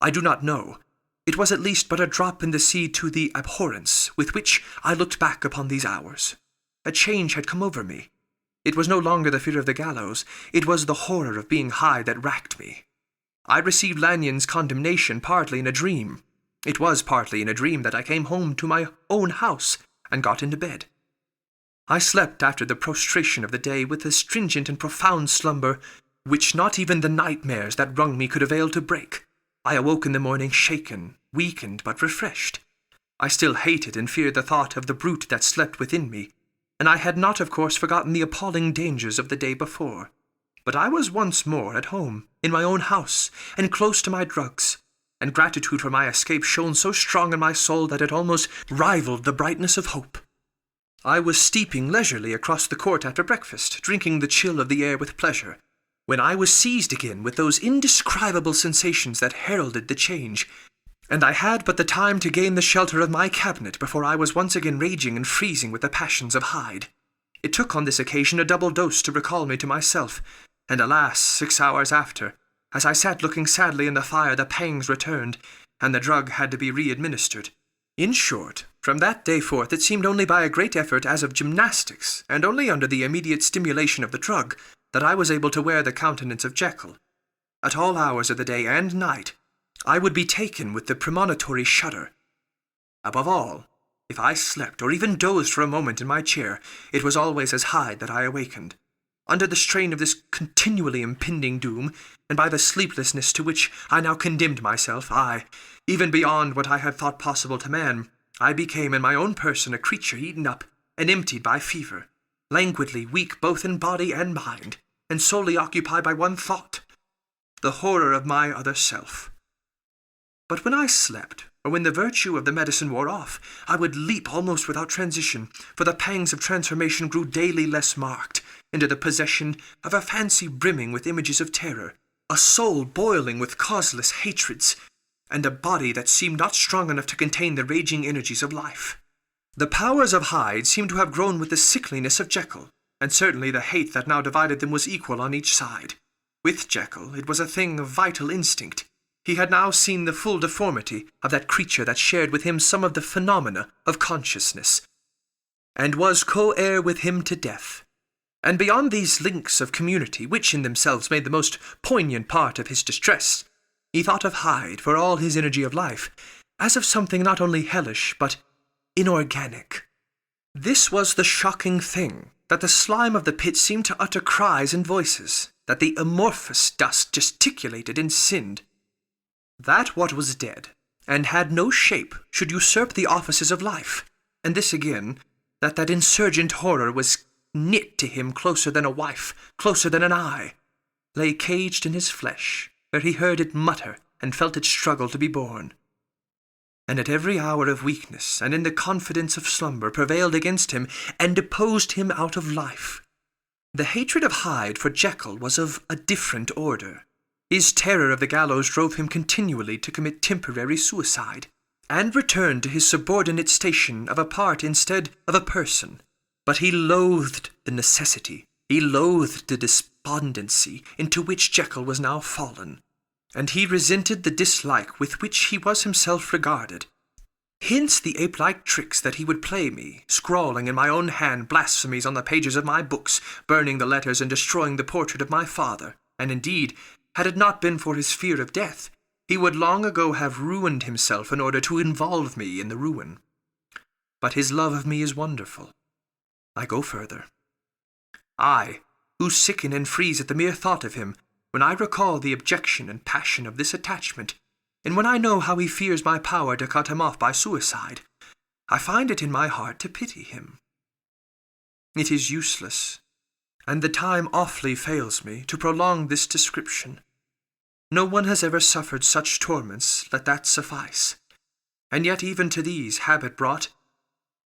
I do not know. It was at least but a drop in the sea to the abhorrence with which I looked back upon these hours. A change had come over me. It was no longer the fear of the gallows. It was the horror of being Hyde that racked me. I received Lanyon's condemnation partly in a dream. It was partly in a dream that I came home to my own house and got into bed. I slept after the prostration of the day with a stringent and profound slumber which not even the nightmares that wrung me could avail to break. I awoke in the morning shaken, weakened, but refreshed. I still hated and feared the thought of the brute that slept within me, and I had not, of course, forgotten the appalling dangers of the day before. But I was once more at home, in my own house, and close to my drugs, and gratitude for my escape shone so strong in my soul that it almost rivaled the brightness of hope. I was steeping leisurely across the court after breakfast, drinking the chill of the air with pleasure, when I was seized again with those indescribable sensations that heralded the change, and I had but the time to gain the shelter of my cabinet before I was once again raging and freezing with the passions of Hyde. It took on this occasion a double dose to recall me to myself, and alas, 6 hours after, as I sat looking sadly in the fire, the pangs returned, and the drug had to be re-administered. In short, from that day forth it seemed only by a great effort as of gymnastics, and only under the immediate stimulation of the drug, that I was able to wear the countenance of Jekyll. At all hours of the day and night, I would be taken with the premonitory shudder. Above all, if I slept or even dozed for a moment in my chair, it was always as Hyde that I awakened. Under the strain of this continually impending doom, and by the sleeplessness to which I now condemned myself, even beyond what I had thought possible to man, I became in my own person a creature eaten up and emptied by fever, languidly weak both in body and mind, and solely occupied by one thought, the horror of my other self. But when I slept, or when the virtue of the medicine wore off, I would leap almost without transition, for the pangs of transformation grew daily less marked, into the possession of a fancy brimming with images of terror, a soul boiling with causeless hatreds, and a body that seemed not strong enough to contain the raging energies of life. The powers of Hyde seemed to have grown with the sickliness of Jekyll, and certainly the hate that now divided them was equal on each side. With Jekyll it was a thing of vital instinct. He had now seen the full deformity of that creature that shared with him some of the phenomena of consciousness, and was co-heir with him to death. And beyond these links of community, which in themselves made the most poignant part of his distress, he thought of Hyde, for all his energy of life, as of something not only hellish, but inorganic. This was the shocking thing, that the slime of the pit seemed to utter cries and voices, that the amorphous dust gesticulated and sinned, that what was dead, and had no shape, should usurp the offices of life, and this again, that insurgent horror was knit to him closer than a wife, closer than an eye, lay caged in his flesh, where he heard it mutter and felt it struggle to be born, and at every hour of weakness and in the confidence of slumber prevailed against him and deposed him out of life. The hatred of Hyde for Jekyll was of a different order. His terror of the gallows drove him continually to commit temporary suicide, and return to his subordinate station of a part instead of a person. But he loathed the necessity, he loathed the despondency into which Jekyll was now fallen, and he resented the dislike with which he was himself regarded. Hence the ape-like tricks that he would play me, scrawling in my own hand blasphemies on the pages of my books, burning the letters and destroying the portrait of my father, and indeed, had it not been for his fear of death, he would long ago have ruined himself in order to involve me in the ruin. But his love of me is wonderful. I go further. I, who sicken and freeze at the mere thought of him, when I recall the abjection and passion of this attachment, and when I know how he fears my power to cut him off by suicide, I find it in my heart to pity him. It is useless, and the time awfully fails me to prolong this description. No one has ever suffered such torments, let that suffice. And yet even to these habit brought,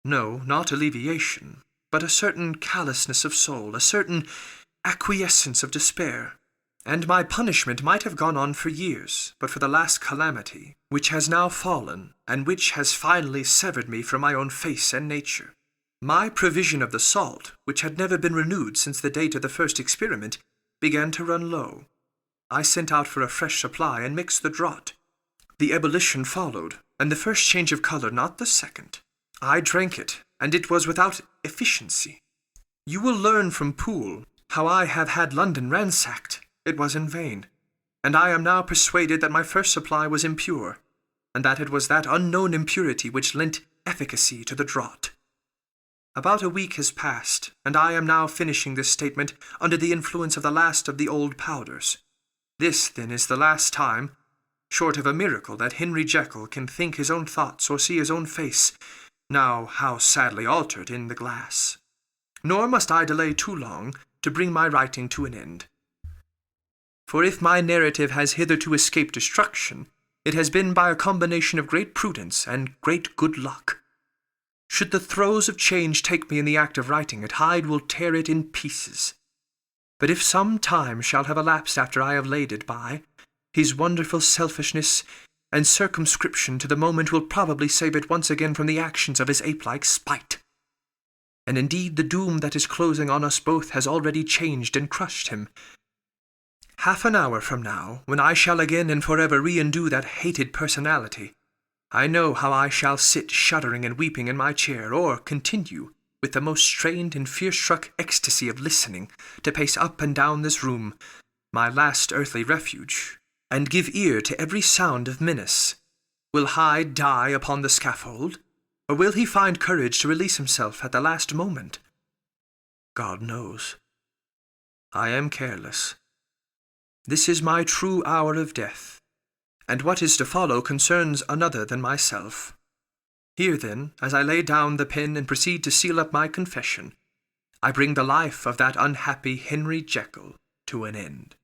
no, not alleviation, but a certain callousness of soul, a certain acquiescence of despair. And my punishment might have gone on for years, but for the last calamity, which has now fallen, and which has finally severed me from my own face and nature. My provision of the salt, which had never been renewed since the date of the first experiment, began to run low. I sent out for a fresh supply and mixed the draught. The ebullition followed, and the first change of colour, not the second. I drank it, and it was without efficiency. You will learn from Poole how I have had London ransacked. It was in vain, and I am now persuaded that my first supply was impure, and that it was that unknown impurity which lent efficacy to the draught. About a week has passed, and I am now finishing this statement under the influence of the last of the old powders. This, then, is the last time, short of a miracle, that Henry Jekyll can think his own thoughts or see his own face, now how sadly altered, in the glass. Nor must I delay too long to bring my writing to an end. For if my narrative has hitherto escaped destruction, it has been by a combination of great prudence and great good luck. Should the throes of change take me in the act of writing it, Hyde will tear it in pieces. But if some time shall have elapsed after I have laid it by, his wonderful selfishness and circumscription to the moment will probably save it once again from the actions of his ape-like spite. And indeed the doom that is closing on us both has already changed and crushed him. Half an hour from now, when I shall again and forever re-undo that hated personality, I know how I shall sit shuddering and weeping in my chair, or continue, with the most strained and fear-struck ecstasy of listening, to pace up and down this room, my last earthly refuge, and give ear to every sound of menace. Will Hyde die upon the scaffold, or will he find courage to release himself at the last moment? God knows. I am careless. This is my true hour of death, and what is to follow concerns another than myself. Here, then, as I lay down the pen and proceed to seal up my confession, I bring the life of that unhappy Henry Jekyll to an end.